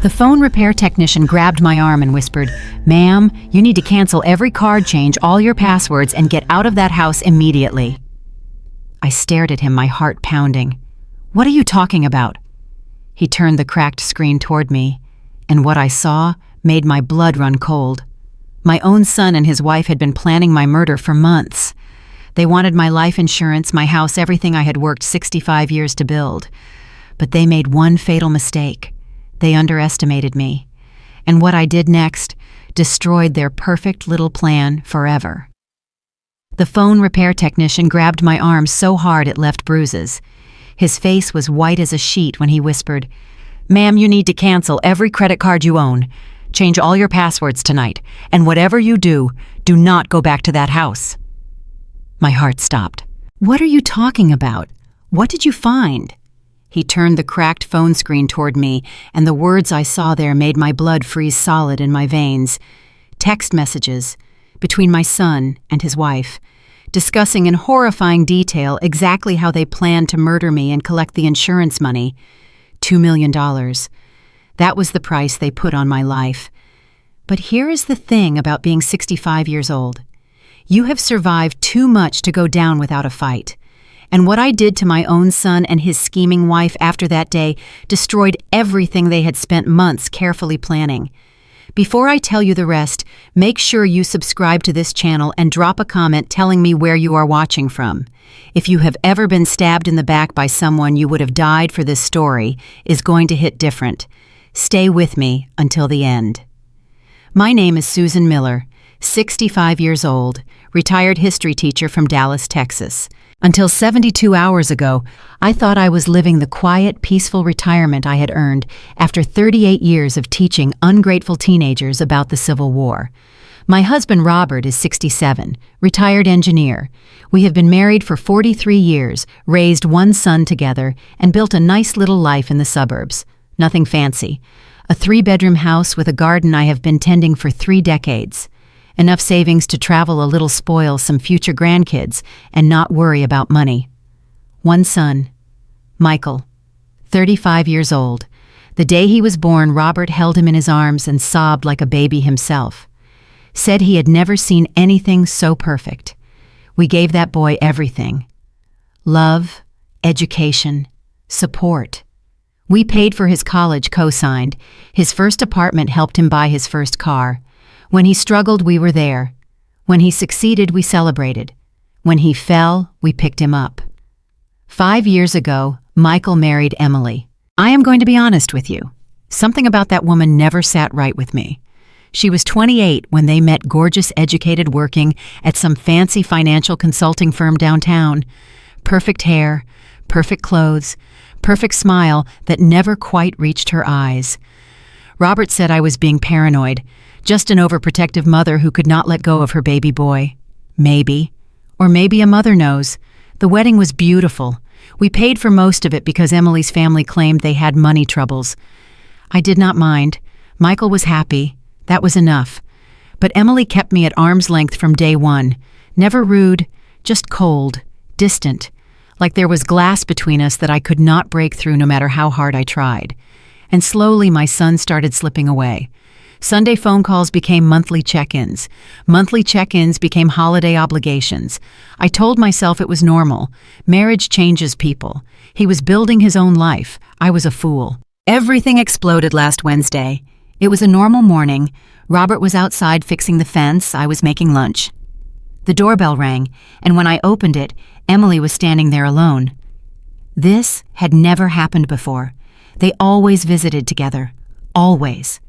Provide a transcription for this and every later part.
The phone repair technician grabbed my arm and whispered, "Ma'am, you need to cancel every card, change all your passwords, and get out of that house immediately." I stared at him, my heart pounding. "What are you talking about?" He turned the cracked screen toward me, and what I saw made my blood run cold. My own son and his wife had been planning my murder for months. They wanted my life insurance, my house, everything I had worked 65 years to build. But they made one fatal mistake. They underestimated me. And what I did next destroyed their perfect little plan forever. The phone repair technician grabbed my arm so hard it left bruises. His face was white as a sheet when he whispered, "Ma'am, you need to cancel every credit card you own. Change all your passwords tonight, and whatever you do, do not go back to that house." My heart stopped. "What are you talking about? What did you find?" He turned the cracked phone screen toward me, and the words I saw there made my blood freeze solid in my veins. Text messages between my son and his wife, discussing in horrifying detail exactly how they planned to murder me and collect the insurance money. $2 million. That was the price they put on my life. But here is the thing about being 65 years old. You have survived too much to go down without a fight. And what I did to my own son and his scheming wife after that day destroyed everything they had spent months carefully planning. Before I tell you the rest, make sure you subscribe to this channel and drop a comment telling me where you are watching from. If you have ever been stabbed in the back by someone you would have died for, this story is going to hit different. Stay with me until the end. My name is Susan Miller, 65 years old, retired history teacher from Dallas, Texas. Until 72 hours ago, I thought I was living the quiet, peaceful retirement I had earned after 38 years of teaching ungrateful teenagers about the Civil War. My husband Robert is 67, retired engineer. We have been married for 43 years, raised one son together, and built a nice little life in the suburbs. Nothing fancy. A 3-bedroom house with a garden I have been tending for 3 decades. Enough savings to travel a little, spoil some future grandkids, and not worry about money. One son, Michael, 35 years old. The day he was born, Robert held him in his arms and sobbed like a baby himself. Said he had never seen anything so perfect. We gave that boy everything. Love, education, support. We paid for his college, co-signed. His first apartment helped him buy his first car. When he struggled, we were there. When he succeeded, we celebrated. When he fell, we picked him up. 5 years ago, Michael married Emily. I am going to be honest with you. Something about that woman never sat right with me. She was 28 when they met, gorgeous, educated, working at some fancy financial consulting firm downtown. Perfect hair, perfect clothes, perfect smile that never quite reached her eyes. Robert said I was being paranoid. Just an overprotective mother who could not let go of her baby boy. Maybe. Or maybe a mother knows. The wedding was beautiful. We paid for most of it because Emily's family claimed they had money troubles. I did not mind. Michael was happy. That was enough. But Emily kept me at arm's length from day one. Never rude, just cold, distant. Like there was glass between us that I could not break through no matter how hard I tried. And slowly my son started slipping away. Sunday phone calls became monthly check-ins. Monthly check-ins became holiday obligations. I told myself it was normal. Marriage changes people. He was building his own life. I was a fool. Everything exploded last Wednesday. It was a normal morning. Robert was outside fixing the fence. I was making lunch. The doorbell rang, and when I opened it, Emily was standing there alone. This had never happened before. They always visited together. Always.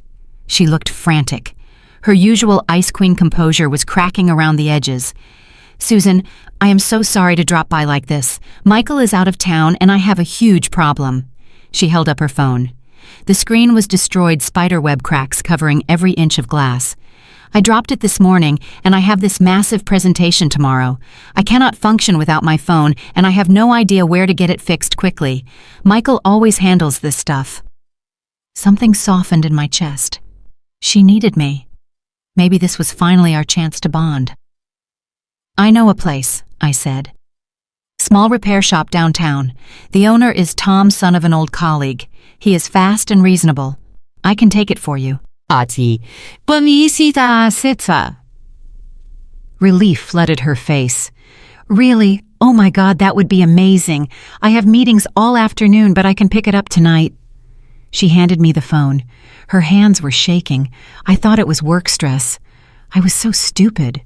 She looked frantic. Her usual ice queen composure was cracking around the edges. "Susan, I am so sorry to drop by like this. Michael is out of town and I have a huge problem." She held up her phone. The screen was destroyed, spiderweb cracks covering every inch of glass. "I dropped it this morning and I have this massive presentation tomorrow. I cannot function without my phone and I have no idea where to get it fixed quickly. Michael always handles this stuff." Something softened in my chest. She needed me. Maybe this was finally our chance to bond. "I know a place," I said. "Small repair shop downtown. The owner is Tom, son of an old colleague. He is fast and reasonable." I can take it for you. Ati, Bamisita Sitsa. Relief flooded her face. Really? Oh my God, that would be amazing. I have meetings all afternoon, but I can pick it up tonight. She handed me the phone. Her hands were shaking. I thought it was work stress. I was so stupid.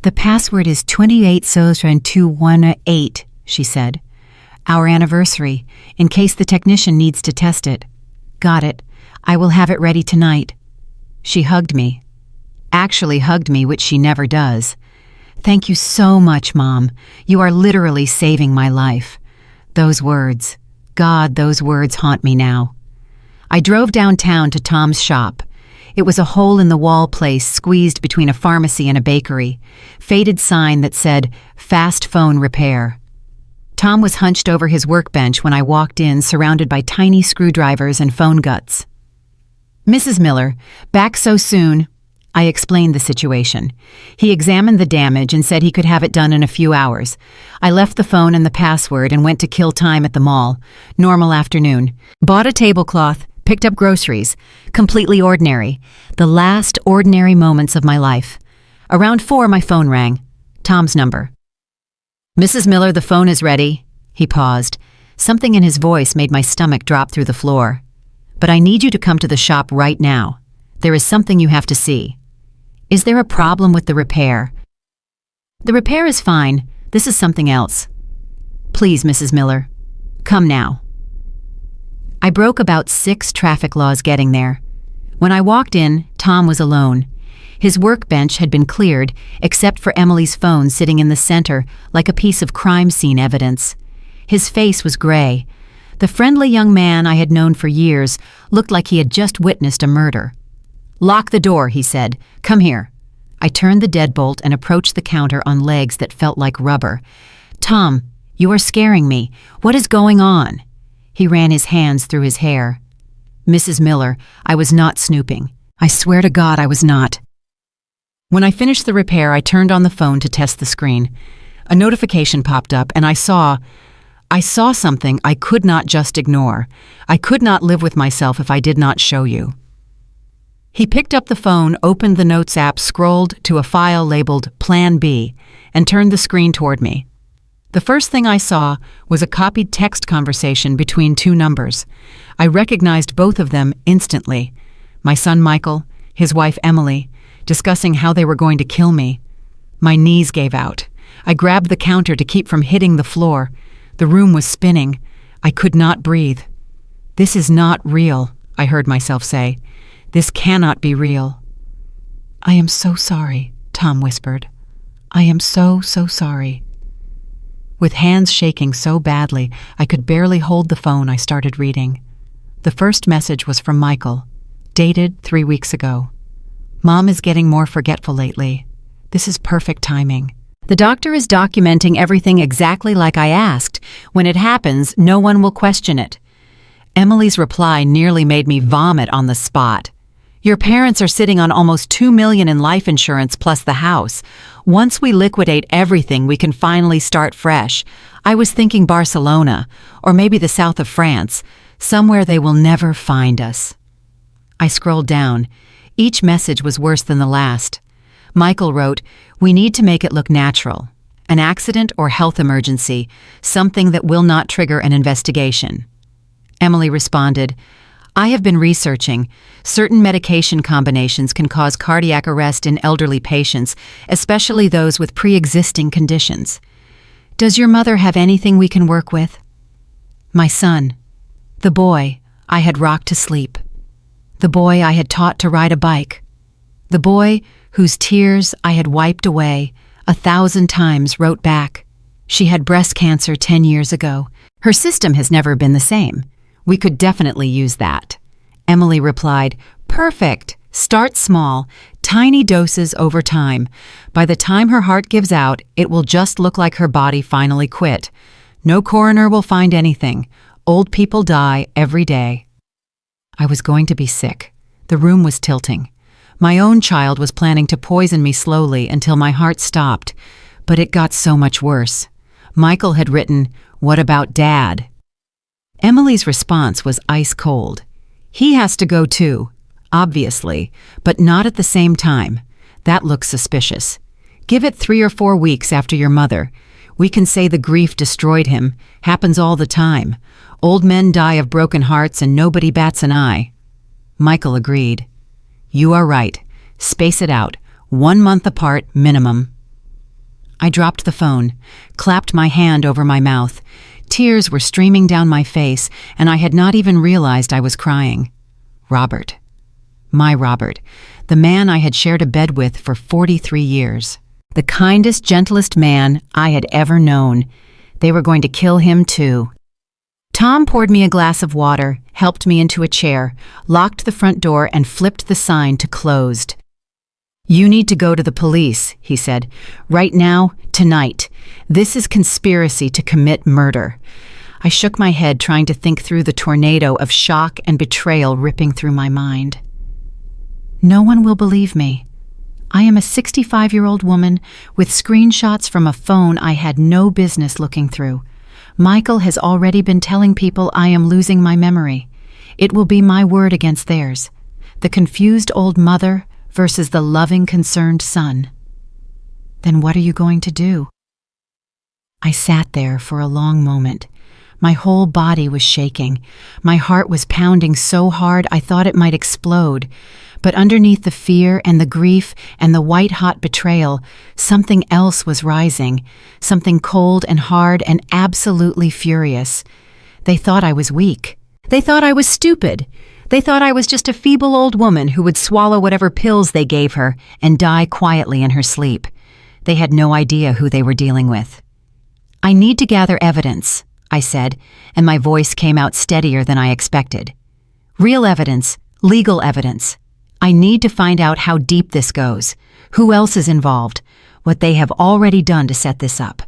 The password is 2800218, she said. Our anniversary, in case the technician needs to test it. Got it. I will have it ready tonight. She hugged me. Actually hugged me, which she never does. Thank you so much, Mom. You are literally saving my life. Those words. God, those words haunt me now. I drove downtown to Tom's shop. It was a hole-in-the-wall place squeezed between a pharmacy and a bakery. Faded sign that said, Fast Phone Repair. Tom was hunched over his workbench when I walked in, surrounded by tiny screwdrivers and phone guts. Mrs. Miller, back so soon? I explained the situation. He examined the damage and said he could have it done in a few hours. I left the phone and the password and went to kill time at the mall. Normal afternoon. Bought a tablecloth, picked up groceries. Completely ordinary. The last ordinary moments of my life. Around 4, my phone rang. Tom's number. Mrs. Miller, the phone is ready. He paused. Something in his voice made my stomach drop through the floor. But I need you to come to the shop right now. There is something you have to see. Is there a problem with the repair? The repair is fine. This is something else. Please, Mrs. Miller. Come now. I broke about 6 traffic laws getting there. When I walked in, Tom was alone. His workbench had been cleared, except for Emily's phone sitting in the center like a piece of crime scene evidence. His face was gray. The friendly young man I had known for years looked like he had just witnessed a murder. Lock the door, he said. Come here. I turned the deadbolt and approached the counter on legs that felt like rubber. Tom, you are scaring me. What is going on? He ran his hands through his hair. Mrs. Miller, I was not snooping. I swear to God I was not. When I finished the repair, I turned on the phone to test the screen. A notification popped up and I saw something I could not just ignore. I could not live with myself if I did not show you. He picked up the phone, opened the Notes app, scrolled to a file labeled Plan B, and turned the screen toward me. The first thing I saw was a copied text conversation between 2 numbers. I recognized both of them instantly. My son Michael, his wife Emily, discussing how they were going to kill me. My knees gave out. I grabbed the counter to keep from hitting the floor. The room was spinning. I could not breathe. This is not real, I heard myself say. This cannot be real. I am so sorry, Tom whispered. I am so sorry. With hands shaking so badly, I could barely hold the phone. I started reading. The first message was from Michael, dated 3 weeks ago. Mom is getting more forgetful lately. This is perfect timing. The doctor is documenting everything exactly like I asked. When it happens, no one will question it. Emily's reply nearly made me vomit on the spot. Your parents are sitting on almost $2 million in life insurance plus the house. Once we liquidate everything, we can finally start fresh. I was thinking Barcelona, or maybe the south of France, somewhere they will never find us. I scrolled down. Each message was worse than the last. Michael wrote, we need to make it look natural. An accident or health emergency, something that will not trigger an investigation. Emily responded, I have been researching. Certain medication combinations can cause cardiac arrest in elderly patients, especially those with pre-existing conditions. Does your mother have anything we can work with? My son, the boy I had rocked to sleep, the boy I had taught to ride a bike, the boy whose tears I had wiped away 1,000 times, wrote back. She had breast cancer 10 years ago. Her system has never been the same. We could definitely use that. Emily replied, perfect. Start small, tiny doses over time. By the time her heart gives out, it will just look like her body finally quit. No coroner will find anything. Old people die every day. I was going to be sick. The room was tilting. My own child was planning to poison me slowly until my heart stopped, but it got so much worse. Michael had written, what about Dad? Emily's response was ice cold. He has to go too, obviously, but not at the same time. That looks suspicious. Give it 3 or 4 weeks after your mother. We can say the grief destroyed him. Happens all the time. Old men die of broken hearts and nobody bats an eye. Michael agreed. You are right. Space it out. 1 month apart, minimum. I dropped the phone, clapped my hand over my mouth. Tears were streaming down my face, and I had not even realized I was crying. Robert. My Robert. The man I had shared a bed with for 43 years. The kindest, gentlest man I had ever known. They were going to kill him too. Tom poured me a glass of water, helped me into a chair, locked the front door, and flipped the sign to closed. You need to go to the police, he said. Right now, tonight. This is conspiracy to commit murder. I shook my head, trying to think through the tornado of shock and betrayal ripping through my mind. No one will believe me. I am a 65-year-old woman with screenshots from a phone I had no business looking through. Michael has already been telling people I am losing my memory. It will be my word against theirs. The confused old mother versus the loving, concerned son. Then what are you going to do? I sat there for a long moment. My whole body was shaking. My heart was pounding so hard I thought it might explode. But underneath the fear and the grief and the white-hot betrayal, something else was rising, something cold and hard and absolutely furious. They thought I was weak. They thought I was stupid. They thought I was just a feeble old woman who would swallow whatever pills they gave her and die quietly in her sleep. They had no idea who they were dealing with. I need to gather evidence, I said, and my voice came out steadier than I expected. Real evidence, legal evidence. I need to find out how deep this goes, who else is involved, what they have already done to set this up.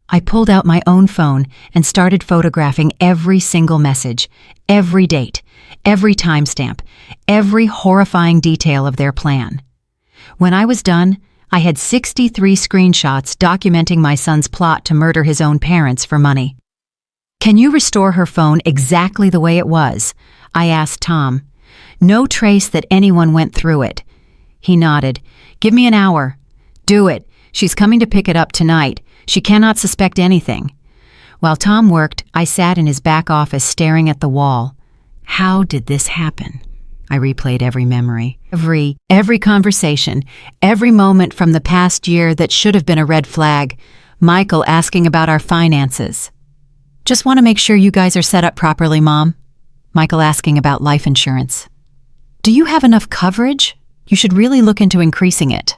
I pulled out my own phone and started photographing every single message, every date, every timestamp, every horrifying detail of their plan. When I was done, I had 63 screenshots documenting my son's plot to murder his own parents for money. Can you restore her phone exactly the way it was? I asked Tom. No trace that anyone went through it. He nodded. Give me an hour. Do it. She's coming to pick it up tonight. She cannot suspect anything. While Tom worked, I sat in his back office staring at the wall. How did this happen? I replayed every memory, every conversation, every moment from the past year that should have been a red flag. Michael asking about our finances. Just want to make sure you guys are set up properly, Mom. Michael asking about life insurance. Do you have enough coverage? You should really look into increasing it.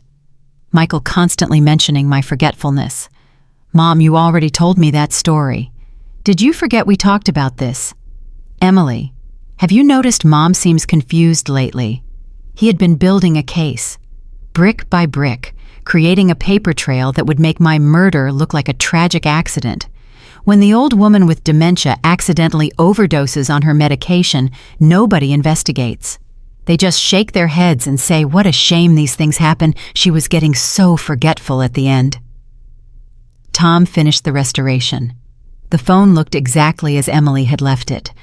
Michael constantly mentioning my forgetfulness. Mom, you already told me that story. Did you forget we talked about this? Emily, have you noticed Mom seems confused lately? He had been building a case, brick by brick, creating a paper trail that would make my murder look like a tragic accident. When the old woman with dementia accidentally overdoses on her medication, nobody investigates. They just shake their heads and say, what a shame these things happen. She was getting so forgetful at the end. Tom finished the restoration. The phone looked exactly as Emily had left it.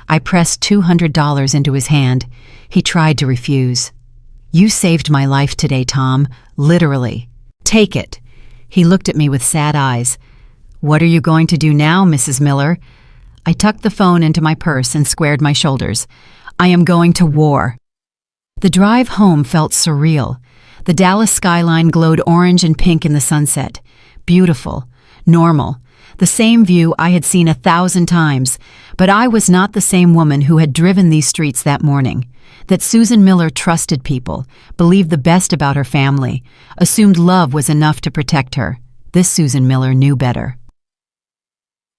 I pressed $200 into his hand. He tried to refuse. You saved my life today, Tom. Literally. Take it. He looked at me with sad eyes. What are you going to do now, Mrs. Miller? I tucked the phone into my purse and squared my shoulders. I am going to war. The drive home felt surreal. The Dallas skyline glowed orange and pink in the sunset. Beautiful. Normal. The same view I had seen 1,000 times. But I was not the same woman who had driven these streets that morning. That Susan Miller trusted people, believed the best about her family, assumed love was enough to protect her. This Susan Miller knew better.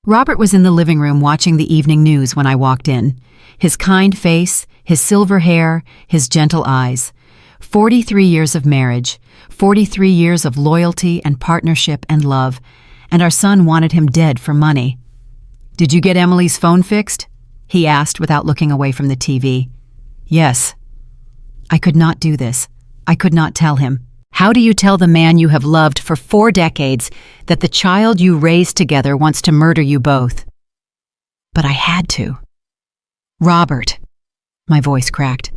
Robert was in the living room watching the evening news when I walked in. His kind face, his silver hair, his gentle eyes. 43 years of marriage, 43 years of loyalty and partnership and love, and our son wanted him dead for money. Did you get Emily's phone fixed? He asked without looking away from the TV. Yes. I could not do this. I could not tell him. How do you tell the man you have loved for 4 decades that the child you raised together wants to murder you both? But I had to. Robert. My voice cracked.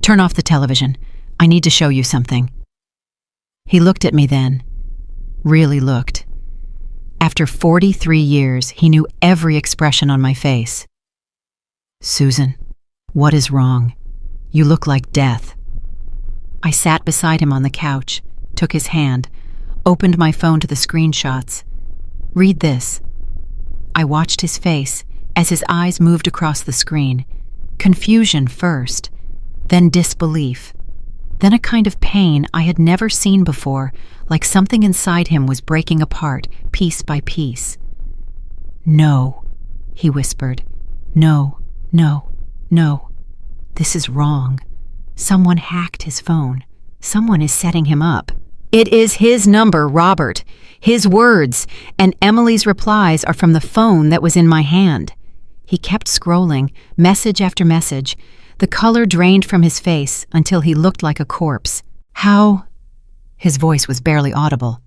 "Turn off the television. I need to show you something." He looked at me then. Really looked. After 43 years, he knew every expression on my face. "Susan, what is wrong? You look like death." I sat beside him on the couch, took his hand, opened my phone to the screenshots. "Read this." I watched his face as his eyes moved across the screen. Confusion first, then disbelief, then a kind of pain I had never seen before, like something inside him was breaking apart, piece by piece. "No," he whispered. "No, no, no. This is wrong. Someone hacked his phone. Someone is setting him up. It is his number, Robert. His words, and Emily's replies are from the phone that was in my hand." He kept scrolling, message after message. The color drained from his face until he looked like a corpse. "How?" His voice was barely audible.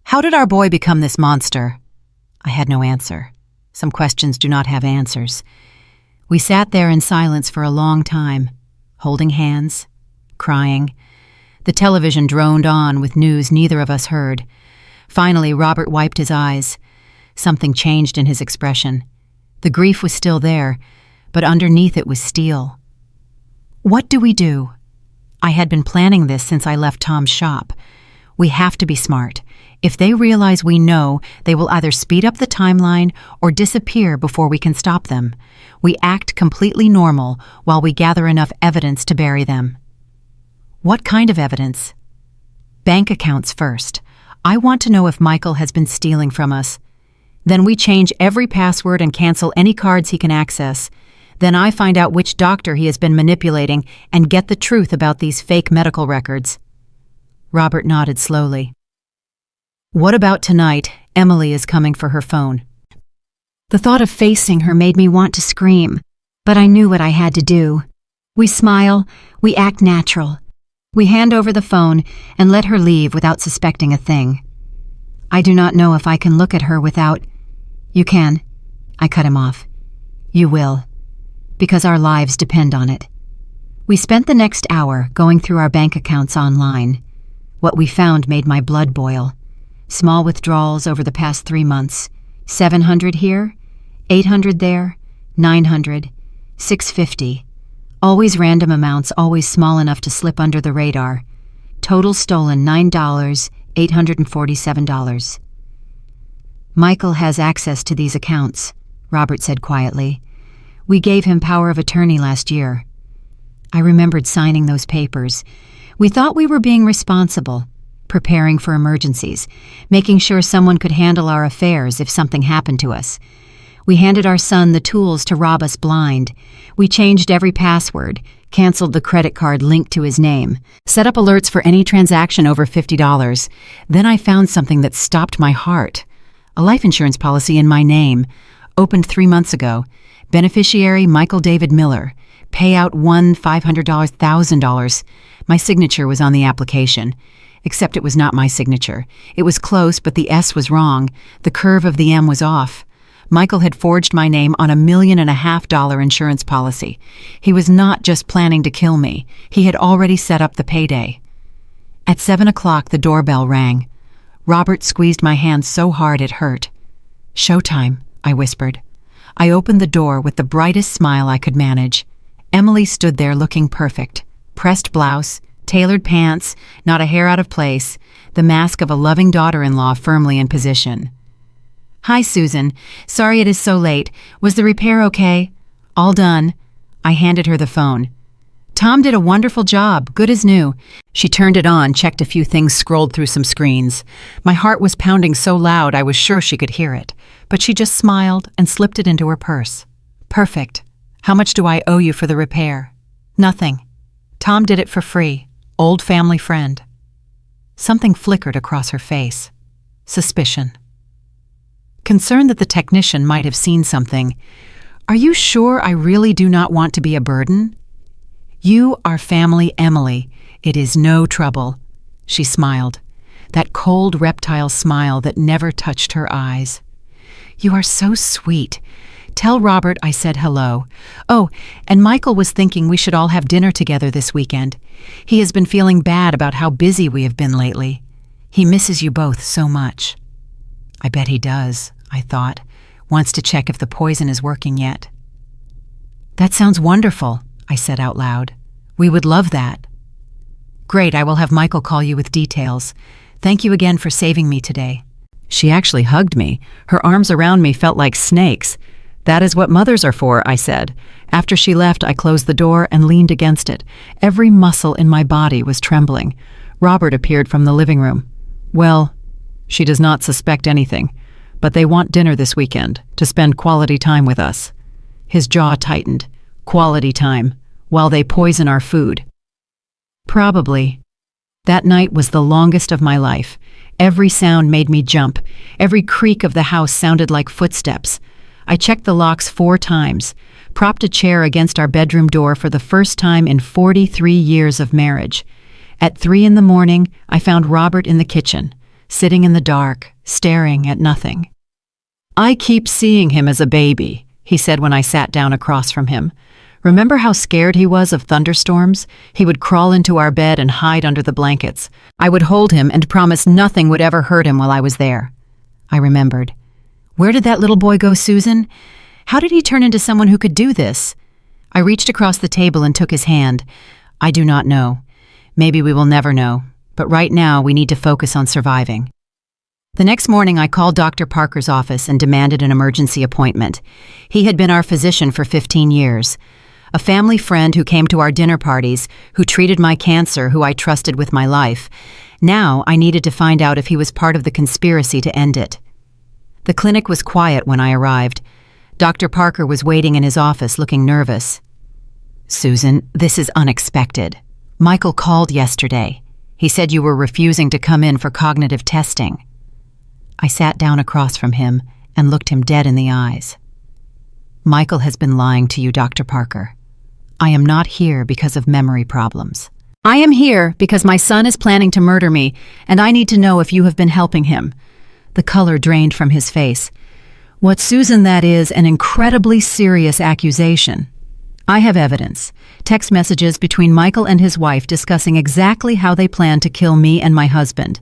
"How did our boy become this monster?" I had no answer. Some questions do not have answers. We sat there in silence for a long time, holding hands, crying. The television droned on with news neither of us heard. Finally, Robert wiped his eyes. Something changed in his expression. The grief was still there, but underneath it was steel. "What do we do?" I had been planning this since I left Tom's shop. "We have to be smart. If they realize we know, they will either speed up the timeline or disappear before we can stop them. We act completely normal while we gather enough evidence to bury them." "What kind of evidence?" "Bank accounts first. I want to know if Michael has been stealing from us. Then we change every password and cancel any cards he can access. Then I find out which doctor he has been manipulating and get the truth about these fake medical records." Robert nodded slowly. "What about tonight? Emily is coming for her phone." The thought of facing her made me want to scream, but I knew what I had to do. We smile, we act natural. We hand over the phone and let her leave without suspecting a thing. "I do not know if I can look at her without—" "You can." I cut him off. "You will. Because our lives depend on it." We spent the next hour going through our bank accounts online. What we found made my blood boil. Small withdrawals over the past 3 months. 700 here, 800 there, 900, 650. Always random amounts, always small enough to slip under the radar. Total stolen $9, $847. "Michael has access to these accounts," Robert said quietly. "We gave him power of attorney last year." I remembered signing those papers. We thought we were being responsible, preparing for emergencies, making sure someone could handle our affairs if something happened to us. We handed our son the tools to rob us blind. We changed every password, canceled the credit card linked to his name, set up alerts for any transaction over $50. Then I found something that stopped my heart. A life insurance policy in my name, opened 3 months ago. Beneficiary Michael David Miller. Payout $1,500,000. My signature was on the application. Except it was not my signature. It was close, but the S was wrong. The curve of the M was off. Michael had forged my name on $1.5 million insurance policy. He was not just planning to kill me. He had already set up the payday. At 7 o'clock, the doorbell rang. Robert squeezed my hand so hard it hurt. "Showtime," I whispered. I opened the door with the brightest smile I could manage. Emily stood there looking perfect. Pressed blouse, tailored pants, not a hair out of place, the mask of a loving daughter-in-law firmly in position. "Hi, Susan. Sorry it is so late. Was the repair okay?" "All done." I handed her the phone. "Tom did a wonderful job, good as new." She turned it on, checked a few things, scrolled through some screens. My heart was pounding so loud I was sure she could hear it, but she just smiled and slipped it into her purse. "Perfect. How much do I owe you for the repair?" "Nothing. Tom did it for free. Old family friend." Something flickered across her face. Suspicion. Concerned that the technician might have seen something. "Are you sure I really do not want to be a burden?" "You are family, Emily. It is no trouble." She smiled, that cold reptile smile that never touched her eyes. "You are so sweet. Tell Robert I said hello. Oh, and Michael was thinking we should all have dinner together this weekend. He has been feeling bad about how busy we have been lately. He misses you both so much." "I bet he does," I thought. "Wants to check if the poison is working yet." "That sounds wonderful," I said out loud. "We would love that." "Great, I will have Michael call you with details. Thank you again for saving me today." She actually hugged me. Her arms around me felt like snakes. "That is what mothers are for," I said. After she left, I closed the door and leaned against it. Every muscle in my body was trembling. Robert appeared from the living room. "Well, she does not suspect anything, but they want dinner this weekend to spend quality time with us." His jaw tightened. "Quality time, while they poison our food." Probably. That night was the longest of my life. Every sound made me jump. Every creak of the house sounded like footsteps. I checked the locks 4 times, propped a chair against our bedroom door for the first time in 43 years of marriage. At 3 in the morning, I found Robert in the kitchen, sitting in the dark, staring at nothing. "I keep seeing him as a baby," he said when I sat down across from him. "Remember how scared he was of thunderstorms? He would crawl into our bed and hide under the blankets. I would hold him and promise nothing would ever hurt him while I was there." I remembered. Where did that little boy go, Susan? How did he turn into someone who could do this? I reached across the table and took his hand. "I do not know. Maybe we will never know. But right now, we need to focus on surviving." The next morning, I called Dr. Parker's office and demanded an emergency appointment. He had been our physician for 15 years. A family friend who came to our dinner parties, who treated my cancer, who I trusted with my life. Now I needed to find out if he was part of the conspiracy to end it. The clinic was quiet when I arrived. Dr. Parker was waiting in his office, looking nervous. "Susan, this is unexpected. Michael called yesterday. He said you were refusing to come in for cognitive testing." I sat down across from him and looked him dead in the eyes. "Michael has been lying to you, Dr. Parker. I am not here because of memory problems. I am here because my son is planning to murder me, and I need to know if you have been helping him." The color drained from his face. "What, Susan, that is an incredibly serious accusation. I have evidence. Text messages between Michael and his wife discussing exactly how they plan to kill me and my husband.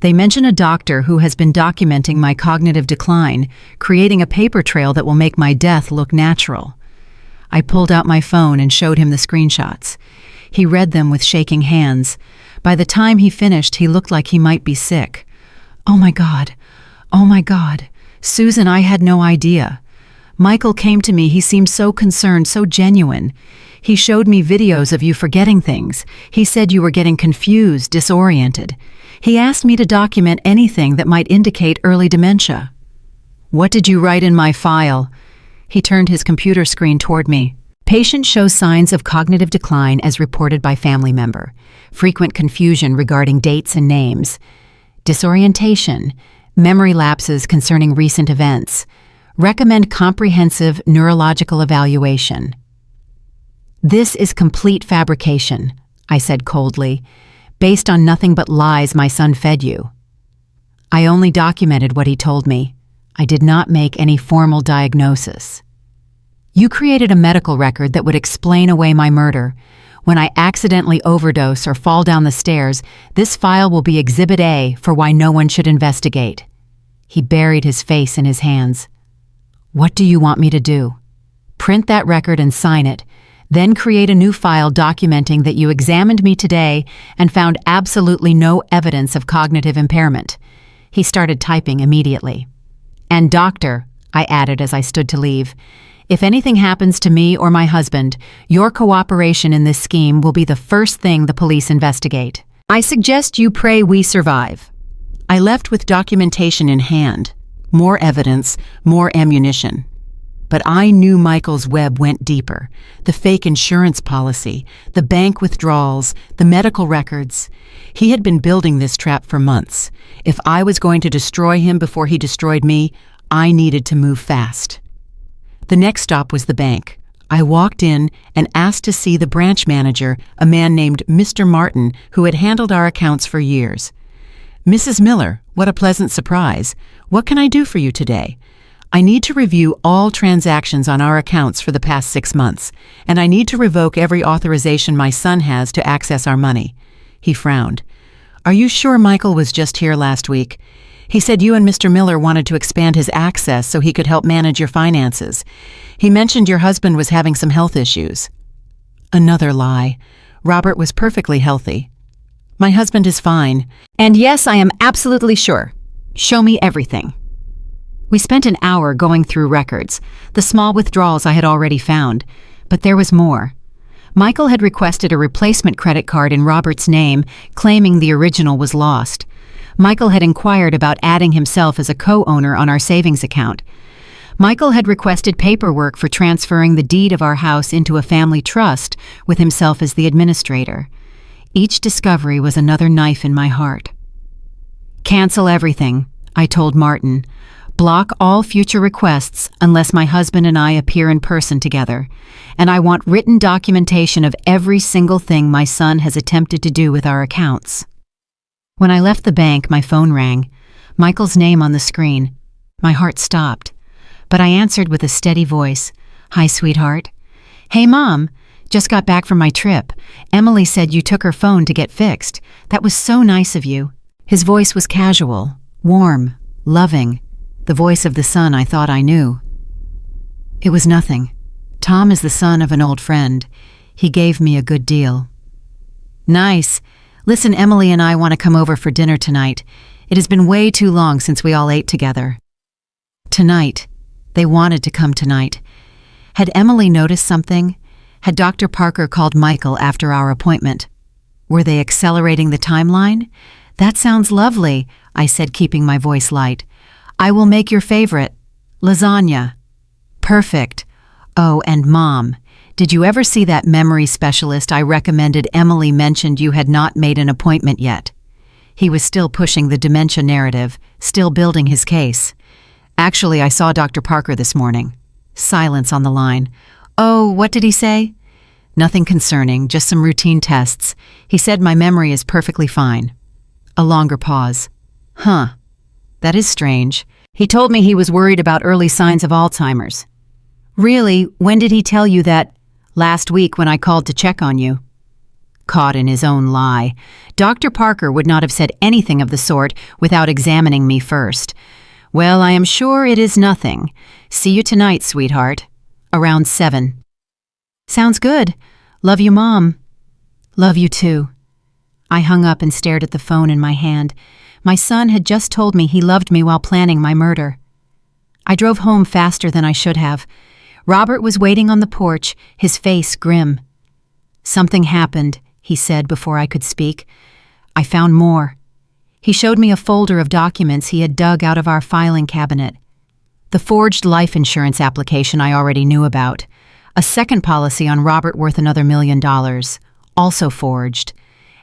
They mention a doctor who has been documenting my cognitive decline, creating a paper trail that will make my death look natural." I pulled out my phone and showed him the screenshots. He read them with shaking hands. By the time he finished, he looked like he might be sick. "Oh my God. Oh my God. Susan, I had no idea. Michael came to me. He seemed so concerned, so genuine. He showed me videos of you forgetting things. He said you were getting confused, disoriented. He asked me to document anything that might indicate early dementia." "What did you write in my file?" He turned his computer screen toward me. "Patient shows signs of cognitive decline as reported by family member. Frequent confusion regarding dates and names. Disorientation. Memory lapses concerning recent events. Recommend comprehensive neurological evaluation." "This is complete fabrication," I said coldly, "based on nothing but lies my son fed you." I only documented what he told me. I did not make any formal diagnosis. "You created a medical record that would explain away my murder. When I accidentally overdose or fall down the stairs, this file will be Exhibit A for why no one should investigate." He buried his face in his hands. "What do you want me to do? Print that record and sign it, then create a new file documenting that you examined me today and found absolutely no evidence of cognitive impairment." He started typing immediately. "And doctor," I added as I stood to leave, "if anything happens to me or my husband, your cooperation in this scheme will be the first thing the police investigate. I suggest you pray we survive." I left with documentation in hand. More evidence, more ammunition. But I knew Michael's web went deeper. The fake insurance policy, the bank withdrawals, the medical records. He had been building this trap for months. If I was going to destroy him before he destroyed me, I needed to move fast. The next stop was the bank. I walked in and asked to see the branch manager, a man named Mr. Martin, who had handled our accounts for years. "Mrs. Miller, what a pleasant surprise. What can I do for you today?" I need to review all transactions on our accounts for the past 6 months, and I need to revoke every authorization my son has to access our money. He frowned. Are you sure Michael was just here last week? He said you and Mr. Miller wanted to expand his access so he could help manage your finances. He mentioned your husband was having some health issues. Another lie. Robert was perfectly healthy. My husband is fine. And yes, I am absolutely sure. Show me everything. We spent an hour going through records, the small withdrawals I had already found, but there was more. Michael had requested a replacement credit card in Robert's name, claiming the original was lost. Michael had inquired about adding himself as a co-owner on our savings account. Michael had requested paperwork for transferring the deed of our house into a family trust with himself as the administrator. Each discovery was another knife in my heart. Cancel everything, I told Martin. Block all future requests unless my husband and I appear in person together, and I want written documentation of every single thing my son has attempted to do with our accounts. When I left the bank, my phone rang. Michael's name on the screen. My heart stopped, but I answered with a steady voice. Hi, sweetheart. Hey, Mom. Just got back from my trip. Emily said you took her phone to get fixed. That was so nice of you. His voice was casual, warm, loving. The voice of the son I thought I knew. It was nothing. Tom is the son of an old friend. He gave me a good deal. Nice. Listen, Emily and I want to come over for dinner tonight. It has been way too long since we all ate together. Tonight. They wanted to come tonight. Had Emily noticed something? Had Dr. Parker called Michael after our appointment? Were they accelerating the timeline? That sounds lovely, I said, keeping my voice light. I will make your favorite, lasagna. Perfect. Oh, and Mom, did you ever see that memory specialist I recommended? Emily mentioned you had not made an appointment yet. He was still pushing the dementia narrative, still building his case. Actually, I saw Dr. Parker this morning. Silence on the line. Oh, what did he say? Nothing concerning, just some routine tests. He said my memory is perfectly fine. A longer pause. Huh. That is strange. He told me he was worried about early signs of Alzheimer's. Really? When did he tell you that? Last week when I called to check on you. Caught in his own lie. Dr. Parker would not have said anything of the sort without examining me first. Well, I am sure it is nothing. See you tonight, sweetheart. Around 7. Sounds good. Love you, Mom. Love you too. I hung up and stared at the phone in my hand. My son had just told me he loved me while planning my murder. I drove home faster than I should have. Robert was waiting on the porch, his face grim. Something happened, he said before I could speak. I found more. He showed me a folder of documents he had dug out of our filing cabinet. The forged life insurance application I already knew about. A second policy on Robert worth another $1 million, also forged.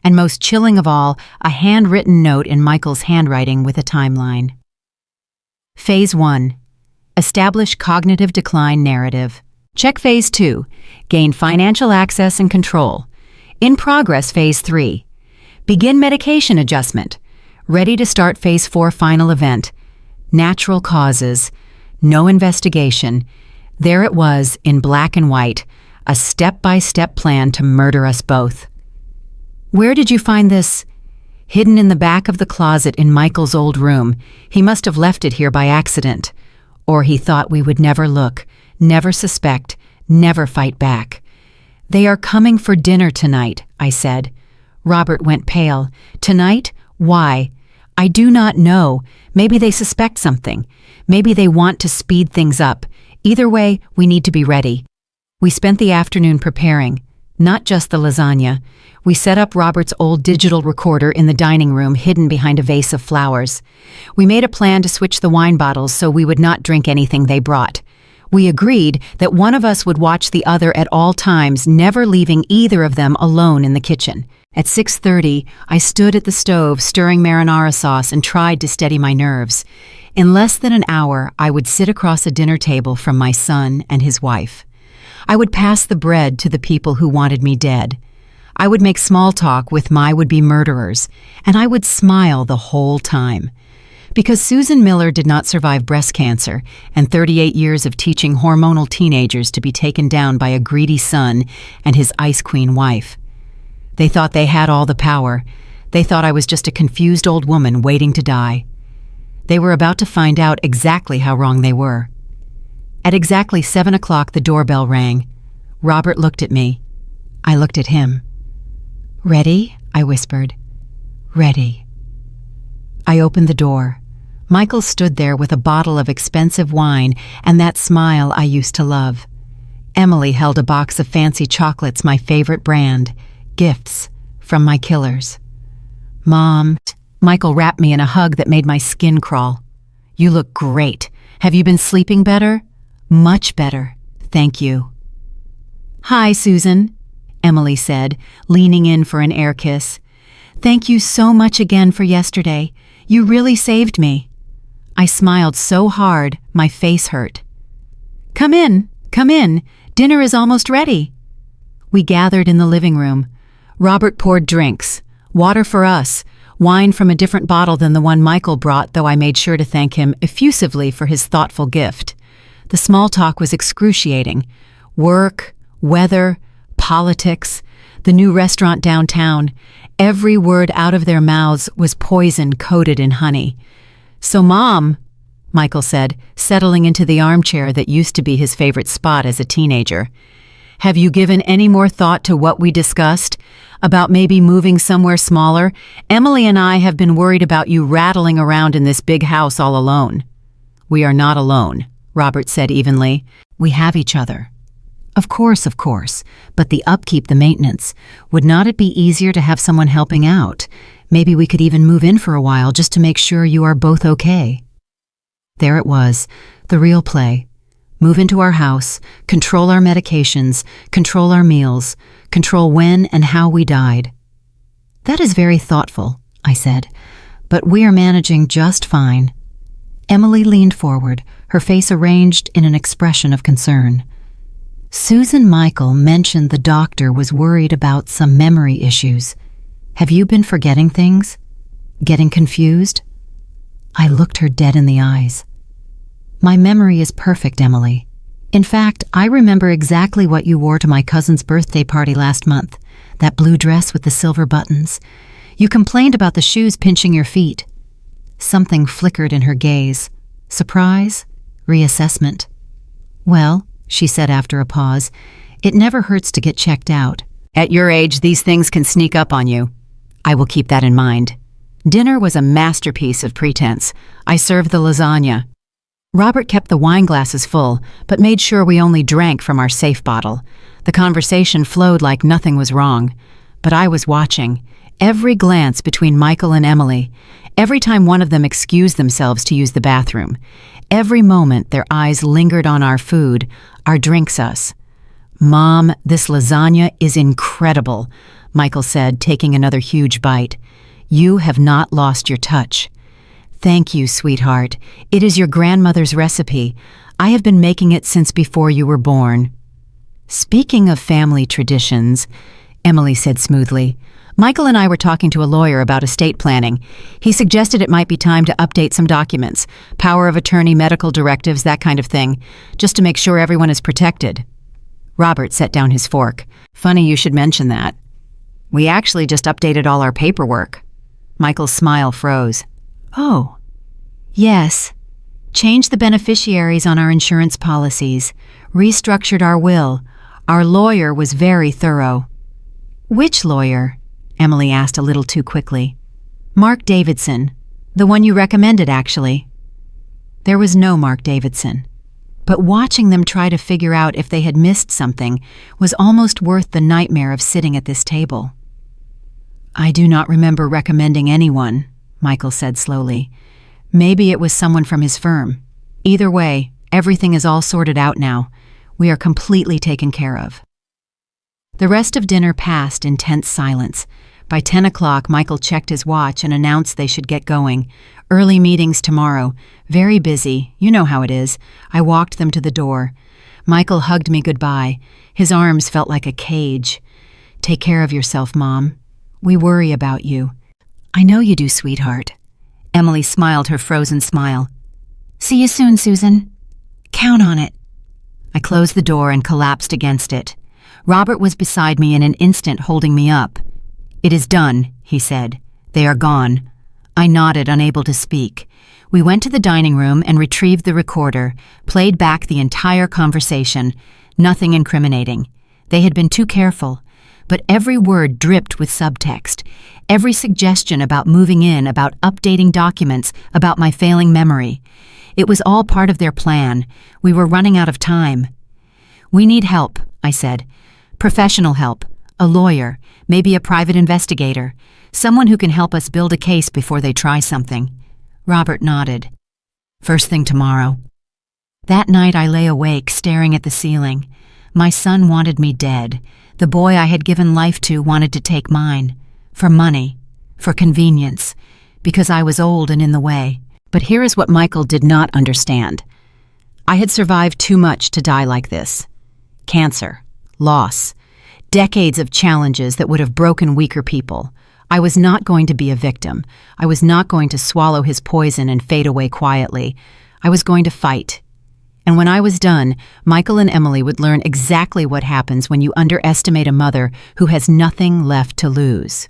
And most chilling of all, a handwritten note in Michael's handwriting with a timeline. Phase 1. Establish cognitive decline narrative. Check Phase 2. Gain financial access and control. In progress Phase 3. Begin medication adjustment. Ready to start Phase 4 final event. Natural causes. No investigation. There it was, in black and white, a step-by-step plan to murder us both. Where did you find this? Hidden in the back of the closet in Michael's old room. He must have left it here by accident. Or he thought we would never look, never suspect, never fight back. They are coming for dinner tonight, I said. Robert went pale. Tonight? Why? I do not know. Maybe they suspect something. Maybe they want to speed things up. Either way, we need to be ready. We spent the afternoon preparing. Not just the lasagna. We set up Robert's old digital recorder in the dining room hidden behind a vase of flowers. We made a plan to switch the wine bottles so we would not drink anything they brought. We agreed that one of us would watch the other at all times, never leaving either of them alone in the kitchen. At 6:30, I stood at the stove stirring marinara sauce and tried to steady my nerves. In less than an hour, I would sit across a dinner table from my son and his wife. I would pass the bread to the people who wanted me dead. I would make small talk with my would-be murderers, and I would smile the whole time. Because Susan Miller did not survive breast cancer and 38 years of teaching hormonal teenagers to be taken down by a greedy son and his ice queen wife. They thought they had all the power. They thought I was just a confused old woman waiting to die. They were about to find out exactly how wrong they were. At exactly 7 o'clock, the doorbell rang. Robert looked at me. I looked at him. "Ready?" I whispered. "Ready." I opened the door. Michael stood there with a bottle of expensive wine and that smile I used to love. Emily held a box of fancy chocolates, my favorite brand, gifts from my killers. "Mom," Michael wrapped me in a hug that made my skin crawl. "You look great. Have you been sleeping better?" "Much better, thank you." "Hi, Susan," Emily said, leaning in for an air kiss. "Thank you so much again for yesterday. You really saved me." I smiled so hard, my face hurt. Come in. Dinner is almost ready." We gathered in the living room. Robert poured drinks, water for us, wine from a different bottle than the one Michael brought, though I made sure to thank him effusively for his thoughtful gift. The small talk was excruciating. Work, weather, politics, the new restaurant downtown. Every word out of their mouths was poison coated in honey. "So, Mom," Michael said, settling into the armchair that used to be his favorite spot as a teenager, "have you given any more thought to what we discussed? About maybe moving somewhere smaller? Emily and I have been worried about you rattling around in this big house all alone." "We are not alone," Robert said evenly. "We have each other." Of course, but the upkeep, the maintenance. Would not it be easier to have someone helping out? Maybe we could even move in for a while just to make sure you are both okay. There it was, the real play. Move into our house, control our medications, control our meals, control when and how we died. "That is very thoughtful," I said, "but we are managing just fine." Emily leaned forward, her face arranged in an expression of concern. "Susan Michael mentioned the doctor was worried about some memory issues. Have you been forgetting things? Getting confused?" I looked her dead in the eyes. "My memory is perfect, Emily. In fact, I remember exactly what you wore to my cousin's birthday party last month, that blue dress with the silver buttons. You complained about the shoes pinching your feet." Something flickered in her gaze. Surprise? Reassessment. "Well," she said after a pause, "it never hurts to get checked out. At your age, these things can sneak up on you. I will keep that in mind." Dinner was a masterpiece of pretense. I served the lasagna. Robert kept the wine glasses full, but made sure we only drank from our safe bottle. The conversation flowed like nothing was wrong. But I was watching. Every glance between Michael and Emily. Every time one of them excused themselves to use the bathroom. Every moment their eyes lingered on our food, our drinks us. "Mom, this lasagna is incredible," Michael said, taking another huge bite. "You have not lost your touch." "Thank you, sweetheart. It is your grandmother's recipe. I have been making it since before you were born." "Speaking of family traditions," Emily said smoothly, "Michael and I were talking to a lawyer about estate planning. He suggested it might be time to update some documents, power of attorney, medical directives, that kind of thing, just to make sure everyone is protected." Robert set down his fork. "Funny you should mention that. We actually just updated all our paperwork." Michael's smile froze. "Oh, yes. Changed the beneficiaries on our insurance policies, restructured our will. Our lawyer was very thorough." "Which lawyer?" Emily asked a little too quickly. "Mark Davidson. The one you recommended, actually." There was no Mark Davidson. But watching them try to figure out if they had missed something was almost worth the nightmare of sitting at this table. "I do not remember recommending anyone," Michael said slowly. "Maybe it was someone from his firm. Either way, everything is all sorted out now. We are completely taken care of." The rest of dinner passed in tense silence. By 10 o'clock, Michael checked his watch and announced they should get going. Early meetings tomorrow. Very busy. You know how it is. I walked them to the door. Michael hugged me goodbye. His arms felt like a cage. "Take care of yourself, Mom. We worry about you." "I know you do, sweetheart." Emily smiled her frozen smile. See you soon, Susan. Count on it. I closed the door and collapsed against it. Robert was beside me in an instant, holding me up. It is done, he said. They are gone. I nodded, unable to speak. We went to the dining room and retrieved the recorder, played back the entire conversation. Nothing incriminating. They had been too careful. But every word dripped with subtext. Every suggestion about moving in, about updating documents, about my failing memory. It was all part of their plan. We were running out of time. We need help, I said. Professional help. A lawyer, maybe a private investigator. Someone who can help us build a case before they try something. Robert nodded. First thing tomorrow. That night I lay awake, staring at the ceiling. My son wanted me dead. The boy I had given life to wanted to take mine. For money. For convenience. Because I was old and in the way. But here is what Michael did not understand. I had survived too much to die like this. Cancer. Loss. Decades of challenges that would have broken weaker people. I was not going to be a victim. I was not going to swallow his poison and fade away quietly. I was going to fight. And when I was done, Michael and Emily would learn exactly what happens when you underestimate a mother who has nothing left to lose.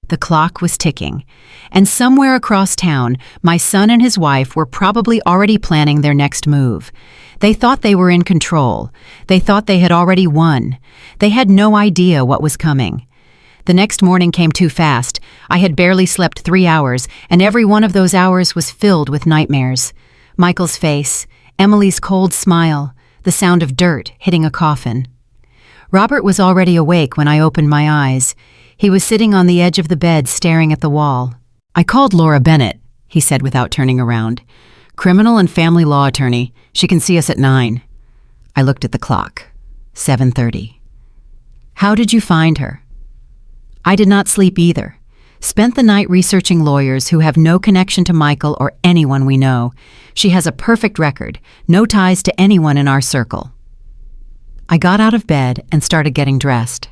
The clock was ticking, and somewhere across town, my son and his wife were probably already planning their next move. They thought they were in control. They thought they had already won. They had no idea what was coming. The next morning came too fast. I had barely slept 3 hours, and every one of those hours was filled with nightmares. Michael's face, Emily's cold smile, the sound of dirt hitting a coffin. Robert was already awake when I opened my eyes. He was sitting on the edge of the bed staring at the wall. I called Laura Bennett, he said without turning around. Criminal and family law attorney. She can see us at 9. I looked at the clock. 7:30. How did you find her? I did not sleep either. Spent the night researching lawyers who have no connection to Michael or anyone we know. She has a perfect record, no ties to anyone in our circle. I got out of bed and started getting dressed.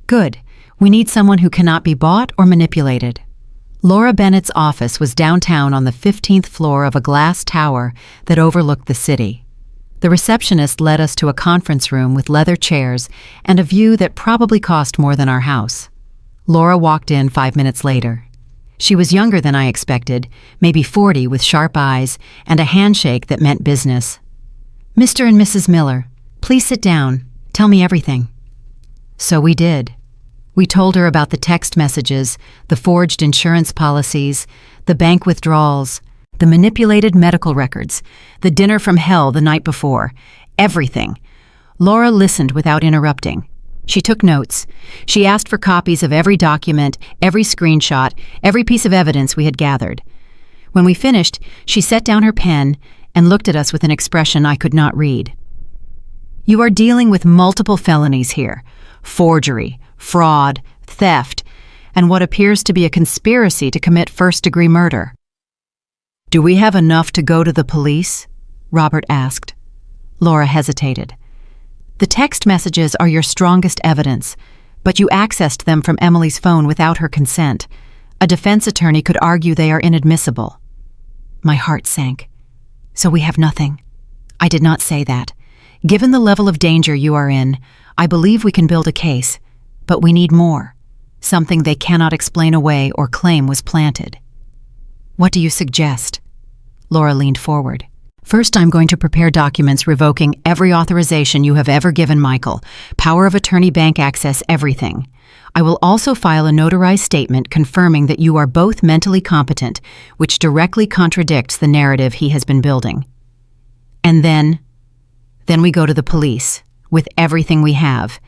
Good. We need someone who cannot be bought or manipulated. Laura Bennett's office was downtown on the 15th floor of a glass tower that overlooked the city. The receptionist led us to a conference room with leather chairs and a view that probably cost more than our house. Laura walked in 5 minutes later. She was younger than I expected, maybe 40, with sharp eyes and a handshake that meant business. Mr. and Mrs. Miller, please sit down. Tell me everything. So we did. We told her about the text messages, the forged insurance policies, the bank withdrawals, the manipulated medical records, the dinner from hell the night before, everything. Laura listened without interrupting. She took notes. She asked for copies of every document, every screenshot, every piece of evidence we had gathered. When we finished, she set down her pen and looked at us with an expression I could not read. You are dealing with multiple felonies here. Forgery, fraud, theft, and what appears to be a conspiracy to commit first-degree murder. Do we have enough to go to the police? Robert asked. Laura hesitated. The text messages are your strongest evidence, but you accessed them from Emily's phone without her consent. A defense attorney could argue they are inadmissible. My heart sank. So we have nothing. I did not say that. Given the level of danger you are in, I believe we can build a case, but we need more. Something they cannot explain away or claim was planted. What do you suggest? Laura leaned forward. First, I'm going to prepare documents revoking every authorization you have ever given Michael, power of attorney, bank access, everything. I will also file a notarized statement confirming that you are both mentally competent, which directly contradicts the narrative he has been building. And then we go to the police, with everything we have.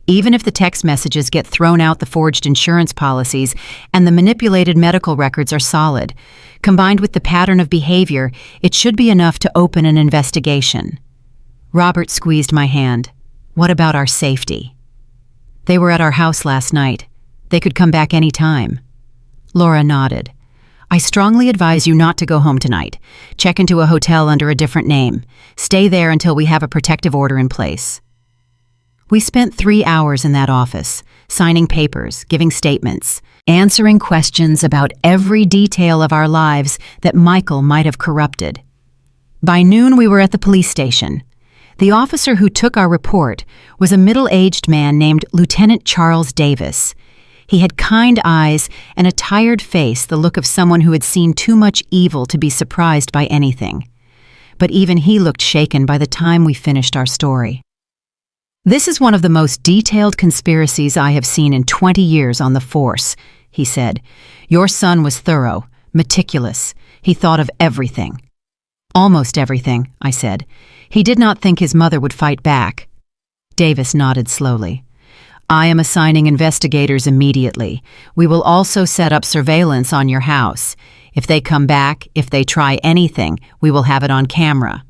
Even if the text messages get thrown out, the forged insurance policies and the manipulated medical records are solid. Combined with the pattern of behavior, it should be enough to open an investigation. Robert squeezed my hand. What about our safety? They were at our house last night. They could come back any time. Laura nodded. I strongly advise you not to go home tonight. Check into a hotel under a different name. Stay there until we have a protective order in place. We spent 3 hours in that office, signing papers, giving statements, answering questions about every detail of our lives that Michael might have corrupted. By noon, we were at the police station. The officer who took our report was a middle-aged man named Lieutenant Charles Davis. He had kind eyes and a tired face, the look of someone who had seen too much evil to be surprised by anything. But even he looked shaken by the time we finished our story. "This is one of the most detailed conspiracies I have seen in 20 years on the force," he said. "Your son was thorough, meticulous. He thought of everything." "Almost everything," I said. "He did not think his mother would fight back." Davis nodded slowly. "I am assigning investigators immediately. We will also set up surveillance on your house. If they come back, if they try anything, we will have it on camera."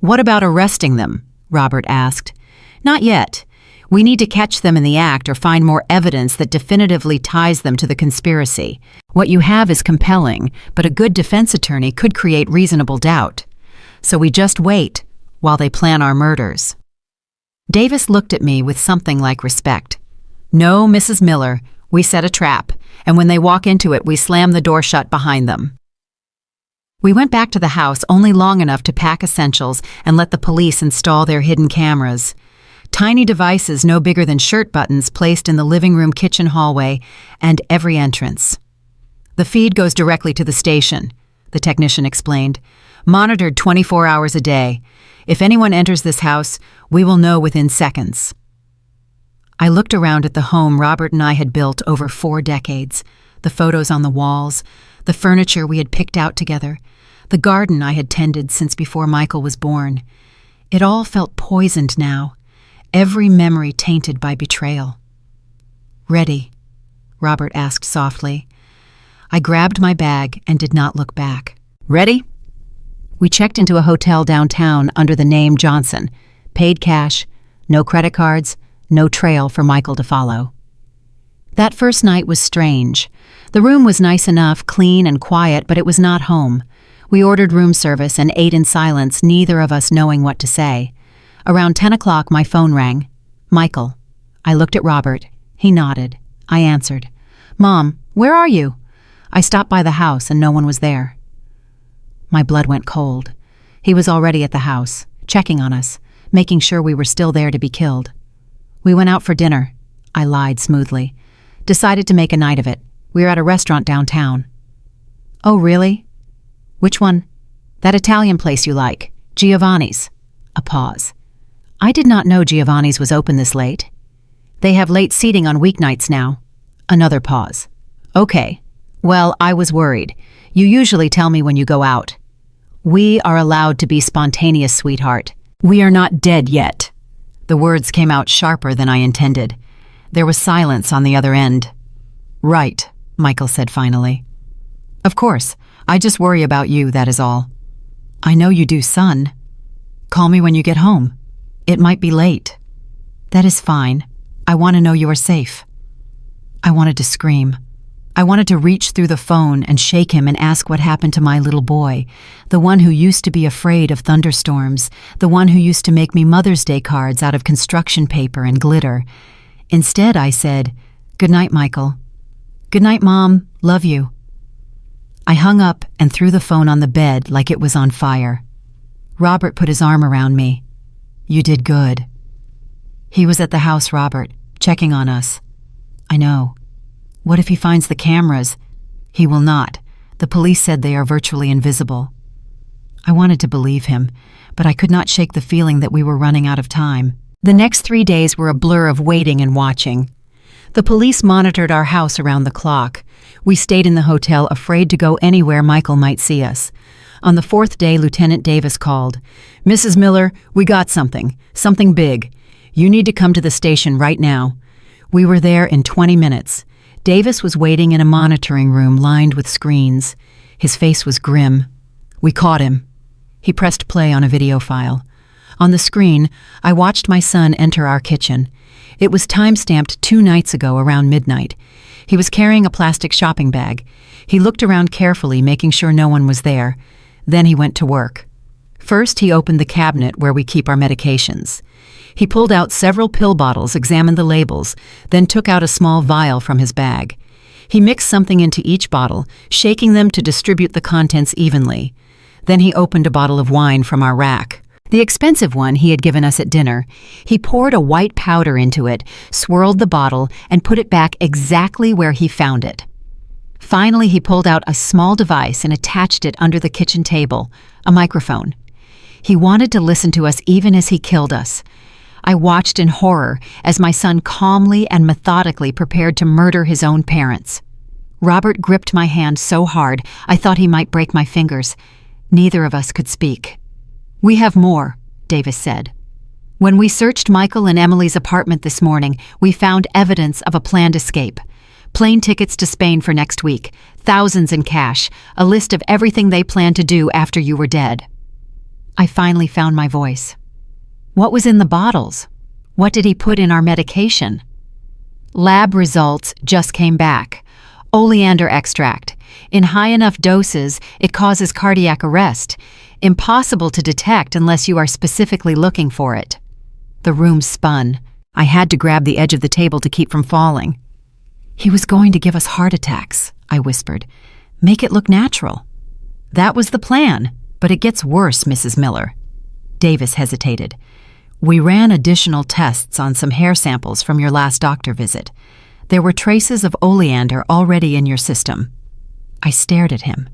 "What about arresting them?" Robert asked. "Not yet. We need to catch them in the act or find more evidence that definitively ties them to the conspiracy. What you have is compelling, but a good defense attorney could create reasonable doubt. So we just wait while they plan our murders." Davis looked at me with something like respect. "No, Mrs. Miller, we set a trap, and when they walk into it, we slam the door shut behind them." We went back to the house only long enough to pack essentials and let the police install their hidden cameras. Tiny devices no bigger than shirt buttons placed in the living room, kitchen, hallway, and every entrance. "The feed goes directly to the station," the technician explained. "Monitored 24 hours a day. If anyone enters this house, we will know within seconds." I looked around at the home Robert and I had built over 4 decades, the photos on the walls, the furniture we had picked out together, the garden I had tended since before Michael was born. It all felt poisoned now. Every memory tainted by betrayal. "Ready?" Robert asked softly. I grabbed my bag and did not look back. "Ready?" We checked into a hotel downtown under the name Johnson, paid cash, no credit cards, no trail for Michael to follow. That first night was strange. The room was nice enough, clean and quiet, but it was not home. We ordered room service and ate in silence, neither of us knowing what to say. Around 10 o'clock, my phone rang. "Michael." I looked at Robert. He nodded. I answered. "Mom, where are you?" I stopped by the house and no one was there. My blood went cold. He was already at the house, checking on us, making sure we were still there to be killed. "We went out for dinner." I lied smoothly. "Decided to make a night of it. We were at a restaurant downtown." "Oh, really? Which one?" "That Italian place you like, Giovanni's." A pause. "I did not know Giovanni's was open this late." "They have late seating on weeknights now." Another pause. "Okay. Well, I was worried. You usually tell me when you go out." "We are allowed to be spontaneous, sweetheart. We are not dead yet." The words came out sharper than I intended. There was silence on the other end. "Right," Michael said finally. "Of course. I just worry about you, that is all." "I know you do, son." "Call me when you get home. It might be late." "That is fine. I want to know you are safe." I wanted to scream. I wanted to reach through the phone and shake him and ask what happened to my little boy, the one who used to be afraid of thunderstorms, the one who used to make me Mother's Day cards out of construction paper and glitter. Instead, I said, "Good night, Michael." "Good night, Mom. Love you." I hung up and threw the phone on the bed like it was on fire. Robert put his arm around me. "You did good." He was at the house, Robert, checking on us. "I know. What if he finds the cameras?" "He will not. The police said they are virtually invisible." I wanted to believe him, but I could not shake the feeling that we were running out of time. The next 3 days were a blur of waiting and watching. The police monitored our house around the clock. We stayed in the hotel, afraid to go anywhere Michael might see us. On the 4th day, Lieutenant Davis called. "Mrs. Miller, we got something big. You need to come to the station right now." We were there in 20 minutes. Davis was waiting in a monitoring room lined with screens. His face was grim. We caught him. He pressed play on a video file. On the screen, I watched my son enter our kitchen. It was time-stamped 2 nights ago around midnight. He was carrying a plastic shopping bag. He looked around carefully, making sure no one was there. Then he went to work. First, he opened the cabinet where we keep our medications. He pulled out several pill bottles, examined the labels, then took out a small vial from his bag. He mixed something into each bottle, shaking them to distribute the contents evenly. Then he opened a bottle of wine from our rack. The expensive one he had given us at dinner. He poured a white powder into it, swirled the bottle, and put it back exactly where he found it. Finally, he pulled out a small device and attached it under the kitchen table, a microphone. He wanted to listen to us even as he killed us. I watched in horror as my son calmly and methodically prepared to murder his own parents. Robert gripped my hand so hard I thought he might break my fingers. Neither of us could speak. "We have more," Davis said. "When we searched Michael and Emily's apartment this morning, we found evidence of a planned escape. Plane tickets to Spain for next week, thousands in cash, a list of everything they planned to do after you were dead." I finally found my voice. "What was in the bottles? What did he put in our medication?" "Lab results just came back. Oleander extract. In high enough doses, it causes cardiac arrest. Impossible to detect unless you are specifically looking for it." The room spun. I had to grab the edge of the table to keep from falling. "He was going to give us heart attacks," I whispered. "Make it look natural." "That was the plan, but it gets worse, Mrs. Miller." Davis hesitated. "We ran additional tests on some hair samples from your last doctor visit. There were traces of oleander already in your system." I stared at him.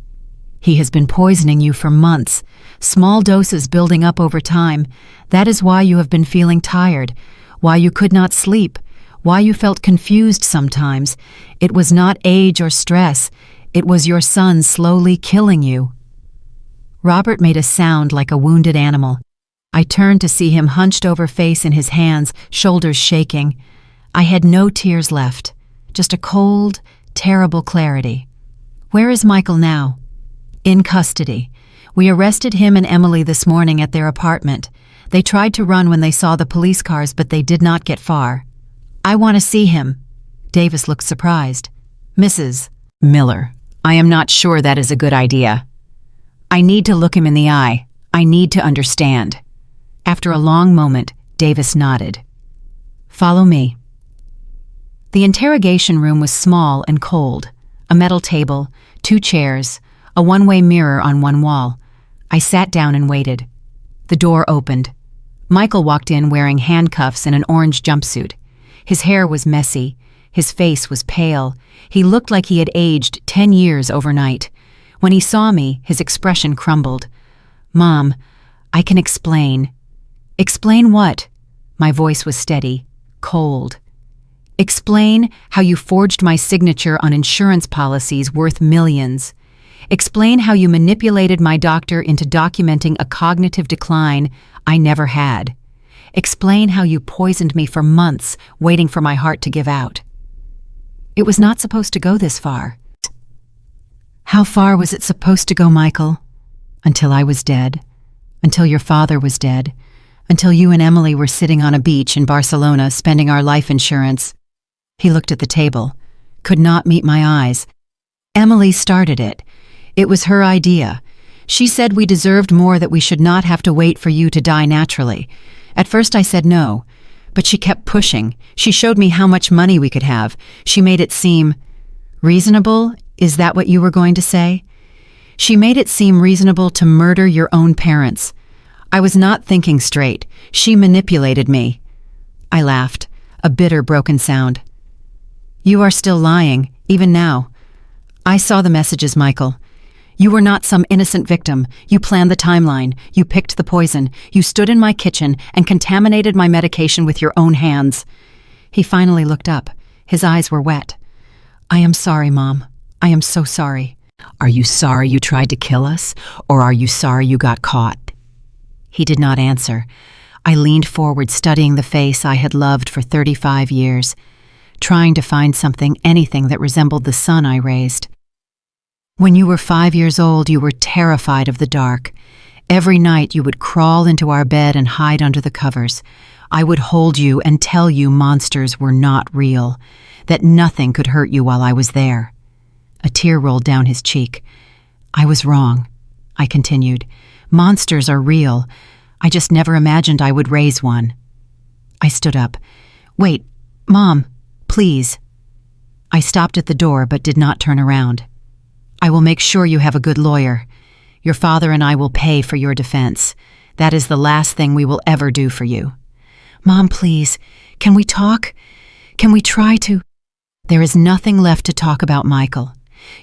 "He has been poisoning you for months, small doses building up over time. That is why you have been feeling tired, why you could not sleep, why you felt confused sometimes. It was not age or stress. It was your son slowly killing you." Robert made a sound like a wounded animal. I turned to see him hunched over face in his hands, shoulders shaking. I had no tears left, just a cold, terrible clarity. "Where is Michael now?" "In custody. We arrested him and Emily this morning at their apartment. They tried to run when they saw the police cars, but they did not get far." "I want to see him." Davis looked surprised. "Mrs. Miller, I am not sure that is a good idea. I need to look him in the eye. I need to understand." After a long moment, Davis nodded. "Follow me." The interrogation room was small and cold. A metal table, 2 chairs, a one-way mirror on one wall. I sat down and waited. The door opened. Michael walked in wearing handcuffs and an orange jumpsuit. His hair was messy. His face was pale. He looked like he had aged 10 years overnight. When he saw me, his expression crumbled. "Mom, I can explain." "Explain what?" My voice was steady, cold. "Explain how you forged my signature on insurance policies worth millions. Explain how you manipulated my doctor into documenting a cognitive decline I never had. Explain how you poisoned me for months, waiting for my heart to give out." "It was not supposed to go this far." "How far was it supposed to go, Michael?" "Until I was dead. Until your father was dead. Until you and Emily were sitting on a beach in Barcelona spending our life insurance." He looked at the table, could not meet my eyes. "Emily started it. It was her idea. She said we deserved more, that we should not have to wait for you to die naturally. At first I said no, but she kept pushing. She showed me how much money we could have. She made it seem reasonable. Is that what you were going to say? She made it seem reasonable to murder your own parents. I was not thinking straight. She manipulated me." I laughed, a bitter, broken sound. "You are still lying, even now. I saw the messages, Michael. You were not some innocent victim. You planned the timeline. You picked the poison. You stood in my kitchen and contaminated my medication with your own hands." He finally looked up. His eyes were wet. "I am sorry, Mom. I am so sorry." "Are you sorry you tried to kill us, or are you sorry you got caught?" He did not answer. I leaned forward, studying the face I had loved for 35 years, trying to find something, anything that resembled the son I raised. "When you were 5 years old, you were terrified of the dark. Every night you would crawl into our bed and hide under the covers. I would hold you and tell you monsters were not real, that nothing could hurt you while I was there." A tear rolled down his cheek. "I was wrong," I continued. Monsters are real. I just never imagined I would raise one. I stood up. Wait, Mom, please. I stopped at the door but did not turn around. I will make sure you have a good lawyer. Your father and I will pay for your defense. That is the last thing we will ever do for you. Mom, please, can we talk? Can we try to? There is nothing left to talk about, Michael.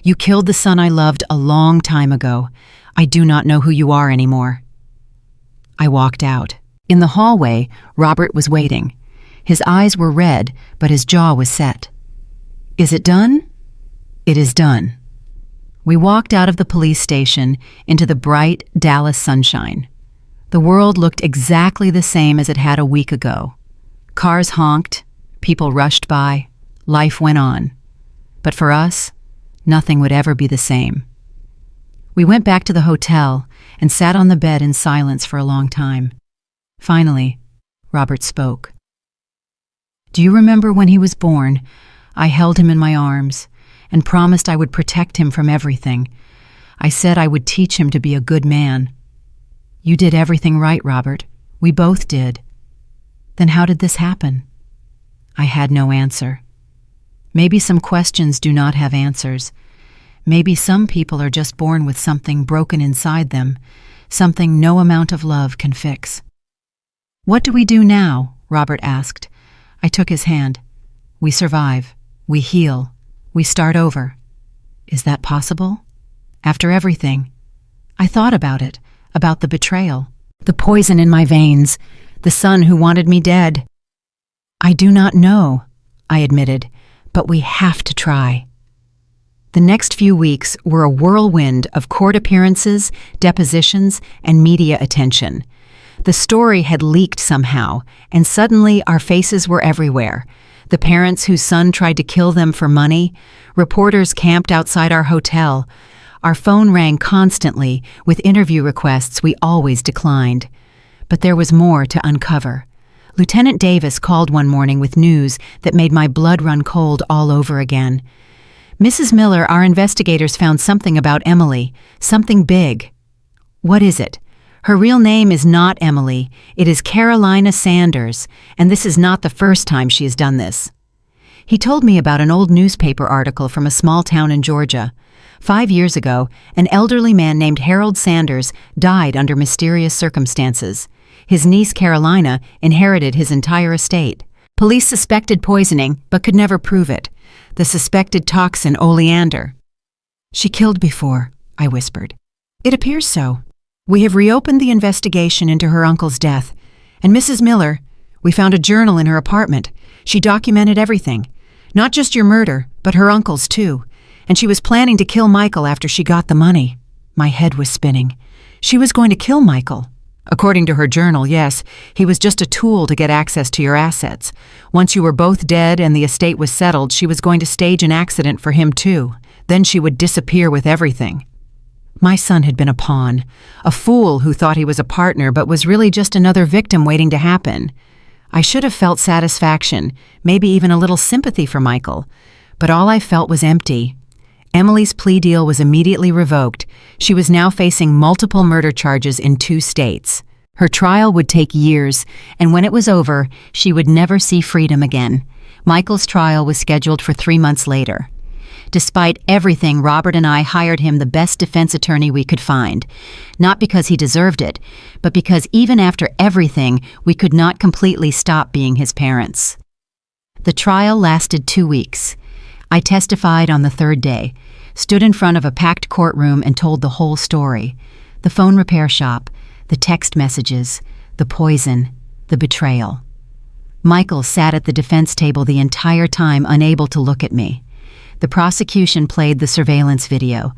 You killed the son I loved a long time ago. I do not know who you are anymore. I walked out. In the hallway, Robert was waiting. His eyes were red, but his jaw was set. Is it done? It is done. We walked out of the police station into the bright Dallas sunshine. The world looked exactly the same as it had a week ago. Cars honked, people rushed by, life went on. But for us, nothing would ever be the same. We went back to the hotel and sat on the bed in silence for a long time. Finally, Robert spoke. Do you remember when he was born? I held him in my arms and promised I would protect him from everything. I said I would teach him to be a good man. You did everything right, Robert. We both did. Then how did this happen? I had no answer. Maybe some questions do not have answers. Maybe some people are just born with something broken inside them, something no amount of love can fix. What do we do now? Robert asked. I took his hand. We survive. We heal. We start over. Is that possible? After everything? I thought about it, about the betrayal, the poison in my veins, the son who wanted me dead. I do not know, I admitted, but we have to try. The next few weeks were a whirlwind of court appearances, depositions, and media attention. The story had leaked somehow, and suddenly our faces were everywhere. The parents whose son tried to kill them for money, reporters camped outside our hotel. Our phone rang constantly with interview requests we always declined. But there was more to uncover. Lieutenant Davis called one morning with news that made my blood run cold all over again. Mrs. Miller, our investigators found something about Emily, something big. What is it? Her real name is not Emily, it is Carolina Sanders, and this is not the first time she has done this. He told me about an old newspaper article from a small town in Georgia. 5 years ago, an elderly man named Harold Sanders died under mysterious circumstances. His niece Carolina inherited his entire estate. Police suspected poisoning, but could never prove it. The suspected toxin oleander. She killed before, I whispered. It appears so. We have reopened the investigation into her uncle's death. And Mrs. Miller, we found a journal in her apartment. She documented everything. Not just your murder, but her uncle's too. And she was planning to kill Michael after she got the money. My head was spinning. She was going to kill Michael. According to her journal, yes, he was just a tool to get access to your assets. Once you were both dead and the estate was settled, she was going to stage an accident for him too. Then she would disappear with everything. My son had been a pawn, a fool who thought he was a partner but was really just another victim waiting to happen. I should have felt satisfaction, maybe even a little sympathy for Michael, but all I felt was empty. Emily's plea deal was immediately revoked. She was now facing multiple murder charges in 2 states. Her trial would take years, and when it was over, she would never see freedom again. Michael's trial was scheduled for 3 months later. Despite everything, Robert and I hired him the best defense attorney we could find. Not because he deserved it, but because even after everything, we could not completely stop being his parents. The trial lasted 2 weeks. I testified on the 3rd day, stood in front of a packed courtroom and told the whole story. The phone repair shop, the text messages, the poison, the betrayal. Michael sat at the defense table the entire time, unable to look at me. The prosecution played the surveillance video.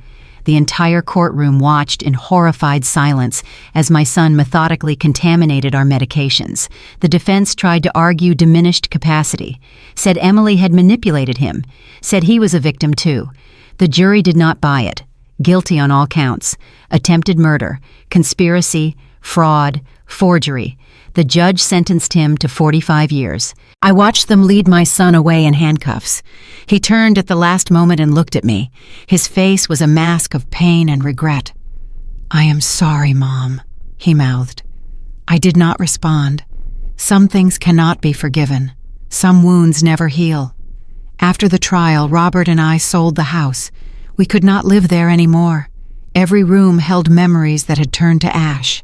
The entire courtroom watched in horrified silence as my son methodically contaminated our medications. The defense tried to argue diminished capacity, said Emily had manipulated him, said he was a victim too. The jury did not buy it. Guilty on all counts. Attempted murder, conspiracy, fraud, forgery. The judge sentenced him to 45 years. I watched them lead my son away in handcuffs. He turned at the last moment and looked at me. His face was a mask of pain and regret. "I am sorry, Mom," he mouthed. I did not respond. Some things cannot be forgiven. Some wounds never heal. After the trial, Robert and I sold the house. We could not live there anymore. Every room held memories that had turned to ash.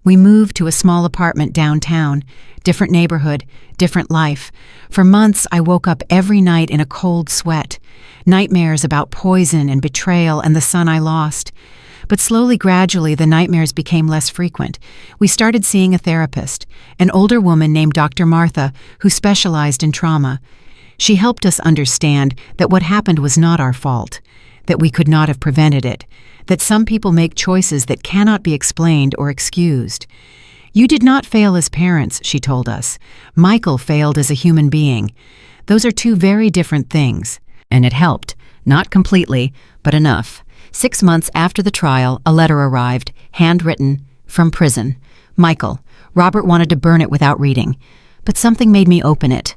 We moved to a small apartment downtown, different neighborhood, different life. For months, I woke up every night in a cold sweat, nightmares about poison and betrayal and the son I lost. But slowly, gradually, the nightmares became less frequent. We started seeing a therapist, an older woman named Dr. Martha, who specialized in trauma. She helped us understand that what happened was not our fault, that we could not have prevented it, that some people make choices that cannot be explained or excused. "You did not fail as parents," she told us. "Michael failed as a human being. Those are two very different things." And it helped. Not completely, but enough. 6 months after the trial, a letter arrived, handwritten, from prison. "Michael, Robert wanted to burn it without reading, but something made me open it.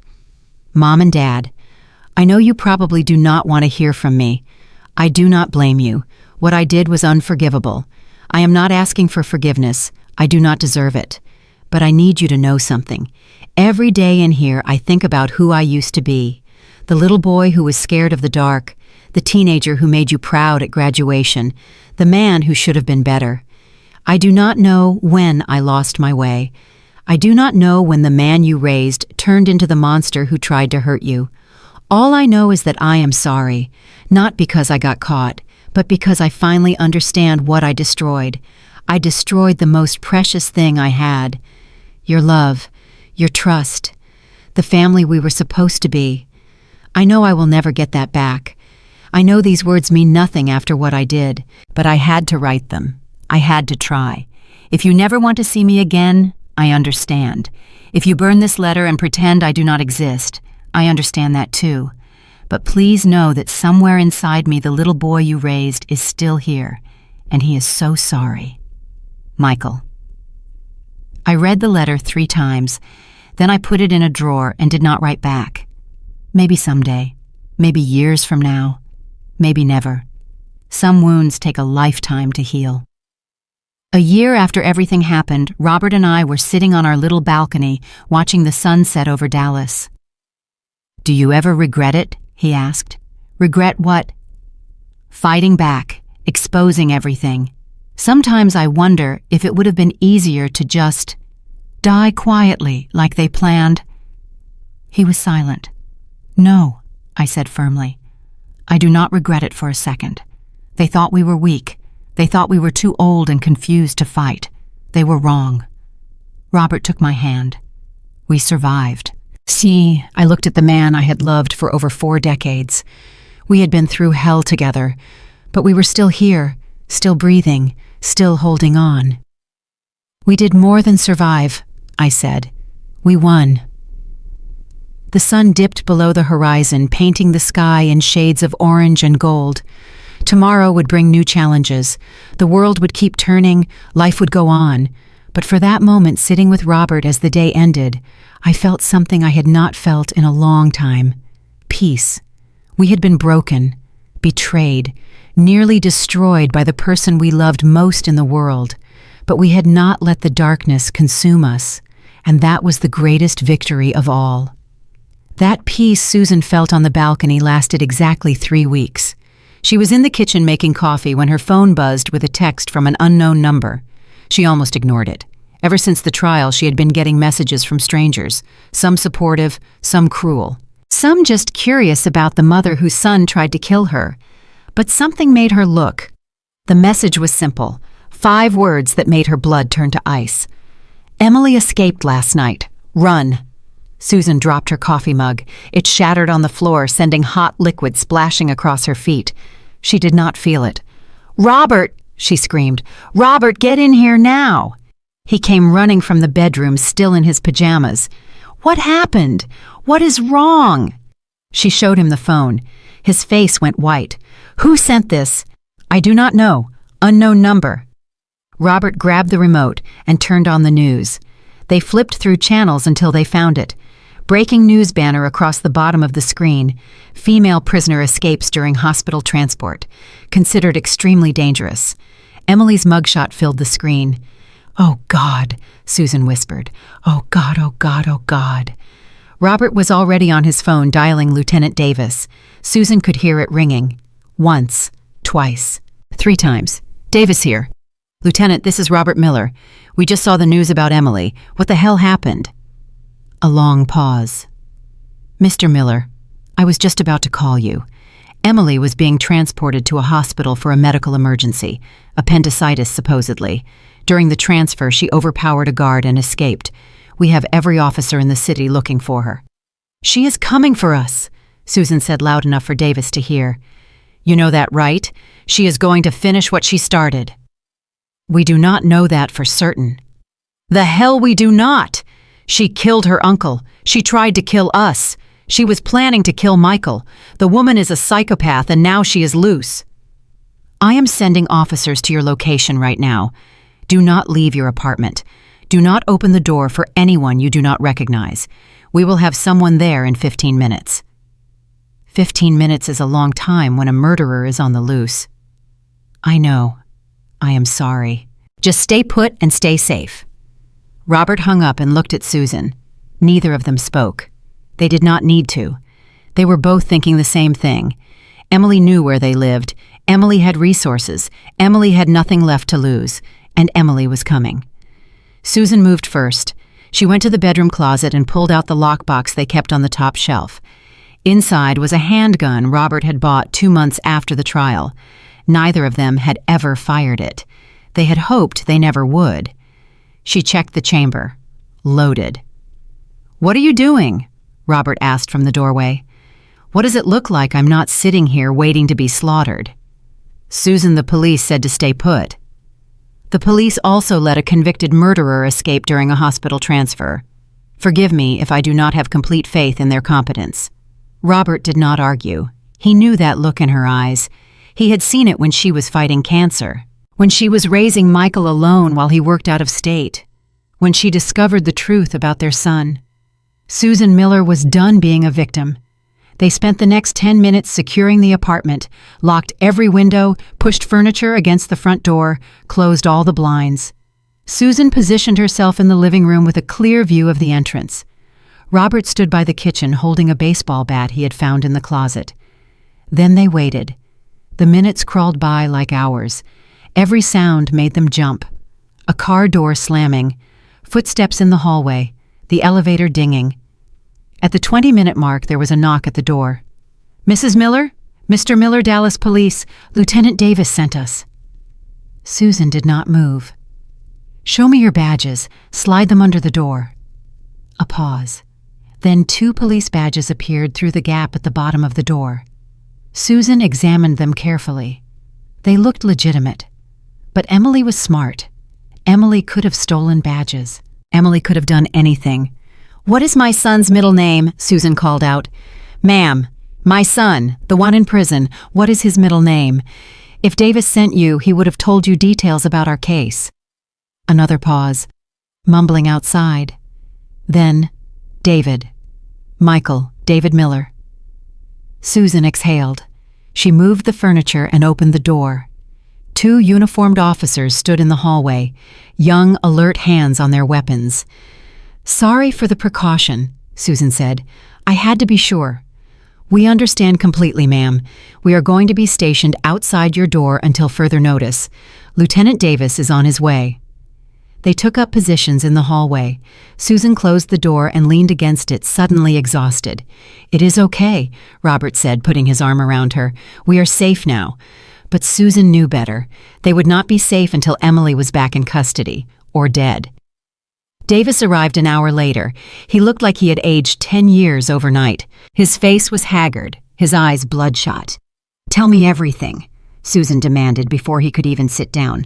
Mom and Dad, I know you probably do not want to hear from me. I do not blame you. What I did was unforgivable. I am not asking for forgiveness. I do not deserve it. But I need you to know something. Every day in here, I think about who I used to be. The little boy who was scared of the dark, the teenager who made you proud at graduation, the man who should have been better. I do not know when I lost my way. I do not know when the man you raised turned into the monster who tried to hurt you. All I know is that I am sorry, not because I got caught, but because I finally understand what I destroyed. I destroyed the most precious thing I had. Your love, your trust, the family we were supposed to be. I know I will never get that back. I know these words mean nothing after what I did, but I had to write them. I had to try. If you never want to see me again, I understand. If you burn this letter and pretend I do not exist, I understand that too. But please know that somewhere inside me the little boy you raised is still here, and he is so sorry. Michael. I read the letter 3 times, then I put it in a drawer and did not write back. Maybe someday, maybe years from now, maybe never. Some wounds take a lifetime to heal. A year after everything happened, Robert and I were sitting on our little balcony watching the sun set over Dallas. "Do you ever regret it?" he asked. "Regret what?" "Fighting back, exposing everything. Sometimes I wonder if it would have been easier to just die quietly like they planned." He was silent. "No," I said firmly. "I do not regret it for a second. They thought we were weak. They thought we were too old and confused to fight. They were wrong." Robert took my hand. "We survived." See, I looked at the man I had loved for over 4 decades. We had been through hell together, but we were still here, still breathing, still holding on. "We did more than survive," I said. "We won." The sun dipped below the horizon, painting the sky in shades of orange and gold. Tomorrow would bring new challenges. The world would keep turning, life would go on. But for that moment, sitting with Robert as the day ended, I felt something I had not felt in a long time. Peace. We had been broken, betrayed, nearly destroyed by the person we loved most in the world. But we had not let the darkness consume us, and that was the greatest victory of all. That peace Susan felt on the balcony lasted exactly 3 weeks. She was in the kitchen making coffee when her phone buzzed with a text from an unknown number. She almost ignored it. Ever since the trial, she had been getting messages from strangers, some supportive, some cruel, some just curious about the mother whose son tried to kill her. But something made her look. The message was simple, 5 words that made her blood turn to ice. "Emily escaped last night. Run." Susan dropped her coffee mug. It shattered on the floor, sending hot liquid splashing across her feet. She did not feel it. "Robert!" she screamed. "Robert, get in here now!" He came running from the bedroom, still in his pajamas. "What happened? What is wrong?" She showed him the phone. His face went white. "Who sent this?" "I do not know. Unknown number." Robert grabbed the remote and turned on the news. They flipped through channels until they found it. Breaking news banner across the bottom of the screen. Female prisoner escapes during hospital transport. Considered extremely dangerous. Emily's mugshot filled the screen. "Oh, God," Susan whispered. "Oh, God, oh, God, oh, God." Robert was already on his phone dialing Lieutenant Davis. Susan could hear it ringing. Once, twice, 3 times. "Davis here. Lieutenant, this is Robert Miller. We just saw the news about Emily. What the hell happened?" A long pause. "Mr. Miller, I was just about to call you. Emily was being transported to a hospital for a medical emergency, appendicitis supposedly. During the transfer, she overpowered a guard and escaped. We have every officer in the city looking for her." "She is coming for us," Susan said loud enough for Davis to hear. "You know that, right? She is going to finish what she started." "We do not know that for certain." "The hell we do not! She killed her uncle. She tried to kill us. She was planning to kill Michael. The woman is a psychopath and now she is loose." "I am sending officers to your location right now. Do not leave your apartment. Do not open the door for anyone you do not recognize. We will have someone there in 15 minutes. 15 minutes is a long time when a murderer is on the loose. "I know. I am sorry. Just stay put and stay safe." Robert hung up and looked at Susan. Neither of them spoke. They did not need to. They were both thinking the same thing. Emily knew where they lived. Emily had resources. Emily had nothing left to lose. And Emily was coming. Susan moved first. She went to the bedroom closet and pulled out the lockbox they kept on the top shelf. Inside was a handgun Robert had bought 2 months after the trial. Neither of them had ever fired it. They had hoped they never would. She checked the chamber. Loaded. "What are you doing?" Robert asked from the doorway. "What does it look like I'm not sitting here waiting to be slaughtered?" "Susan, the police said to stay put." "The police also let a convicted murderer escape during a hospital transfer. Forgive me if I do not have complete faith in their competence." Robert did not argue. He knew that look in her eyes. He had seen it when she was fighting cancer, when she was raising Michael alone while he worked out of state, when she discovered the truth about their son. Susan Miller was done being a victim. They spent the next 10 minutes securing the apartment, locked every window, pushed furniture against the front door, closed all the blinds. Susan positioned herself in the living room with a clear view of the entrance. Robert stood by the kitchen holding a baseball bat he had found in the closet. Then they waited. The minutes crawled by like hours. Every sound made them jump. A car door slamming, footsteps in the hallway, the elevator dinging. At the 20-minute mark, there was a knock at the door. "Mrs. Miller? Mr. Miller, Dallas Police. Lieutenant Davis sent us." Susan did not move. "Show me your badges. Slide them under the door." A pause. Then 2 police badges appeared through the gap at the bottom of the door. Susan examined them carefully. They looked legitimate. But Emily was smart. Emily could have stolen badges. Emily could have done anything. "What is my son's middle name?" Susan called out. "Ma'am, my son, the one in prison, what is his middle name? If Davis sent you, he would have told you details about our case." Another pause. Mumbling outside. Then, "David. Michael, David Miller." Susan exhaled. She moved the furniture and opened the door. 2 uniformed officers stood in the hallway, young, alert hands on their weapons. "Sorry for the precaution," Susan said. "I had to be sure." "We understand completely, ma'am. We are going to be stationed outside your door until further notice. Lieutenant Davis is on his way." They took up positions in the hallway. Susan closed the door and leaned against it, suddenly exhausted. "It is okay," Robert said, putting his arm around her. "We are safe now." But Susan knew better. They would not be safe until Emily was back in custody, or dead. Davis arrived an hour later. He looked like he had aged 10 years overnight. His face was haggard, his eyes bloodshot. "Tell me everything," Susan demanded before he could even sit down.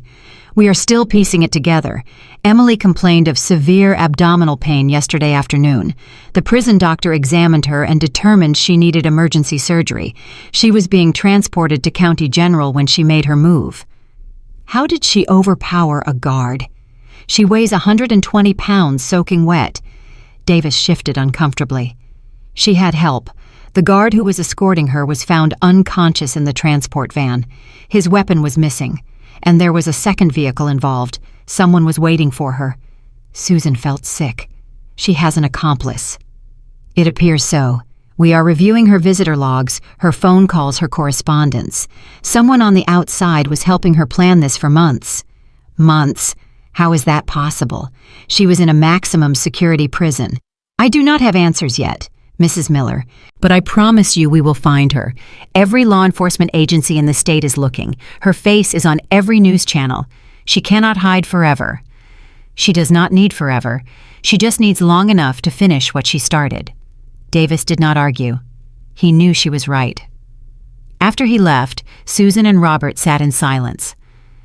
"We are still piecing it together. Emily complained of severe abdominal pain yesterday afternoon. The prison doctor examined her and determined she needed emergency surgery. She was being transported to County General when she made her move." How did she overpower a guard? She weighs 120 pounds soaking wet. Davis shifted uncomfortably. She had help. The guard who was escorting her was found unconscious in the transport van. His weapon was missing. and there was a second vehicle involved. Someone was waiting for her. Susan felt sick. She has an accomplice. It appears so. We are reviewing her visitor logs, her phone calls, her correspondence. Someone on the outside was helping her plan this for months. Months? How is that possible? She was in a maximum security prison. I do not have answers yet, Mrs. Miller, but I promise you we will find her. Every law enforcement agency in the state is looking. Her face is on every news channel. She cannot hide forever. She does not need forever. She just needs long enough to finish what she started. Davis did not argue. He knew she was right. After he left, Susan and Robert sat in silence.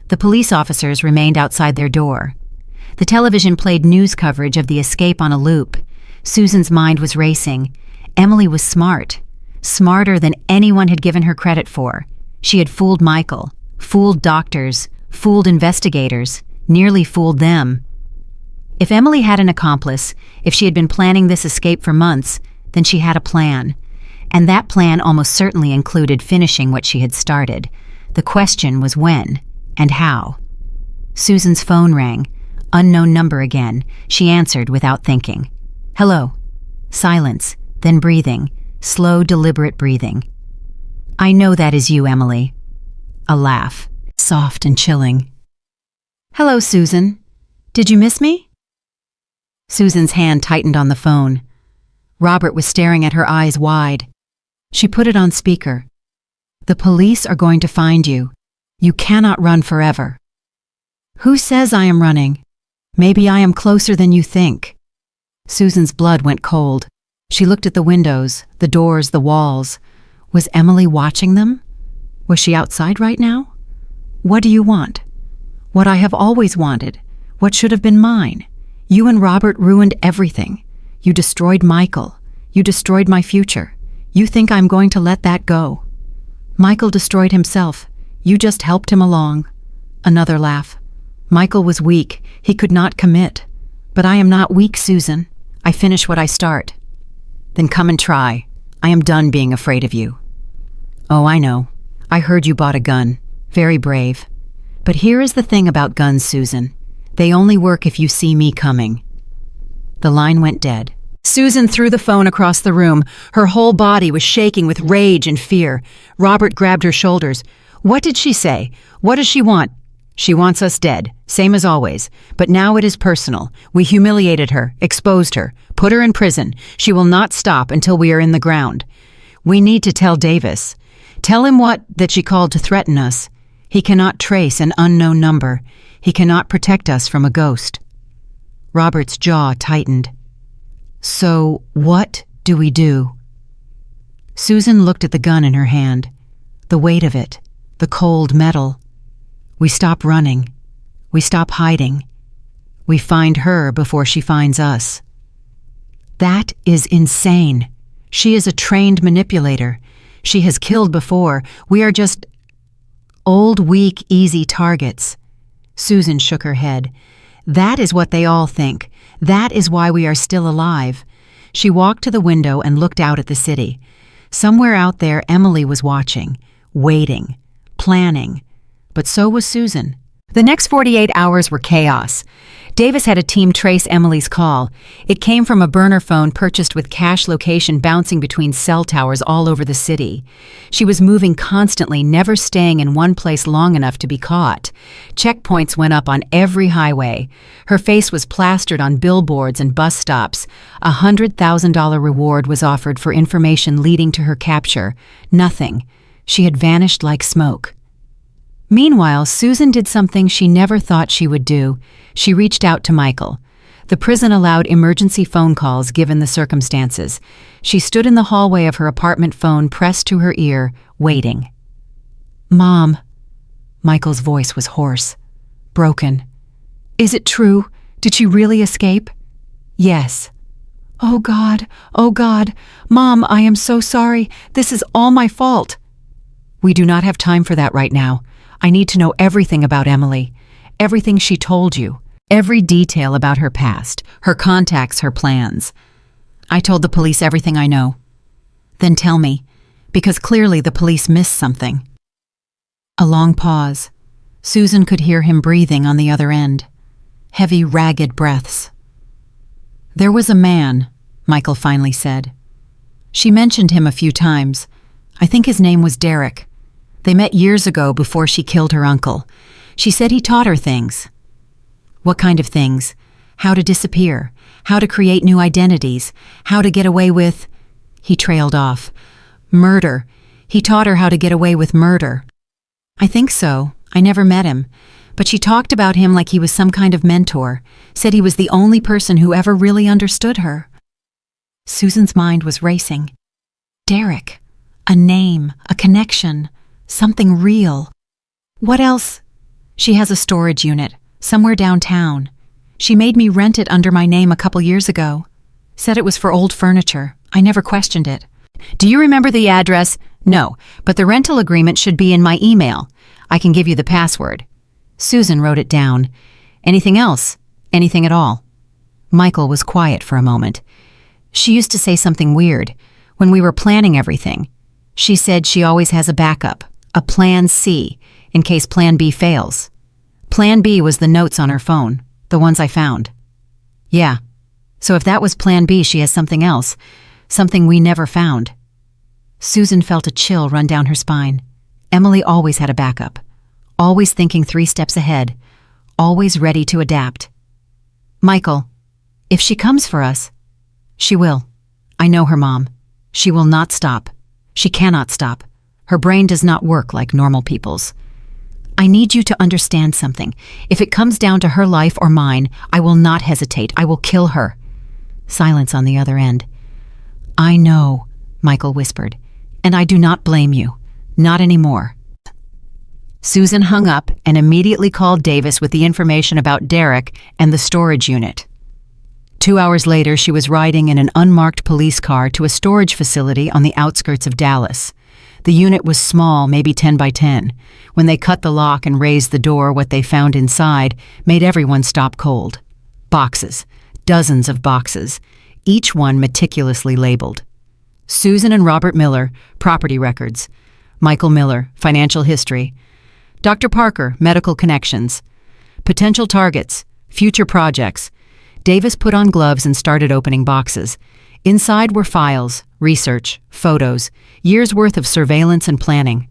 The police officers remained outside their door. The television played news coverage of the escape on a loop. Susan's mind was racing. Emily was smart. Smarter than anyone had given her credit for. She had fooled Michael, fooled doctors, fooled investigators, nearly fooled them. If Emily had an accomplice, if she had been planning this escape for months, then she had a plan. And that plan almost certainly included finishing what she had started. The question was when and how. Susan's phone rang. Unknown number again. She answered without thinking. Hello. Silence, then breathing. Slow, deliberate breathing. I know that is you, Emily. A laugh, soft and chilling. Hello, Susan. Did you miss me? Susan's hand tightened on the phone. Robert was staring at her eyes wide. She put it on speaker. The police are going to find you. You cannot run forever. Who says I am running? Maybe I am closer than you think. Susan's blood went cold. She looked at the windows, the doors, the walls. Was Emily watching them? Was she outside right now? What do you want? What I have always wanted. What should have been mine. You and Robert ruined everything. You destroyed Michael. You destroyed my future. You think I'm going to let that go? Michael destroyed himself. You just helped him along. Another laugh. Michael was weak. He could not commit. But I am not weak, Susan. I finish what I start. Then come and try. I am done being afraid of you. Oh, I know. I heard you bought a gun. Very brave. But here is the thing about guns, Susan. They only work if you see me coming. The line went dead. Susan threw the phone across the room. Her whole body was shaking with rage and fear. Robert grabbed her shoulders. What did she say? What does she want? She wants us dead, same as always. But now it is personal. We humiliated her, exposed her, put her in prison. She will not stop until we are in the ground. We need to tell Davis. Tell him that she called to threaten us. He cannot trace an unknown number. He cannot protect us from a ghost. Robert's jaw tightened. So, what do we do? Susan looked at the gun in her hand. The weight of it, the cold metal. We stop running. We stop hiding. We find her before she finds us. That is insane. She is a trained manipulator. She has killed before. We are just old, weak, easy targets. Susan shook her head. That is what they all think. That is why we are still alive. She walked to the window and looked out at the city. Somewhere out there, Emily was watching, waiting, planning. But so was Susan. The next 48 hours were chaos. Davis had a team trace Emily's call. It came from a burner phone purchased with cache location bouncing between cell towers all over the city. She was moving constantly, never staying in one place long enough to be caught. Checkpoints went up on every highway. Her face was plastered on billboards and bus stops. A $100,000 reward was offered for information leading to her capture. Nothing. She had vanished like smoke. Meanwhile, Susan did something she never thought she would do. She reached out to Michael. The prison allowed emergency phone calls given the circumstances. She stood in the hallway of her apartment, phone pressed to her ear, waiting. Mom. Michael's voice was hoarse, broken. Is it true? Did she really escape? Yes. Oh God, Mom, I am so sorry. This is all my fault. We do not have time for that right now. I need to know everything about Emily, everything she told you, every detail about her past, her contacts, her plans. I told the police everything I know. Then tell me, because clearly the police missed something. A long pause. Susan could hear him breathing on the other end. Heavy, ragged breaths. "There was a man," Michael finally said. "She mentioned him a few times. I think his name was Derek. They met years ago before she killed her uncle. She said he taught her things." "What kind of things?" "How to disappear, how to create new identities, how to get away with—" He trailed off. "Murder. He taught her how to get away with murder." "I think so. I never met him. But she talked about him like he was some kind of mentor, said he was the only person who ever really understood her." Susan's mind was racing. Derek. A name, a connection, something real. What else? "She has a storage unit, somewhere downtown. She made me rent it under my name a couple years ago. Said it was for old furniture. I never questioned it." "Do you remember the address?" "No, but the rental agreement should be in my email. I can give you the password." Susan wrote it down. "Anything else? Anything at all?" Michael was quiet for a moment. "She used to say something weird. When we were planning everything, she said she always has a backup, a plan C, in case plan B fails. Plan B was the notes on her phone, the ones I found." "Yeah. So if that was plan B, she has something else, something we never found." Susan felt a chill run down her spine. Emily always had a backup, always thinking 3 steps ahead, always ready to adapt. "Michael, if she comes for us—" "She will. I know her, Mom. She will not stop. She cannot stop. Her brain does not work like normal people's. I need you to understand something. If it comes down to her life or mine, I will not hesitate. I will kill her." Silence on the other end. "I know," Michael whispered, "and I do not blame you. Not anymore." Susan hung up and immediately called Davis with the information about Derek and the storage unit. 2 hours later, she was riding in an unmarked police car to a storage facility on the outskirts of Dallas. The unit was small, maybe 10 by 10. When they cut the lock and raised the door, what they found inside made everyone stop cold. Boxes. Dozens of boxes. Each one meticulously labeled. Susan and Robert Miller, property records. Michael Miller, financial history. Dr. Parker, medical connections. Potential targets, future projects. Davis put on gloves and started opening boxes. Inside were files, research, photos, years' worth of surveillance and planning.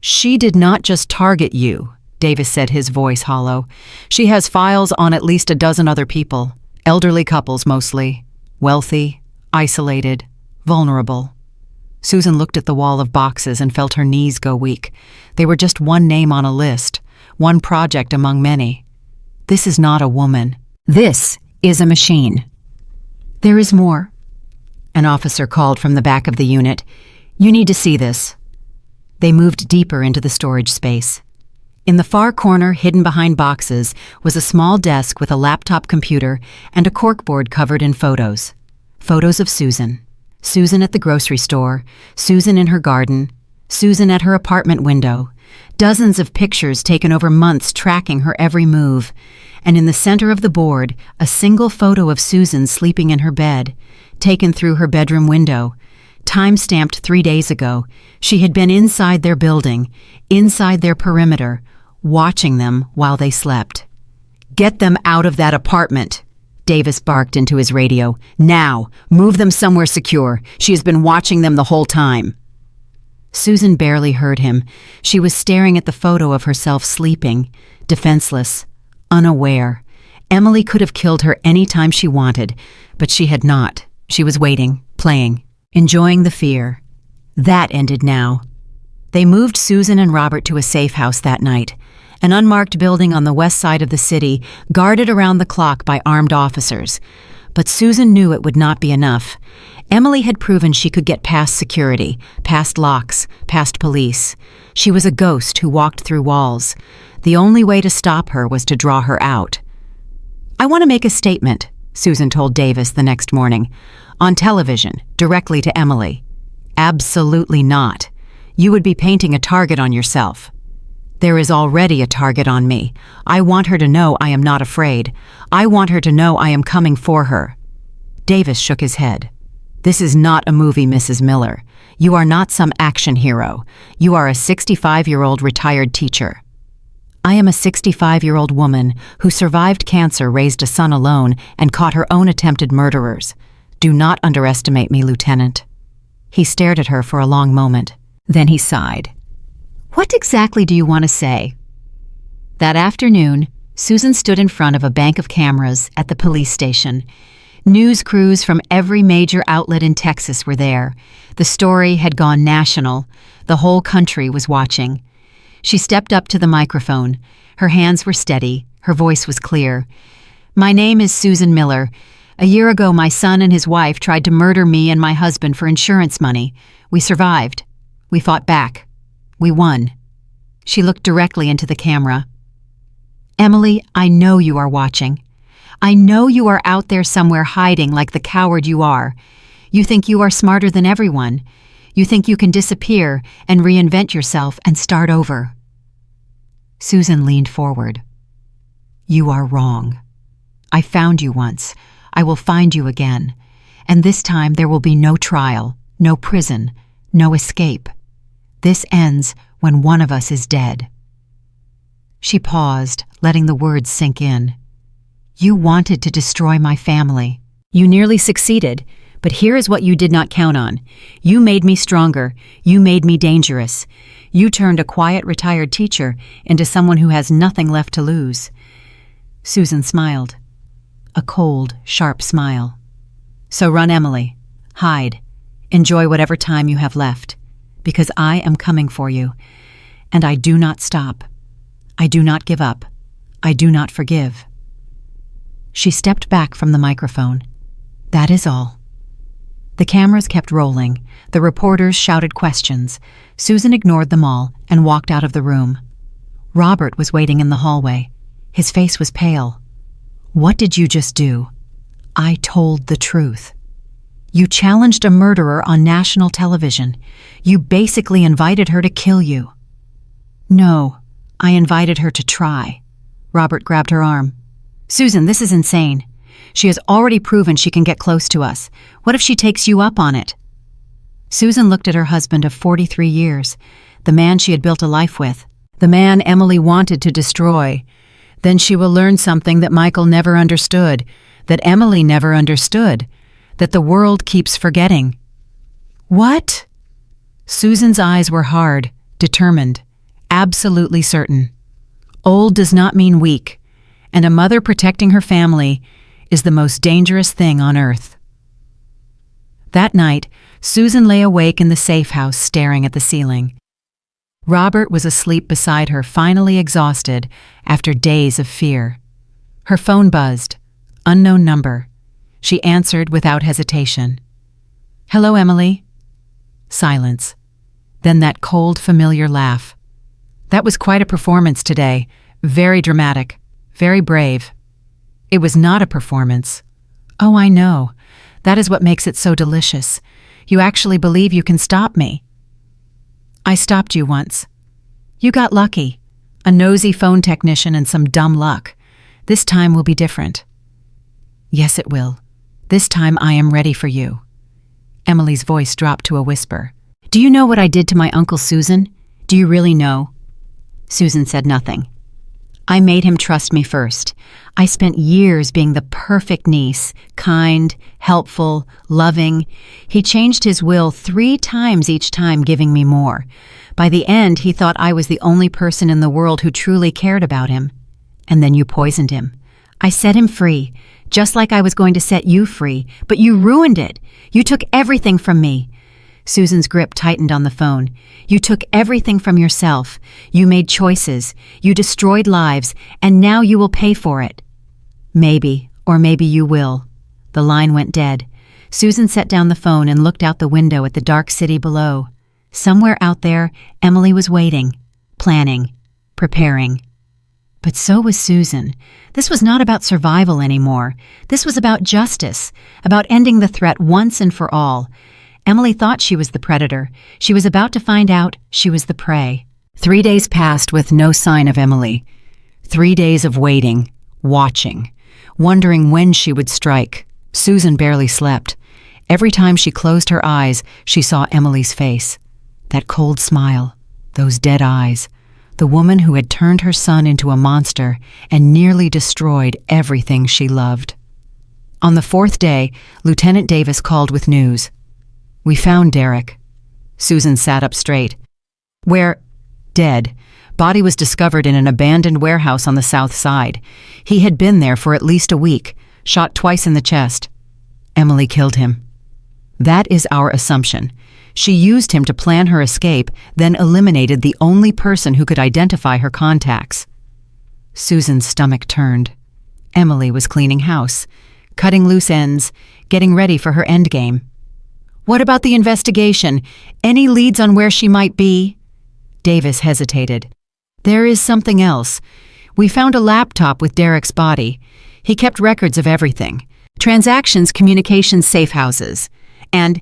"She did not just target you," Davis said, his voice hollow. "She has files on at least a dozen other people, elderly couples mostly, wealthy, isolated, vulnerable." Susan looked at the wall of boxes and felt her knees go weak. They were just one name on a list, one project among many. This is not a woman. This is a machine. "There is more." An officer called from the back of the unit. "You need to see this." They moved deeper into the storage space. In the far corner, hidden behind boxes, was a small desk with a laptop computer and a corkboard covered in photos. Photos of Susan. Susan at the grocery store, Susan in her garden, Susan at her apartment window. Dozens of pictures taken over months tracking her every move. And in the center of the board, a single photo of Susan sleeping in her bed, taken through her bedroom window. Time-stamped 3 days ago, she had been inside their building, inside their perimeter, watching them while they slept. "Get them out of that apartment," Davis barked into his radio. "Now! Move them somewhere secure. She has been watching them the whole time." Susan barely heard him. She was staring at the photo of herself sleeping, defenseless, unaware. Emily could have killed her any time she wanted, but she had not. She was waiting, playing, enjoying the fear. That ended now. They moved Susan and Robert to a safe house that night, an unmarked building on the west side of the city, guarded around the clock by armed officers. But Susan knew it would not be enough. Emily had proven she could get past security, past locks, past police. She was a ghost who walked through walls. The only way to stop her was to draw her out. "I want to make a statement," Susan told Davis the next morning. "On television, directly to Emily." "Absolutely not. You would be painting a target on yourself." "There is already a target on me. I want her to know I am not afraid. I want her to know I am coming for her." Davis shook his head. "This is not a movie, Mrs. Miller. You are not some action hero. You are a 65-year-old retired teacher." I am a 65-year-old woman who survived cancer, raised a son alone, and caught her own attempted murderers. Do not underestimate me, Lieutenant." He stared at her for a long moment. Then he sighed. "What exactly do you want to say?" That afternoon, Susan stood in front of a bank of cameras at the police station. News crews from every major outlet in Texas were there. The story had gone national. The whole country was watching. She stepped up to the microphone. Her hands were steady. Her voice was clear. "My name is Susan Miller. A year ago, my son and his wife tried to murder me and my husband for insurance money. We survived. We fought back. We won." She looked directly into the camera. "Emily, I know you are watching. I know you are out there somewhere hiding like the coward you are. You think you are smarter than everyone. You think you can disappear and reinvent yourself and start over." Susan leaned forward. "You are wrong. I found you once. I will find you again. And this time there will be no trial, no prison, no escape. This ends when one of us is dead." She paused, letting the words sink in. "You wanted to destroy my family. You nearly succeeded, but here is what you did not count on. You made me stronger. You made me dangerous. You turned a quiet, retired teacher into someone who has nothing left to lose." Susan smiled. A cold, sharp smile. "So run, Emily. Hide. Enjoy whatever time you have left, because I am coming for you. And I do not stop. I do not give up. I do not forgive." She stepped back from the microphone. That is all. The cameras kept rolling. The reporters shouted questions. Susan ignored them all and walked out of the room. Robert was waiting in the hallway. His face was pale. "What did you just do?" "I told the truth. You challenged a murderer on national television. You basically invited her to kill you." "No, I invited her to try." Robert grabbed her arm. "Susan, this is insane. She has already proven she can get close to us. What if she takes you up on it?" Susan looked at her husband of 43 years, the man she had built a life with, the man Emily wanted to destroy. Then she will learn something that Michael never understood, that Emily never understood, that the world keeps forgetting. "What?" Susan's eyes were hard, determined, absolutely certain. Old does not mean weak, and a mother protecting her family is the most dangerous thing on earth. That night, Susan lay awake in the safe house staring at the ceiling. Robert was asleep beside her, finally exhausted after days of fear. Her phone buzzed. Unknown number. She answered without hesitation. "Hello, Emily." Silence. Then that cold, familiar laugh. "That was quite a performance today. Very dramatic. Very brave." "It was not a performance." "Oh, I know. That is what makes it so delicious. You actually believe you can stop me." "I stopped you once. You got lucky. A nosy phone technician and some dumb luck. This time will be different." "Yes, it will. This time I am ready for you." Emily's voice dropped to a whisper. "Do you know what I did to my Uncle Susan? Do you really know?" Susan said nothing. "I made him trust me first. I spent years being the perfect niece, kind, helpful, loving. He changed his will 3 times each time, giving me more. By the end, he thought I was the only person in the world who truly cared about him. And then you poisoned him. I set him free, just like I was going to set you free, but you ruined it. You took everything from me." Susan's grip tightened on the phone. "You took everything from yourself. You made choices. You destroyed lives, and now you will pay for it." "Maybe, or maybe you will." The line went dead. Susan set down the phone and looked out the window at the dark city below. Somewhere out there, Emily was waiting, planning, preparing. But so was Susan. This was not about survival anymore. This was about justice, about ending the threat once and for all. Emily thought she was the predator. She was about to find out she was the prey. 3 days passed with no sign of Emily. 3 days of waiting, watching, wondering when she would strike. Susan barely slept. Every time she closed her eyes, she saw Emily's face. That cold smile, those dead eyes, The woman who had turned her son into a monster and nearly destroyed everything she loved. On the fourth day, Lieutenant Davis called with news. "We found Derek." Susan sat up straight. "Where?" "Dead. Body was discovered in an abandoned warehouse on the south side. He had been there for at least a week, shot twice in the chest. Emily killed him." "That is our assumption. She used him to plan her escape, then eliminated the only person who could identify her contacts." Susan's stomach turned. Emily was cleaning house, cutting loose ends, getting ready for her endgame. "What about the investigation? Any leads on where she might be?" Davis hesitated. "There is something else. We found a laptop with Derek's body. He kept records of everything. Transactions, communications, safe houses. And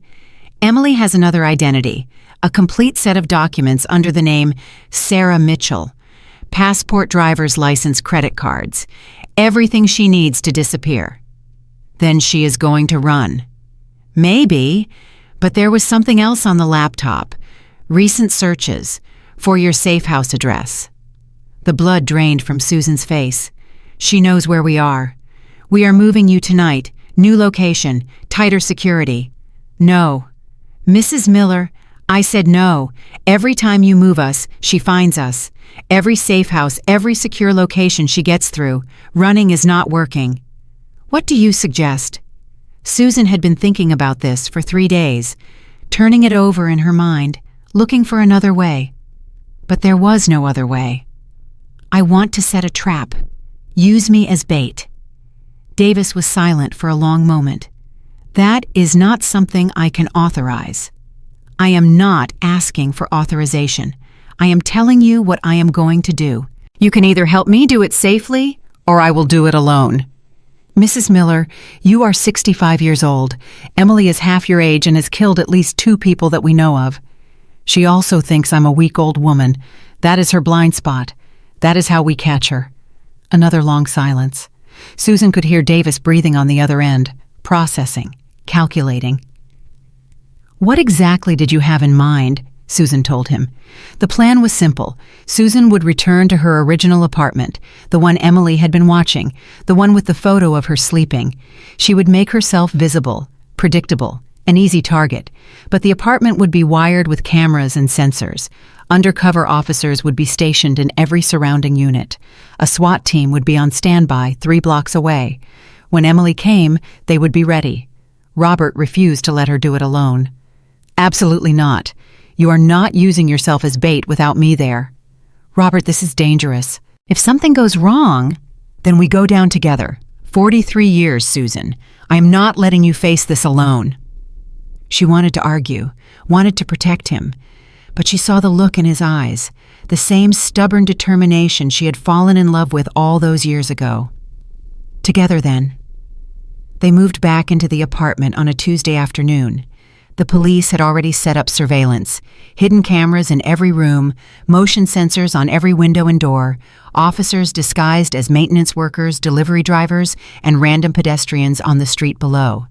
Emily has another identity, a complete set of documents under the name Sarah Mitchell. Passport, driver's license, credit cards. Everything she needs to disappear. Then she is going to run." "Maybe, but there was something else on the laptop. Recent searches for your safe house address." The blood drained from Susan's face. "She knows where we are. We are moving you tonight. New location, tighter security." "No." "Mrs. Miller, I said no. Every time you move us, she finds us. Every safe house, every secure location she gets through. Running is not working." "What do you suggest?" Susan had been thinking about this for 3 days, turning it over in her mind, looking for another way. But there was no other way. "I want to set a trap. Use me as bait." Davis was silent for a long moment. "That is not something I can authorize." "I am not asking for authorization. I am telling you what I am going to do. You can either help me do it safely, or I will do it alone." "Mrs. Miller, you are 65 years old. Emily is half your age and has killed at least 2 people that we know of. She also thinks I'm a weak old woman. That is her blind spot. That is how we catch her." Another long silence. Susan could hear Davis breathing on the other end, processing, calculating. "What exactly did you have in mind?" Susan told him. The plan was simple. Susan would return to her original apartment, the one Emily had been watching, the one with the photo of her sleeping. She would make herself visible, predictable, an easy target, but the apartment would be wired with cameras and sensors. Undercover officers would be stationed in every surrounding unit. A SWAT team would be on standby 3 blocks away. When Emily came, they would be ready. Robert refused to let her do it alone. "Absolutely not. You are not using yourself as bait without me there." "Robert, this is dangerous. If something goes wrong, then we go down together. 43 years, Susan. I am not letting you face this alone." She wanted to argue, wanted to protect him, but she saw the look in his eyes, the same stubborn determination she had fallen in love with all those years ago. Together, then. They moved back into the apartment on a Tuesday afternoon. The police had already set up surveillance, hidden cameras in every room, motion sensors on every window and door, officers disguised as maintenance workers, delivery drivers, and random pedestrians on the street below.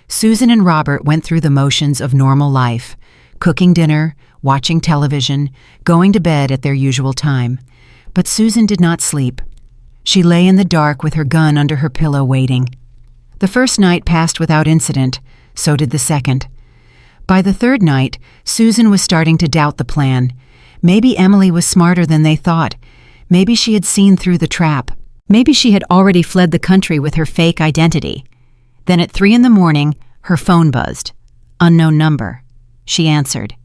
Susan and Robert went through the motions of normal life, cooking dinner, watching television, going to bed at their usual time. But Susan did not sleep. She lay in the dark with her gun under her pillow waiting. The first night passed without incident, so did the second. By the third night, Susan was starting to doubt the plan. Maybe Emily was smarter than they thought. Maybe she had seen through the trap. Maybe she had already fled the country with her fake identity. Then at 3 a.m, her phone buzzed. Unknown number. She answered.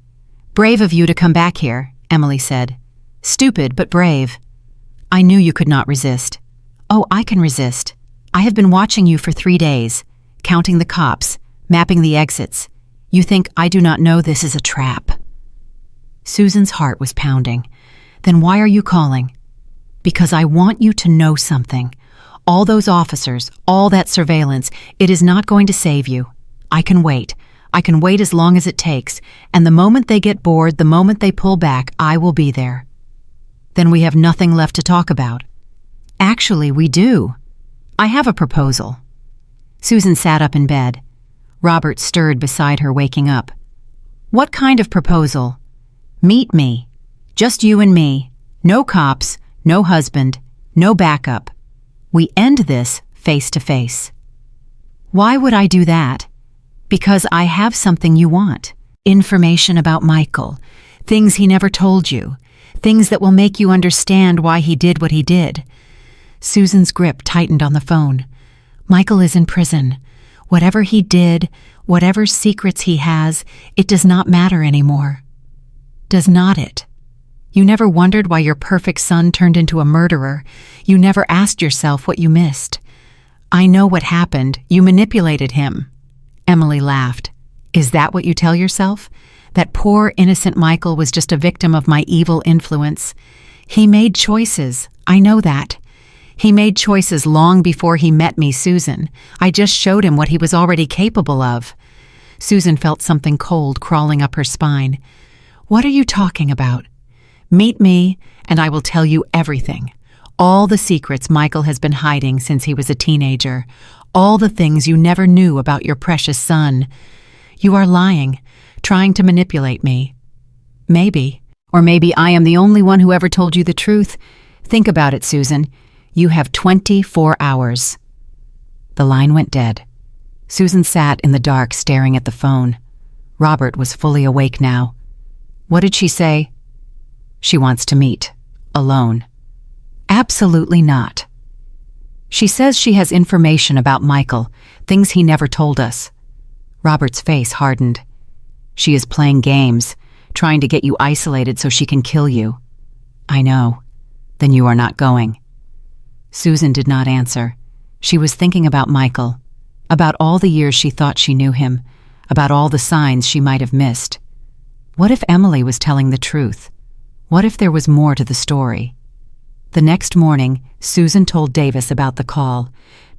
"Brave of you to come back here," Emily said. "Stupid, but brave. I knew you could not resist." "Oh, I can resist. I have been watching you for 3 days, counting the cops, mapping the exits. You think I do not know this is a trap?" Susan's heart was pounding. "Then why are you calling?" "Because I want you to know something. All those officers, all that surveillance, it is not going to save you. I can wait. I can wait as long as it takes, and the moment they get bored, the moment they pull back, I will be there." "Then we have nothing left to talk about." "Actually, we do. I have a proposal." Susan sat up in bed. Robert stirred beside her, waking up. "What kind of proposal?" "Meet me. Just you and me. No cops, no husband, no backup. We end this face to face. Why would I do that? Because I have something you want. Information about Michael. Things he never told you. Things that will make you understand why he did what he did. Susan's grip tightened on the phone. Michael is in prison. Whatever he did, whatever secrets he has, it does not matter anymore. Does not it? You never wondered why your perfect son turned into a murderer. You never asked yourself what you missed. I know what happened. You manipulated him. Emily laughed. Is that what you tell yourself? That poor, innocent Michael was just a victim of my evil influence? He made choices. I know that. He made choices long before he met me, Susan. I just showed him what he was already capable of. Susan felt something cold crawling up her spine. What are you talking about? Meet me, and I will tell you everything. All the secrets Michael has been hiding since he was a teenager. All the things you never knew about your precious son. You are lying, trying to manipulate me. Maybe. Or maybe I am the only one who ever told you the truth. Think about it, Susan. You have 24 hours. The line went dead. Susan sat in the dark staring at the phone. Robert was fully awake now. What did she say? She wants to meet. Alone. Absolutely not. She says she has information about Michael, things he never told us. Robert's face hardened. She is playing games, trying to get you isolated so she can kill you. I know. Then you are not going. Susan did not answer. She was thinking about Michael, about all the years she thought she knew him, about all the signs she might have missed. What if Emily was telling the truth? What if there was more to the story? The next morning, Susan told Davis about the call.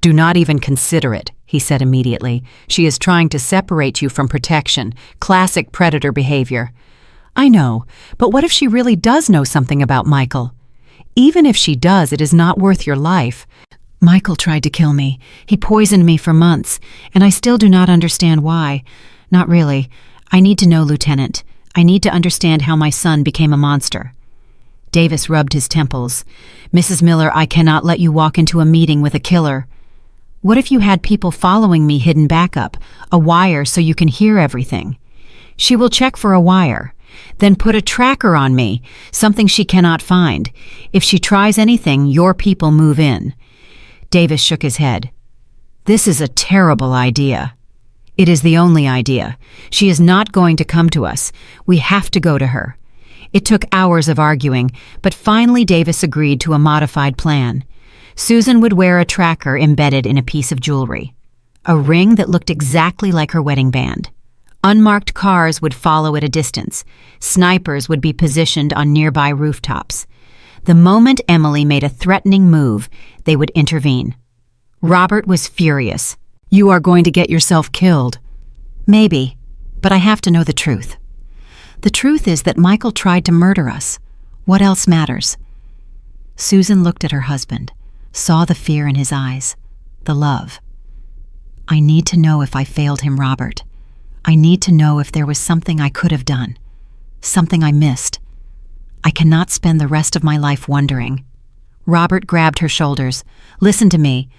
Do not even consider it, he said immediately. She is trying to separate you from protection. Classic predator behavior. I know, but what if she really does know something about Michael? Even if she does, it is not worth your life. Michael tried to kill me. He poisoned me for months, and I still do not understand why. Not really. I need to know, Lieutenant. I need to understand how my son became a monster. Davis rubbed his temples. Mrs. Miller, I cannot let you walk into a meeting with a killer. What if you had people following me hidden backup, a wire so you can hear everything? She will check for a wire, then put a tracker on me, something she cannot find. If she tries anything, your people move in. Davis shook his head. This is a terrible idea. It is the only idea. She is not going to come to us. We have to go to her. It took hours of arguing, but finally Davis agreed to a modified plan. Susan would wear a tracker embedded in a piece of jewelry, a ring that looked exactly like her wedding band. Unmarked cars would follow at a distance. Snipers would be positioned on nearby rooftops. The moment Emily made a threatening move, they would intervene. Robert was furious. You are going to get yourself killed. Maybe, but I have to know the truth. The truth is that Michael tried to murder us. What else matters? Susan looked at her husband, saw the fear in his eyes, the love. I need to know if I failed him, Robert. I need to know if there was something I could have done, something I missed. I cannot spend the rest of my life wondering. Robert grabbed her shoulders. Listen to me.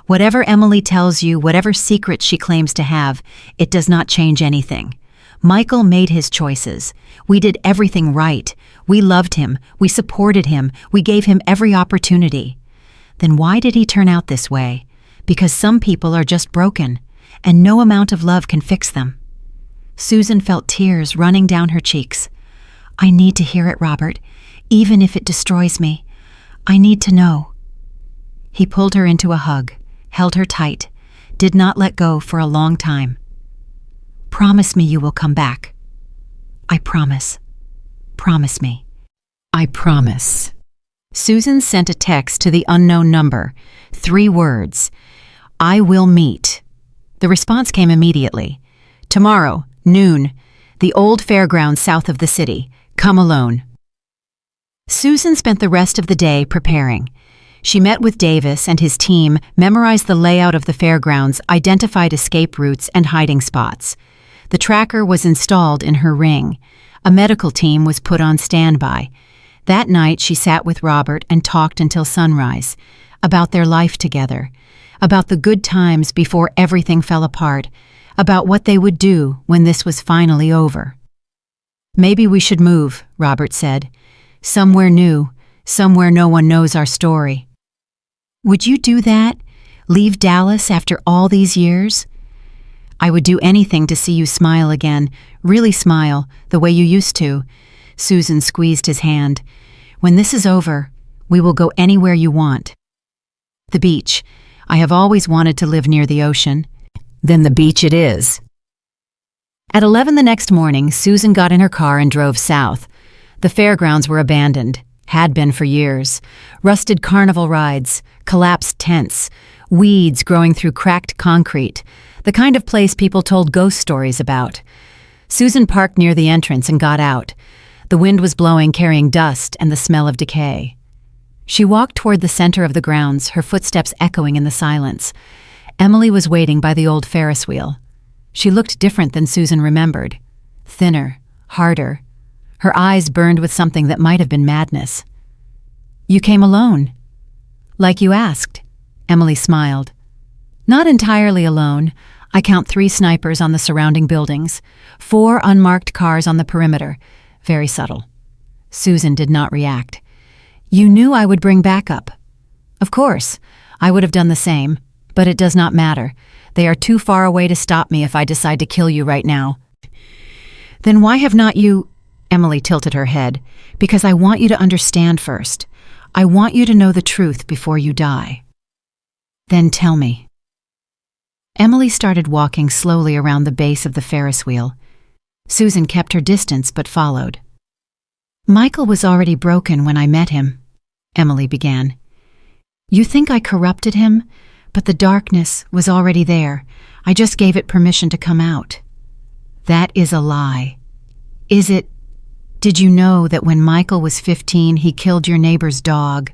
Whatever Emily tells you, whatever secrets she claims to have, it does not change anything. Michael made his choices. We did everything right. We loved him. We supported him. We gave him every opportunity. Then why did he turn out this way? Because some people are just broken, and no amount of love can fix them. Susan felt tears running down her cheeks. I need to hear it, Robert, even if it destroys me. I need to know. He pulled her into a hug, held her tight, did not let go for a long time. Promise me you will come back. I promise. Promise me. I promise. Susan sent a text to the unknown number. 3 words. I will meet. The response came immediately. Tomorrow, noon, the old fairgrounds south of the city. Come alone. Susan spent the rest of the day preparing. She met with Davis and his team, memorized the layout of the fairgrounds, identified escape routes and hiding spots. The tracker was installed in her ring. A medical team was put on standby. That night she sat with Robert and talked until sunrise, about their life together, about the good times before everything fell apart, about what they would do when this was finally over. "Maybe we should move," Robert said. "Somewhere new, somewhere no one knows our story." "Would you do that? Leave Dallas after all these years?" "I would do anything to see you smile again, really smile, the way you used to." Susan squeezed his hand. "When this is over, we will go anywhere you want." "The beach. I have always wanted to live near the ocean." "Then the beach it is." At 11 the next morning, Susan got in her car and drove south. The fairgrounds were abandoned, had been for years. Rusted carnival rides, collapsed tents, weeds growing through cracked concrete, the kind of place people told ghost stories about. Susan parked near the entrance and got out. The wind was blowing, carrying dust and the smell of decay. She walked toward the center of the grounds, her footsteps echoing in the silence. Emily was waiting by the old Ferris wheel. She looked different than Susan remembered. Thinner, harder. Her eyes burned with something that might have been madness. "You came alone." "Like you asked." Emily smiled. "Not entirely alone. I count 3 snipers on the surrounding buildings, 4 unmarked cars on the perimeter. Very subtle." Susan did not react. "You knew I would bring backup." "Of course. I would have done the same. But it does not matter. They are too far away to stop me if I decide to kill you right now." "Then why have not you—" Emily tilted her head. "Because I want you to understand first. I want you to know the truth before you die." "Then tell me." Emily started walking slowly around the base of the Ferris wheel. Susan kept her distance but followed. "Michael was already broken when I met him," Emily began. "You think I corrupted him, but the darkness was already there. I just gave it permission to come out." "That is a lie." "Is it? Did you know that when Michael was 15, he killed your neighbor's dog?"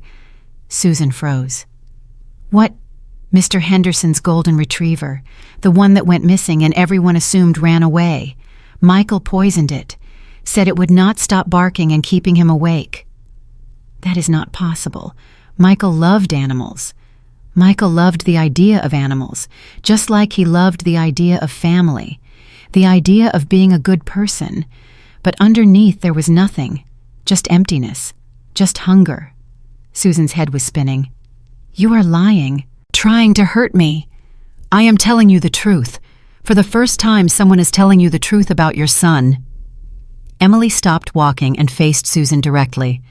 Susan froze. "What? Mr. Henderson's golden retriever, the one that went missing and everyone assumed ran away. Michael poisoned it, said it would not stop barking and keeping him awake." "That is not possible. Michael loved animals. Michael loved the idea of animals, just like he loved the idea of family, the idea of being a good person. But underneath there was nothing, just emptiness, just hunger." Susan's head was spinning. "You are lying, trying to hurt me." "I am telling you the truth. For the first time, someone is telling you the truth about your son." Emily stopped walking and faced Susan directly.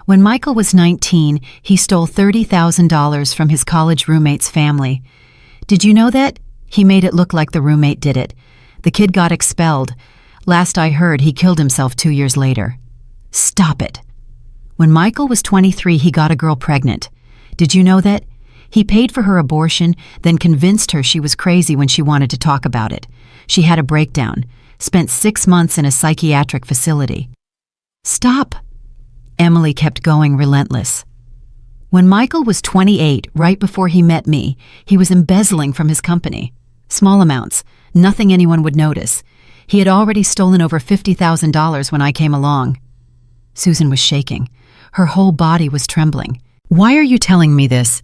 "When Michael was 19, he stole $30,000 from his college roommate's family. Did you know that? He made it look like the roommate did it. The kid got expelled. Last I heard, he killed himself 2 years later." "Stop it." "When Michael was 23, he got a girl pregnant. Did you know that? He paid for her abortion, then convinced her she was crazy when she wanted to talk about it. She had a breakdown, spent 6 months in a psychiatric facility." "Stop." Emily kept going, relentless. "When Michael was 28, right before he met me, he was embezzling from his company. Small amounts, nothing anyone would notice. He had already stolen over $50,000 when I came along." Susan was shaking. Her whole body was trembling. "Why are you telling me this?"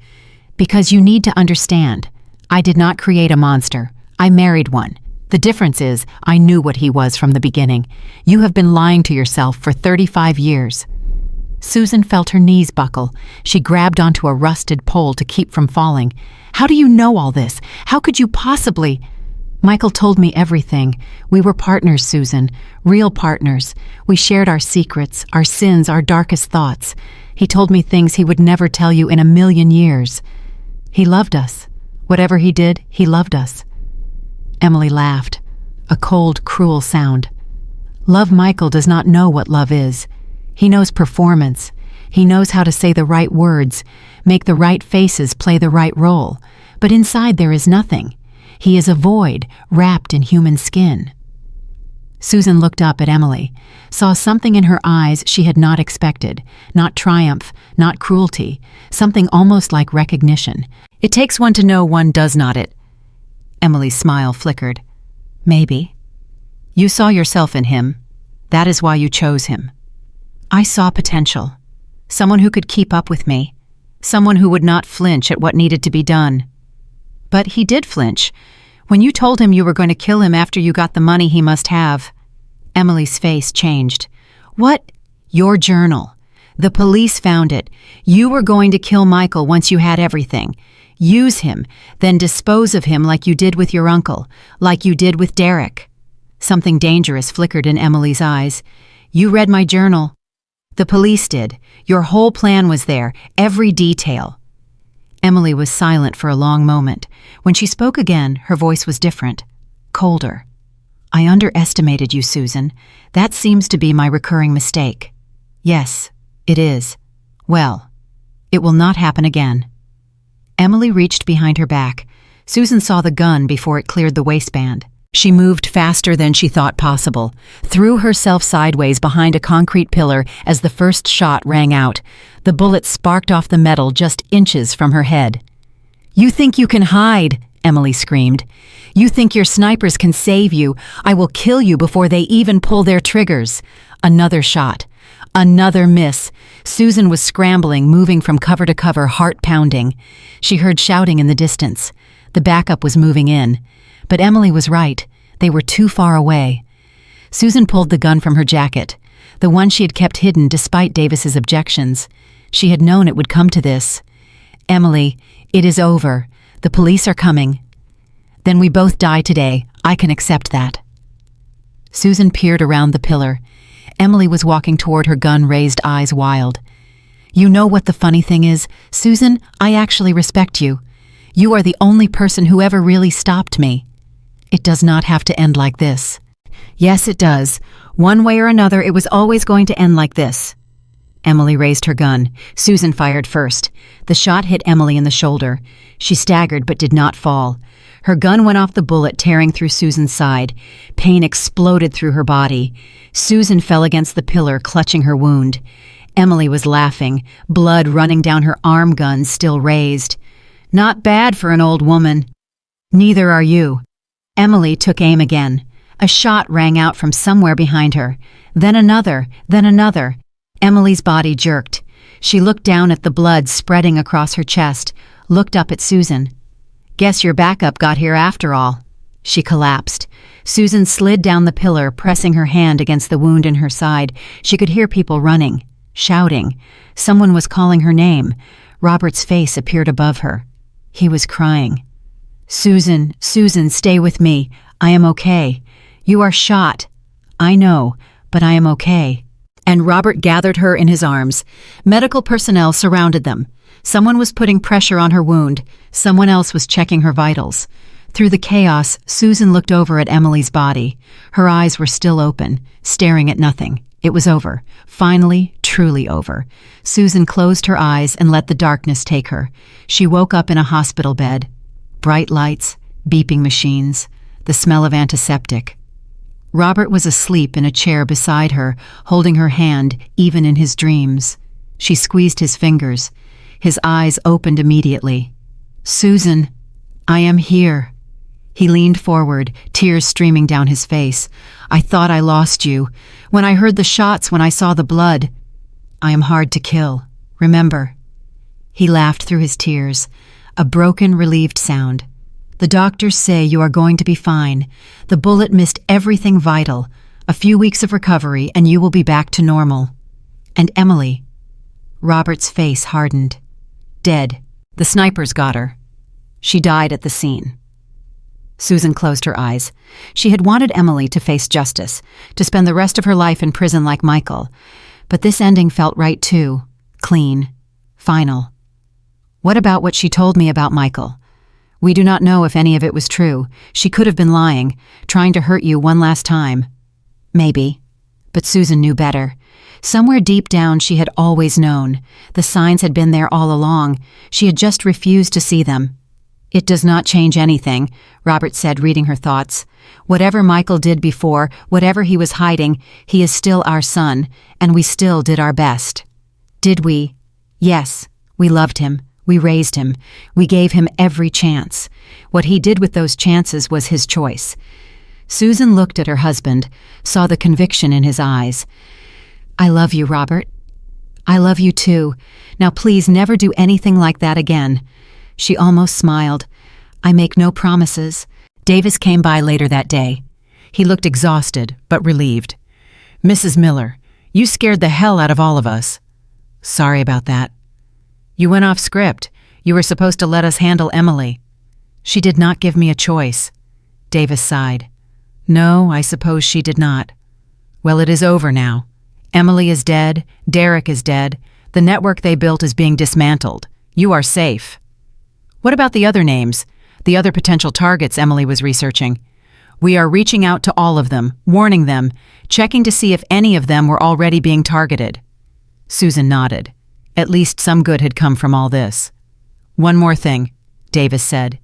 "Because you need to understand. I did not create a monster. I married one. The difference is, I knew what he was from the beginning. You have been lying to yourself for 35 years. Susan felt her knees buckle. She grabbed onto a rusted pole to keep from falling. "How do you know all this? How could you possibly—" "Michael told me everything. We were partners, Susan. Real partners. We shared our secrets, our sins, our darkest thoughts. He told me things he would never tell you in a million years. He loved us. Whatever he did, he loved us." Emily laughed. A cold, cruel sound. "Love Michael does not know what love is. He knows performance. He knows how to say the right words, make the right faces, play the right role. But inside there is nothing. He is a void, wrapped in human skin." Susan looked up at Emily, saw something in her eyes she had not expected, not triumph, not cruelty, something almost like recognition. "It takes one to know one does not it." Emily's smile flickered. "Maybe. You saw yourself in him. That is why you chose him." I saw potential. Someone who could keep up with me. Someone who would not flinch at what needed to be done. But he did flinch. When you told him you were going to kill him after you got the money he must have. Emily's face changed. What? Your journal. The police found it. You were going to kill Michael once you had everything. Use him, then dispose of him like you did with your uncle, like you did with Derek. Something dangerous flickered in Emily's eyes. You read my journal. The police did. Your whole plan was there, every detail. Emily was silent for a long moment. When she spoke again, her voice was different, colder. I underestimated you, Susan. That seems to be my recurring mistake. Yes, it is. Well, it will not happen again. Emily reached behind her back. Susan saw the gun before it cleared the waistband. She moved faster than she thought possible, threw herself sideways behind a concrete pillar as the first shot rang out. The bullet sparked off the metal just inches from her head. You think you can hide, Emily screamed. You think your snipers can save you. I will kill you before they even pull their triggers. Another shot. Another miss. Susan was scrambling, moving from cover to cover, heart pounding. She heard shouting in the distance. The backup was moving in. But Emily was right. They were too far away. Susan pulled the gun from her jacket, the one she had kept hidden despite Davis's objections. She had known it would come to this. Emily, it is over. The police are coming. Then we both die today. I can accept that. Susan peered around the pillar. Emily was walking toward her, gun raised, eyes wild. You know what the funny thing is, Susan? I actually respect you. You are the only person who ever really stopped me. It does not have to end like this. Yes, it does. One way or another, it was always going to end like this. Emily raised her gun. Susan fired first. The shot hit Emily in the shoulder. She staggered but did not fall. Her gun went off the bullet, tearing through Susan's side. Pain exploded through her body. Susan fell against the pillar, clutching her wound. Emily was laughing, blood running down her arm, gun still raised. Not bad for an old woman. Neither are you. Emily took aim again. A shot rang out from somewhere behind her. Then another, then another. Emily's body jerked. She looked down at the blood spreading across her chest, looked up at Susan. Guess your backup got here after all. She collapsed. Susan slid down the pillar, pressing her hand against the wound in her side. She could hear people running, shouting. Someone was calling her name. Robert's face appeared above her. He was crying. Susan, Susan, stay with me. I am okay. You are shot. I know, but I am okay. And Robert gathered her in his arms. Medical personnel surrounded them. Someone was putting pressure on her wound. Someone else was checking her vitals. Through the chaos, Susan looked over at Emily's body. Her eyes were still open, staring at nothing. It was over. Finally, truly over. Susan closed her eyes and let the darkness take her. She woke up in a hospital bed. Bright lights, beeping machines, the smell of antiseptic. Robert was asleep in a chair beside her, holding her hand, even in his dreams. She squeezed his fingers. His eyes opened immediately. Susan, I am here. He leaned forward, tears streaming down his face. I thought I lost you. When I heard the shots, when I saw the blood. I am hard to kill. Remember. He laughed through his tears. A broken, relieved sound. The doctors say you are going to be fine. The bullet missed everything vital. A few weeks of recovery and you will be back to normal. And Emily. Robert's face hardened. Dead. The snipers got her. She died at the scene. Susan closed her eyes. She had wanted Emily to face justice, to spend the rest of her life in prison like Michael. But this ending felt right too. Clean. Final. What about what she told me about Michael? We do not know if any of it was true. She could have been lying, trying to hurt you one last time. Maybe. But Susan knew better. Somewhere deep down she had always known. The signs had been there all along. She had just refused to see them. It does not change anything, Robert said, reading her thoughts. Whatever Michael did before, whatever he was hiding, he is still our son, and we still did our best. Did we? Yes, we loved him. We raised him. We gave him every chance. What he did with those chances was his choice. Susan looked at her husband, saw the conviction in his eyes. I love you, Robert. I love you too. Now please never do anything like that again. She almost smiled. I make no promises. Davis came by later that day. He looked exhausted, but relieved. Mrs. Miller, you scared the hell out of all of us. Sorry about that. You went off script. You were supposed to let us handle Emily. She did not give me a choice. Davis sighed. No, I suppose she did not. Well, it is over now. Emily is dead. Derek is dead. The network they built is being dismantled. You are safe. What about the other names? The other potential targets Emily was researching? We are reaching out to all of them, warning them, checking to see if any of them were already being targeted. Susan nodded. At least some good had come from all this. One more thing, Davis said.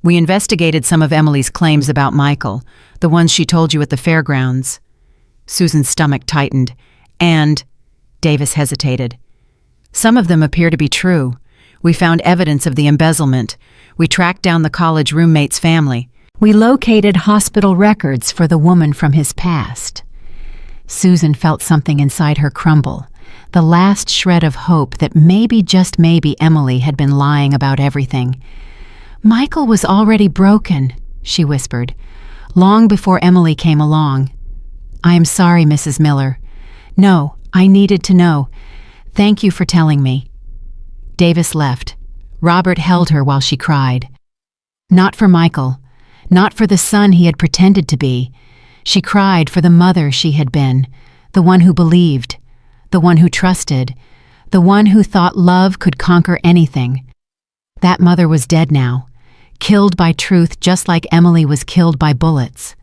We investigated some of Emily's claims about Michael, the ones she told you at the fairgrounds. Susan's stomach tightened, and Davis hesitated. Some of them appear to be true. We found evidence of the embezzlement. We tracked down the college roommate's family. We located hospital records for the woman from his past. Susan felt something inside her crumble, the last shred of hope that maybe, just maybe, Emily had been lying about everything. Michael was already broken, she whispered, long before Emily came along. I am sorry, Mrs. Miller. No, I needed to know. Thank you for telling me. Davis left. Robert held her while she cried. Not for Michael. Not for the son he had pretended to be. She cried for the mother she had been, the one who believed, the one who trusted, the one who thought love could conquer anything. That mother was dead now, killed by truth just like Emily was killed by bullets.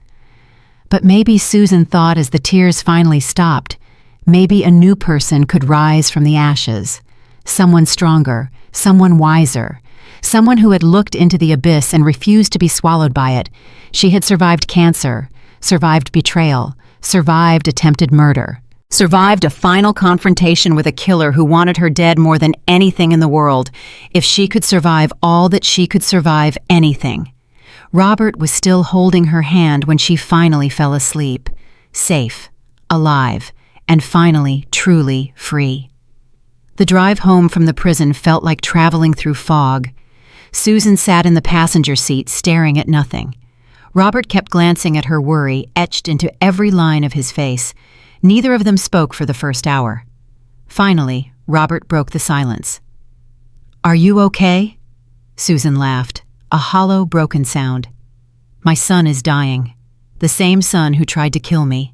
But maybe Susan thought as the tears finally stopped, maybe a new person could rise from the ashes, someone stronger, someone wiser, someone who had looked into the abyss and refused to be swallowed by it. She had survived cancer, survived betrayal, survived attempted murder, survived a final confrontation with a killer who wanted her dead more than anything in the world. If she could survive all that she could survive anything. Robert was still holding her hand when she finally fell asleep, safe, alive, and finally truly free. The drive home from the prison felt like traveling through fog. Susan sat in the passenger seat staring at nothing. Robert kept glancing at her worry etched into every line of his face. Neither of them spoke for the first hour. Finally, Robert broke the silence. Are you okay? Susan laughed, a hollow, broken sound. My son is dying. The same son who tried to kill me.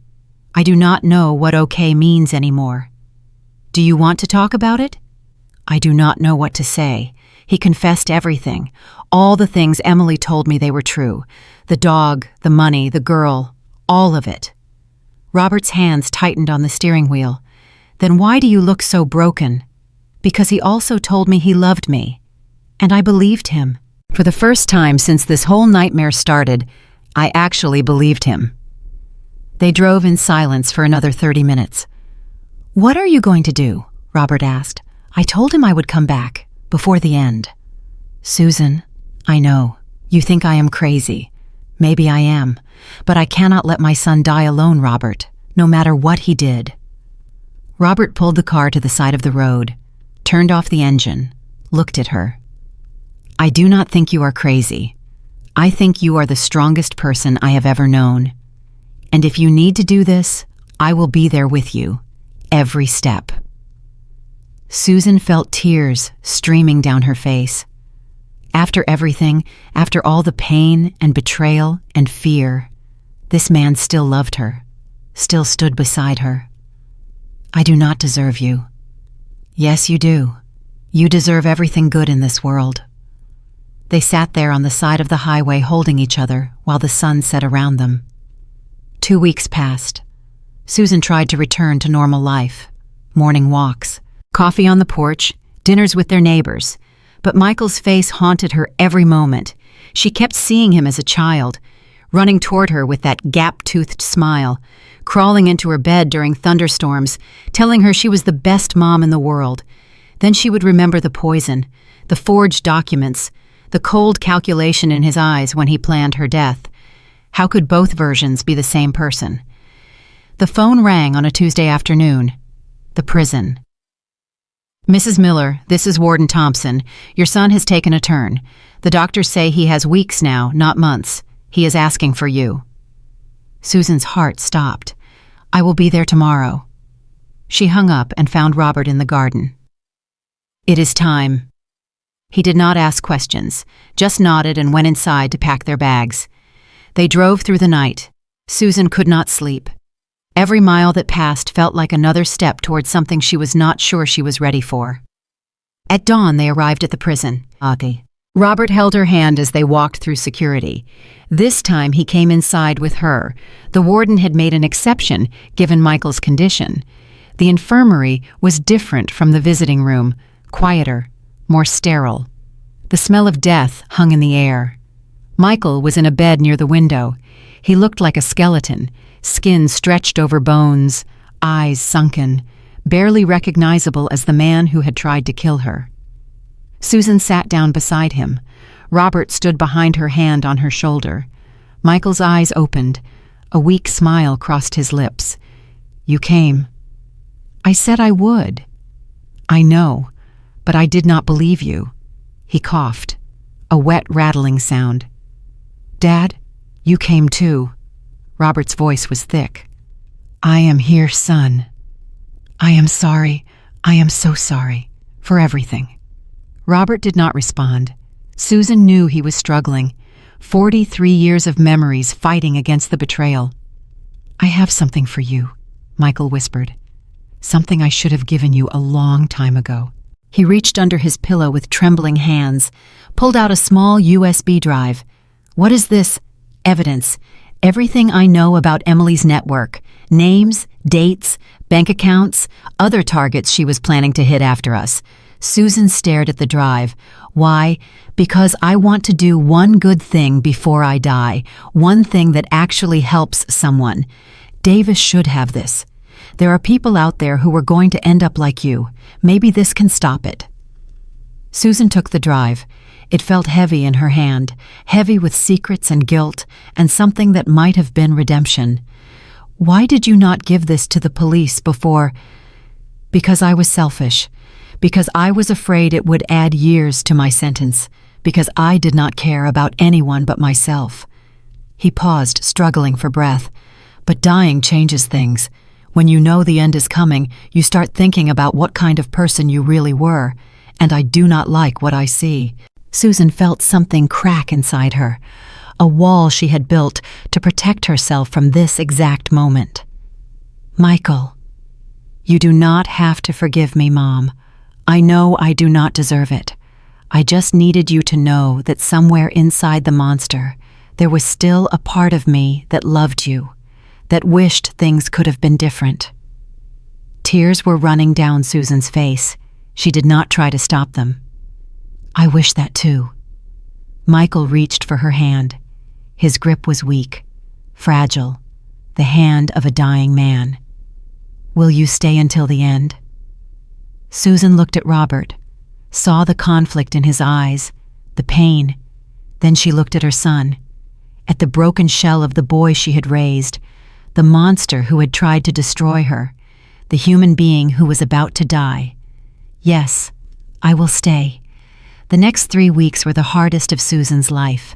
I do not know what okay means anymore. Do you want to talk about it? I do not know what to say. He confessed everything, all the things Emily told me they were true. The dog, the money, the girl, all of it. Robert's hands tightened on the steering wheel. Then why do you look so broken? Because he also told me he loved me. And I believed him. For the first time since this whole nightmare started, I actually believed him. They drove in silence for another 30 minutes. What are you going to do? Robert asked. I told him I would come back, before the end. Susan, I know. You think I am crazy. Maybe I am. But I cannot let my son die alone, Robert, no matter what he did. Robert pulled the car to the side of the road, turned off the engine, looked at her. I do not think you are crazy. I think you are the strongest person I have ever known. And if you need to do this, I will be there with you, every step. Susan felt tears streaming down her face. After everything, after all the pain and betrayal and fear, this man still loved her, still stood beside her. I do not deserve you. Yes, you do. You deserve everything good in this world. They sat there on the side of the highway holding each other while the sun set around them. 2 weeks passed. Susan tried to return to normal life. Morning walks, coffee on the porch, dinners with their neighbors. But Michael's face haunted her every moment. She kept seeing him as a child, running toward her with that gap-toothed smile, crawling into her bed during thunderstorms, telling her she was the best mom in the world. Then she would remember the poison, the forged documents, the cold calculation in his eyes when he planned her death. How could both versions be the same person? The phone rang on a Tuesday afternoon. The prison. Mrs. Miller, this is Warden Thompson. Your son has taken a turn. The doctors say he has weeks now, not months. He is asking for you. Susan's heart stopped. I will be there tomorrow. She hung up and found Robert in the garden. It is time. He did not ask questions, just nodded and went inside to pack their bags. They drove through the night. Susan could not sleep. Every mile that passed felt like another step towards something she was not sure she was ready for. At dawn, they arrived at the prison. Robert held her hand as they walked through security. This time he came inside with her. The warden had made an exception, given Michael's condition. The infirmary was different from the visiting room, quieter, more sterile. The smell of death hung in the air. Michael was in a bed near the window. He looked like a skeleton, skin stretched over bones, eyes sunken, barely recognizable as the man who had tried to kill her. Susan sat down beside him. Robert stood behind her, hand on her shoulder. Michael's eyes opened. A weak smile crossed his lips. You came. I said I would. I know, but I did not believe you. He coughed, a wet rattling sound. Dad, you came too. Robert's voice was thick. I am here, son. I am sorry. I am so sorry for everything. Robert did not respond. Susan knew he was struggling. 43 years of memories fighting against the betrayal. I have something for you, Michael whispered. Something I should have given you a long time ago. He reached under his pillow with trembling hands, pulled out a small USB drive. What is this? Evidence. Everything I know about Emily's network. Names, dates, bank accounts, other targets she was planning to hit after us. Susan stared at the drive. Why? Because I want to do one good thing before I die. One thing that actually helps someone. Davis should have this. There are people out there who are going to end up like you. Maybe this can stop it. Susan took the drive. It felt heavy in her hand, heavy with secrets and guilt, and something that might have been redemption. Why did you not give this to the police before? Because I was selfish. Because I was afraid it would add years to my sentence. Because I did not care about anyone but myself. He paused, struggling for breath. But dying changes things. When you know the end is coming, you start thinking about what kind of person you really were. And I do not like what I see. Susan felt something crack inside her. A wall she had built to protect herself from this exact moment. Michael, you do not have to forgive me, Mom. I know I do not deserve it. I just needed you to know that somewhere inside the monster, there was still a part of me that loved you, that wished things could have been different. Tears were running down Susan's face. She did not try to stop them. I wish that too. Michael reached for her hand. His grip was weak, fragile, the hand of a dying man. Will you stay until the end? Susan looked at Robert, saw the conflict in his eyes, the pain. Then she looked at her son, at the broken shell of the boy she had raised, the monster who had tried to destroy her, the human being who was about to die. Yes, I will stay. The next 3 weeks were the hardest of Susan's life.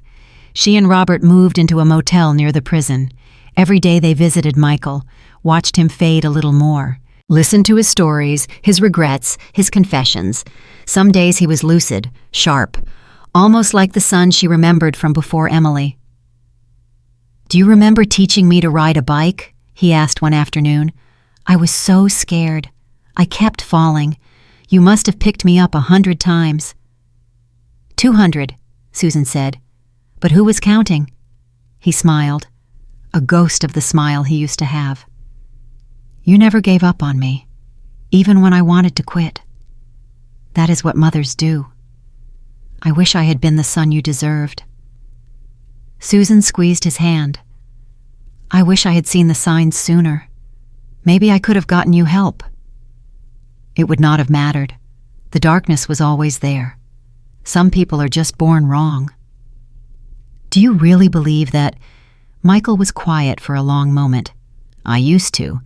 She and Robert moved into a motel near the prison. Every day they visited Michael, watched him fade a little more. Listened to his stories, his regrets, his confessions. Some days he was lucid, sharp, almost like the son she remembered from before Emily. Do you remember teaching me to ride a bike? He asked one afternoon. I was so scared. I kept falling. You must have picked me up 100 times. 200, Susan said. But who was counting? He smiled, a ghost of the smile he used to have. You never gave up on me, even when I wanted to quit. That is what mothers do. I wish I had been the son you deserved. Susan squeezed his hand. I wish I had seen the signs sooner. Maybe I could have gotten you help. It would not have mattered. The darkness was always there. Some people are just born wrong. Do you really believe that? Michael was quiet for a long moment. I used to.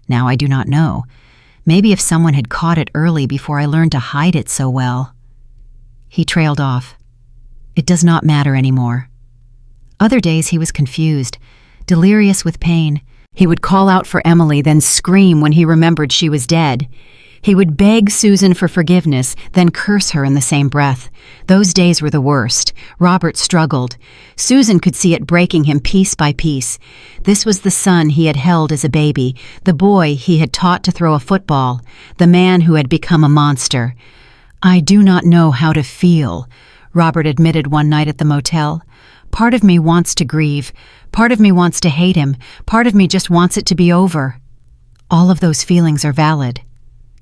Now I do not know. Maybe if someone had caught it early before I learned to hide it so well. He trailed off. It does not matter anymore. Other days he was confused, delirious with pain. He would call out for Emily, then scream when he remembered she was dead. He would beg Susan for forgiveness, then curse her in the same breath. Those days were the worst. Robert struggled. Susan could see it breaking him piece by piece. This was the son he had held as a baby, the boy he had taught to throw a football, the man who had become a monster. "I do not know how to feel," Robert admitted one night at the motel. "Part of me wants to grieve. Part of me wants to hate him. Part of me just wants it to be over." All of those feelings are valid.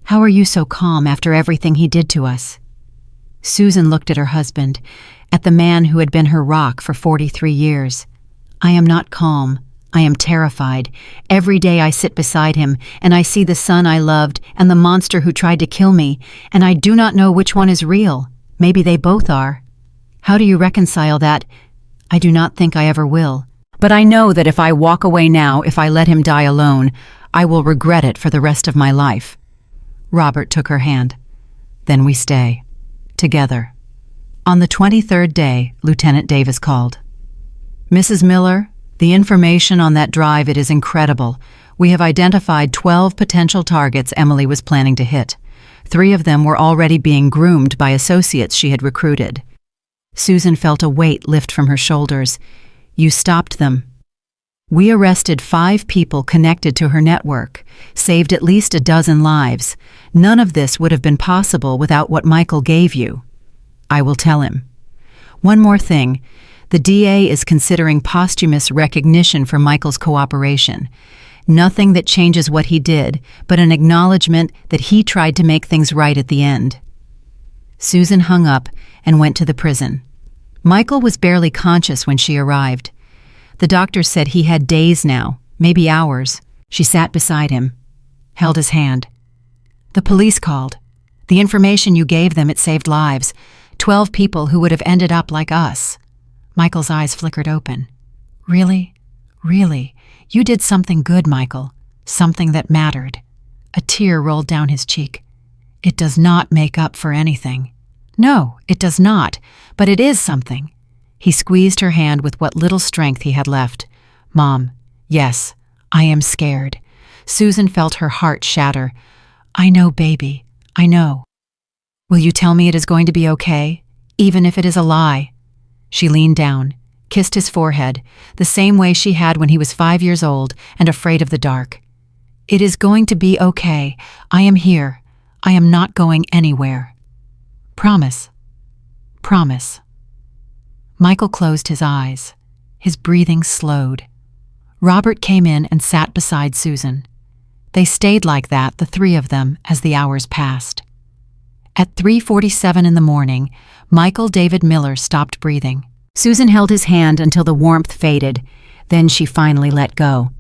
How are you so calm after everything he did to us? Susan looked at her husband, at the man who had been her rock for 43 years. "I am not calm. I am terrified. Every day I sit beside him, and I see the son I loved and the monster who tried to kill me, and I do not know which one is real. Maybe they both are. How do you reconcile that? I do not think I ever will. But I know that if I walk away now, if I let him die alone, I will regret it for the rest of my life." Robert took her hand. "Then we stay. Together." On the 23rd day, Lieutenant Davis called. "Mrs. Miller, the information on that drive, it is incredible. We have identified 12 potential targets Emily was planning to hit. 3 of them were already being groomed by associates she had recruited." Susan felt a weight lift from her shoulders. "You stopped them." "We arrested 5 people connected to her network, saved at least a dozen lives. None of this would have been possible without what Michael gave you." "I will tell him." "One more thing. The DA is considering posthumous recognition for Michael's cooperation. Nothing that changes what he did, but an acknowledgement that he tried to make things right at the end." Susan hung up and went to the prison. Michael was barely conscious when she arrived. The doctor said he had days now, maybe hours. She sat beside him, held his hand. "The police called. The information you gave them, it saved lives. 12 people who would have ended up like us." Michael's eyes flickered open. "Really? Really? You did something good, Michael. Something that mattered." A tear rolled down his cheek. "It does not make up for anything." "No, it does not, but it is something." He squeezed her hand with what little strength he had left. "Mom, yes, I am scared." Susan felt her heart shatter. "I know, baby, I know." "Will you tell me it is going to be okay, even if it is a lie?" She leaned down, kissed his forehead, the same way she had when he was 5 years old and afraid of the dark. "It is going to be okay. I am here. I am not going anywhere. Promise. Promise." Michael closed his eyes. His breathing slowed. Robert came in and sat beside Susan. They stayed like that, the 3 of them, as the hours passed. At 3:47 in the morning, Michael David Miller stopped breathing. Susan held his hand until the warmth faded. Then she finally let go.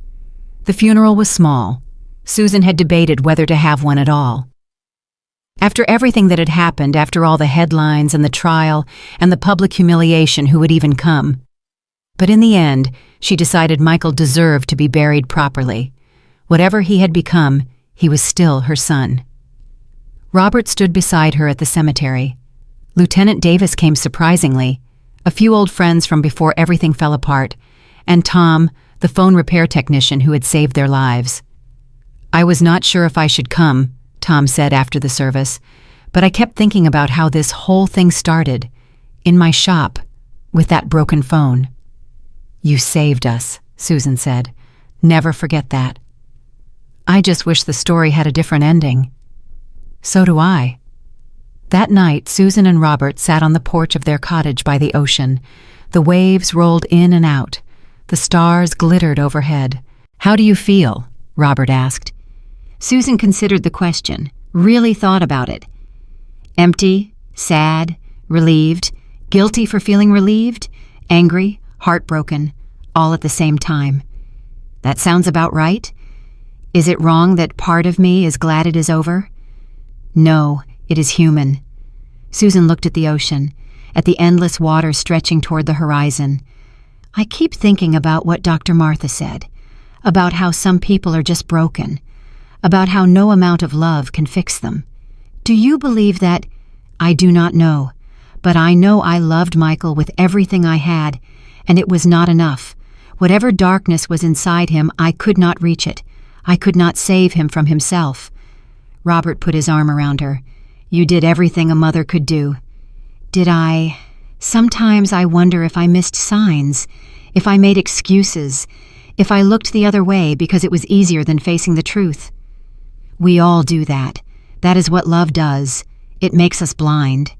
The funeral was small. Susan had debated whether to have one at all. After everything that had happened, after all the headlines and the trial and the public humiliation who would even come. But in the end, she decided Michael deserved to be buried properly. Whatever he had become, he was still her son. Robert stood beside her at the cemetery. Lieutenant Davis came surprisingly, a few old friends from before everything fell apart, and Tom, the phone repair technician who had saved their lives. "I was not sure if I should come," Tom said after the service, "but I kept thinking about how this whole thing started, in my shop, with that broken phone." "You saved us," Susan said. "Never forget that." "I just wish the story had a different ending." "So do I." That night, Susan and Robert sat on the porch of their cottage by the ocean. The waves rolled in and out. The stars glittered overhead. "How do you feel?" Robert asked. Susan considered the question, really thought about it. Empty, sad, relieved, guilty for feeling relieved, angry, heartbroken, all at the same time. "That sounds about right. Is it wrong that part of me is glad it is over?" "No, it is human." Susan looked at the ocean, at the endless water stretching toward the horizon. "I keep thinking about what Dr. Martha said, about how some people are just broken, about how no amount of love can fix them. Do you believe that? I do not know, but I know I loved Michael with everything I had, and it was not enough. Whatever darkness was inside him, I could not reach it. I could not save him from himself. Robert put his arm around her. You did everything a mother could do. Did I? Sometimes I wonder if I missed signs, if I made excuses, if I looked the other way because it was easier than facing the truth. We all do that. That is what love does. It makes us blind.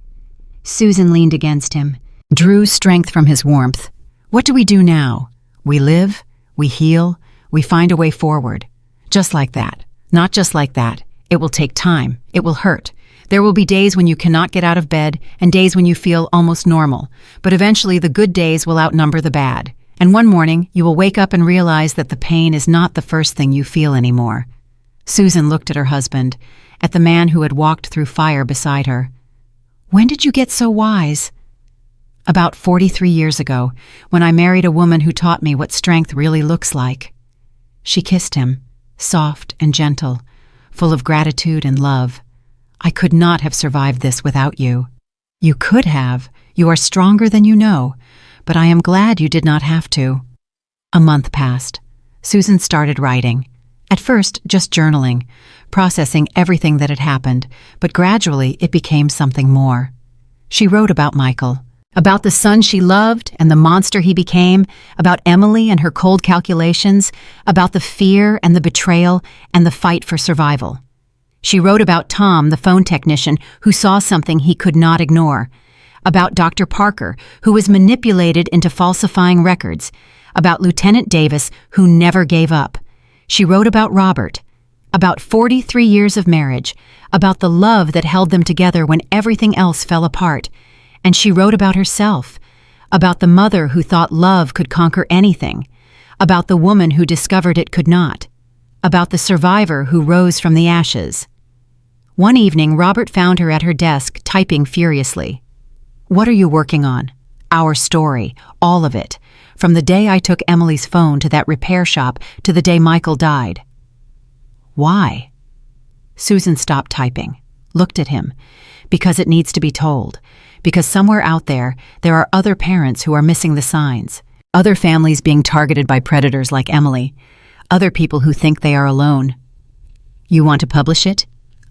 Susan leaned against him, drew strength from his warmth. What do we do now? We live, we heal, we find a way forward. Just like that. Not just like that. It will take time. It will hurt. There will be days when you cannot get out of bed and days when you feel almost normal. But eventually the good days will outnumber the bad. And one morning you will wake up and realize that the pain is not the first thing you feel anymore. Susan looked at her husband, at the man who had walked through fire beside her. When did you get so wise? About 43 years ago, when I married a woman who taught me what strength really looks like. She kissed him, soft and gentle, full of gratitude and love. I could not have survived this without you. You could have. You are stronger than you know, but I am glad you did not have to. A month passed. Susan started writing. At first, just journaling, processing everything that had happened, but gradually it became something more. She wrote about Michael, about the son she loved and the monster he became, about Emily and her cold calculations, about the fear and the betrayal and the fight for survival. She wrote about Tom, the phone technician, who saw something he could not ignore, about Dr. Parker, who was manipulated into falsifying records, about Lieutenant Davis, who never gave up. She wrote about Robert, about 43 years of marriage, about the love that held them together when everything else fell apart. And she wrote about herself, about the mother who thought love could conquer anything, about the woman who discovered it could not, about the survivor who rose from the ashes. One evening, Robert found her at her desk, typing furiously. What are you working on? Our story, all of it. From the day I took Emily's phone to that repair shop to the day Michael died. Why? Susan stopped typing, looked at him. Because it needs to be told. Because somewhere out there are other parents who are missing the signs. Other families being targeted by predators like Emily. Other people who think they are alone. You want to publish it?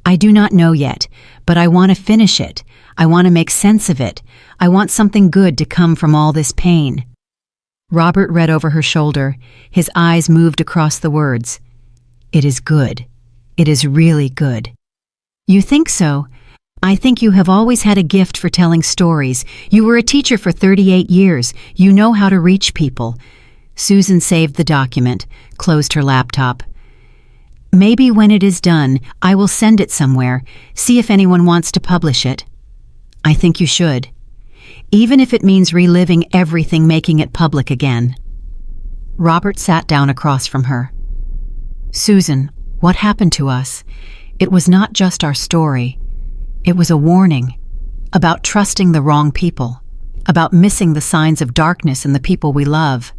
I do not know yet, but I want to finish it. I want to make sense of it. I want something good to come from all this pain. Robert read over her shoulder. His eyes moved across the words. It is good. It is really good. You think so? I think you have always had a gift for telling stories. You were a teacher for 38 years. You know how to reach people. Susan saved the document, closed her laptop. Maybe when it is done, I will send it somewhere, see if anyone wants to publish it. I think you should. Even if it means reliving everything, making it public again. Robert sat down across from her. Susan, what happened to us? It was not just our story. It was a warning about trusting the wrong people, about missing the signs of darkness in the people we love,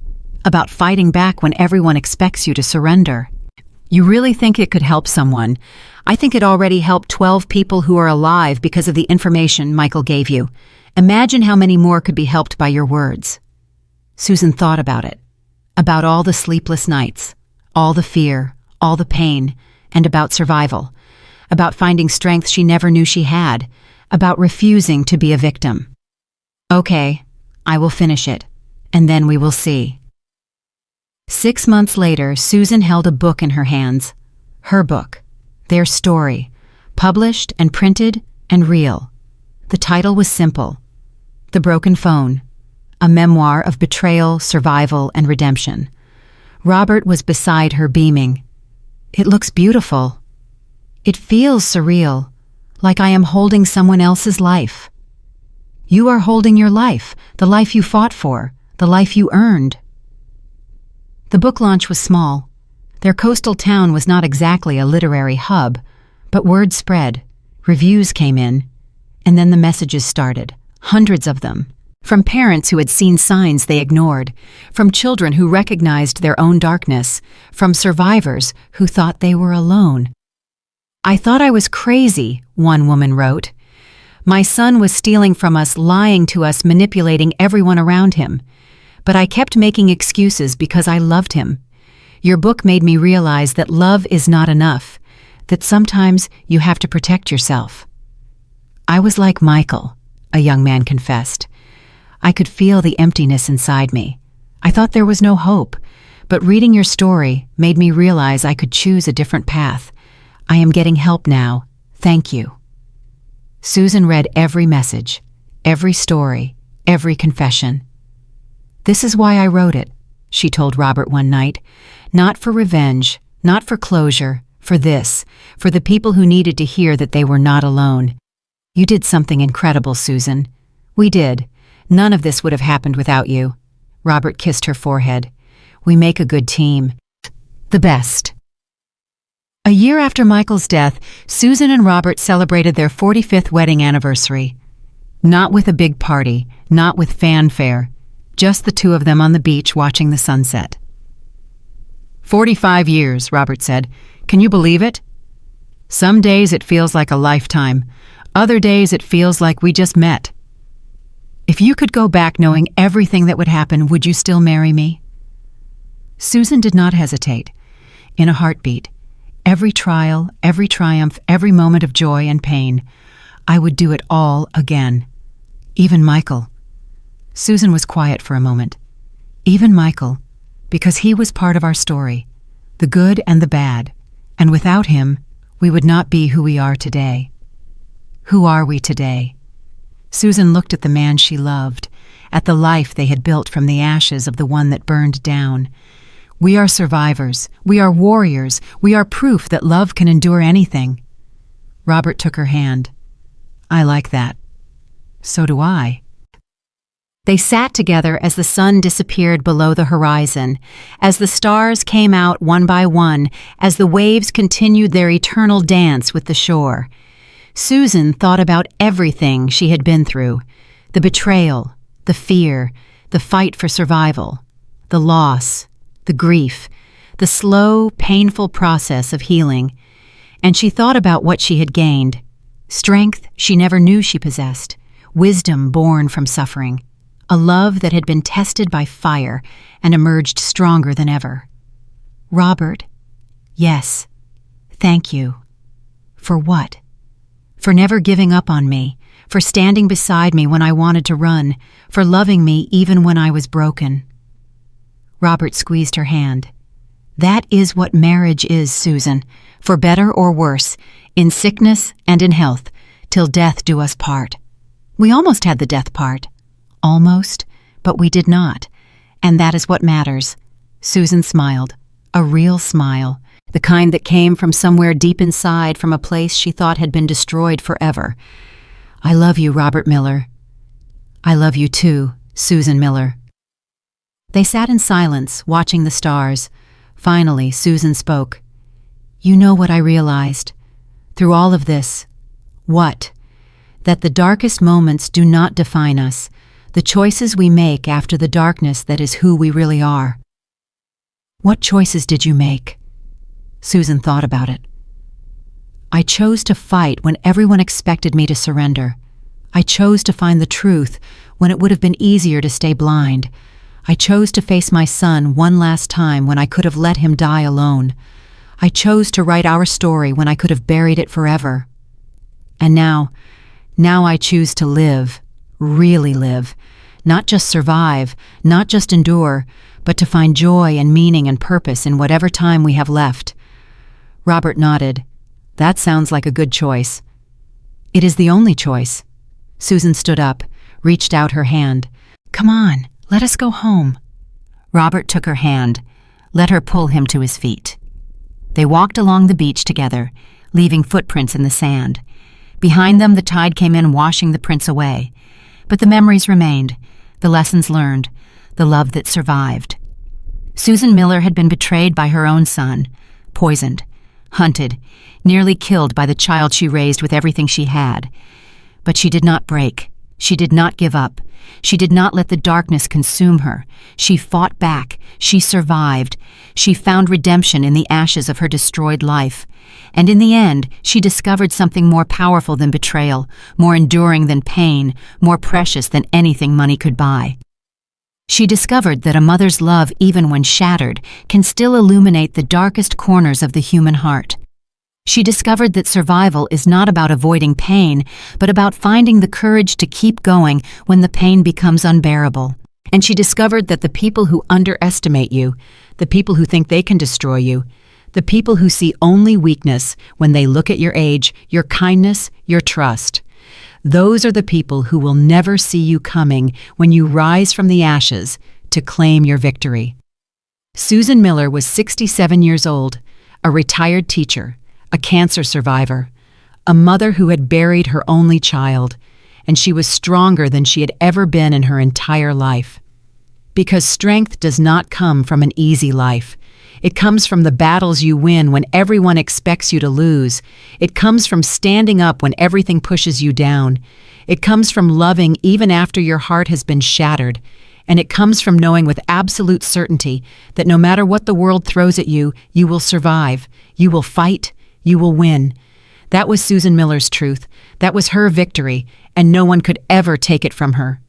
about fighting back when everyone expects you to surrender. You really think it could help someone? I think it already helped 12 people who are alive because of the information Michael gave you. Imagine how many more could be helped by your words. Susan thought about it, about all the sleepless nights, all the fear, all the pain, and about survival, about finding strength she never knew she had, about refusing to be a victim. Okay, I will finish it, and then we will see. 6 months later, Susan held a book in her hands. Her book, their story, published and printed and real. The title was simple, The Broken Phone, a memoir of betrayal, survival, and redemption. Robert was beside her, beaming. It looks beautiful. It feels surreal, like I am holding someone else's life. You are holding your life, the life you fought for, the life you earned. The book launch was small. Their coastal town was not exactly a literary hub, but word spread, reviews came in, and then the messages started, hundreds of them, from parents who had seen signs they ignored, from children who recognized their own darkness, from survivors who thought they were alone. "I thought I was crazy," one woman wrote. "My son was stealing from us, lying to us, manipulating everyone around him. But I kept making excuses because I loved him. Your book made me realize that love is not enough, that sometimes you have to protect yourself." "I was like Michael," a young man confessed. "I could feel the emptiness inside me. I thought there was no hope, but reading your story made me realize I could choose a different path. I am getting help now. Thank you." Susan read every message, every story, every confession. "This is why I wrote it," she told Robert one night. "Not for revenge, not for closure, for this, for the people who needed to hear that they were not alone. You did something incredible, Susan. We did. None of this would have happened without you." Robert kissed her forehead. "We make a good team. The best." A year after Michael's death, Susan and Robert celebrated their 45th wedding anniversary. Not with a big party, not with fanfare, just the two of them on the beach watching the sunset. 45 years, Robert said. "Can you believe it? Some days it feels like a lifetime. Other days it feels like we just met. If you could go back knowing everything that would happen, would you still marry me?" Susan did not hesitate. In a heartbeat, every trial, every triumph, every moment of joy and pain, I would do it all again. Even Michael. Susan was quiet for a moment. Even Michael, because he was part of our story, the good and the bad, and without him, we would not be who we are today. Who are we today? Susan looked at the man she loved, at the life they had built from the ashes of the one that burned down. We are survivors. We are warriors. We are proof that love can endure anything. Robert took her hand. "I like that." "So do I." They sat together as the sun disappeared below the horizon, as the stars came out one by one, as the waves continued their eternal dance with the shore. Susan thought about everything she had been through: the betrayal, the fear, the fight for survival, the loss, the grief, the slow, painful process of healing. And she thought about what she had gained: strength she never knew she possessed, wisdom born from suffering, a love that had been tested by fire and emerged stronger than ever. "Robert, yes, thank you." For what? For never giving up on me, for standing beside me when I wanted to run, for loving me even when I was broken. Robert squeezed her hand. "That is what marriage is, Susan, for better or worse, in sickness and in health, till death do us part." We almost had the death part. Almost, but we did not. And that is what matters. Susan smiled, a real smile, the kind that came from somewhere deep inside, from a place she thought had been destroyed forever. "I love you, Robert Miller." "I love you too, Susan Miller." They sat in silence, watching the stars. Finally, Susan spoke. "You know what I realized through all of this?" "What?" "That the darkest moments do not define us. The choices we make after the darkness, that is who we really are." "What choices did you make?" Susan thought about it. "I chose to fight when everyone expected me to surrender. I chose to find the truth when it would have been easier to stay blind. I chose to face my son one last time when I could have let him die alone. I chose to write our story when I could have buried it forever. And now I choose to live, really live, not just survive, not just endure, but to find joy and meaning and purpose in whatever time we have left." Robert nodded. "That sounds like a good choice." "It is the only choice." Susan stood up, reached out her hand. "Come on, let us go home." Robert took her hand, let her pull him to his feet. They walked along the beach together, leaving footprints in the sand. Behind them, the tide came in, washing the prints away. But the memories remained, the lessons learned, the love that survived. Susan Miller had been betrayed by her own son, poisoned, hunted, nearly killed by the child she raised with everything she had. But she did not break. She did not give up. She did not let the darkness consume her. She fought back. She survived. She found redemption in the ashes of her destroyed life. And in the end, she discovered something more powerful than betrayal, more enduring than pain, more precious than anything money could buy. She discovered that a mother's love, even when shattered, can still illuminate the darkest corners of the human heart. She discovered that survival is not about avoiding pain, but about finding the courage to keep going when the pain becomes unbearable. And she discovered that the people who underestimate you, the people who think they can destroy you, the people who see only weakness when they look at your age, your kindness, your trust, those are the people who will never see you coming when you rise from the ashes to claim your victory. Susan Miller was 67 years old, a retired teacher, a cancer survivor, a mother who had buried her only child, and she was stronger than she had ever been in her entire life. Because strength does not come from an easy life. It comes from the battles you win when everyone expects you to lose. It comes from standing up when everything pushes you down. It comes from loving even after your heart has been shattered. And it comes from knowing with absolute certainty that no matter what the world throws at you, you will survive, you will fight, you will win. That was Susan Miller's truth. That was her victory, and no one could ever take it from her.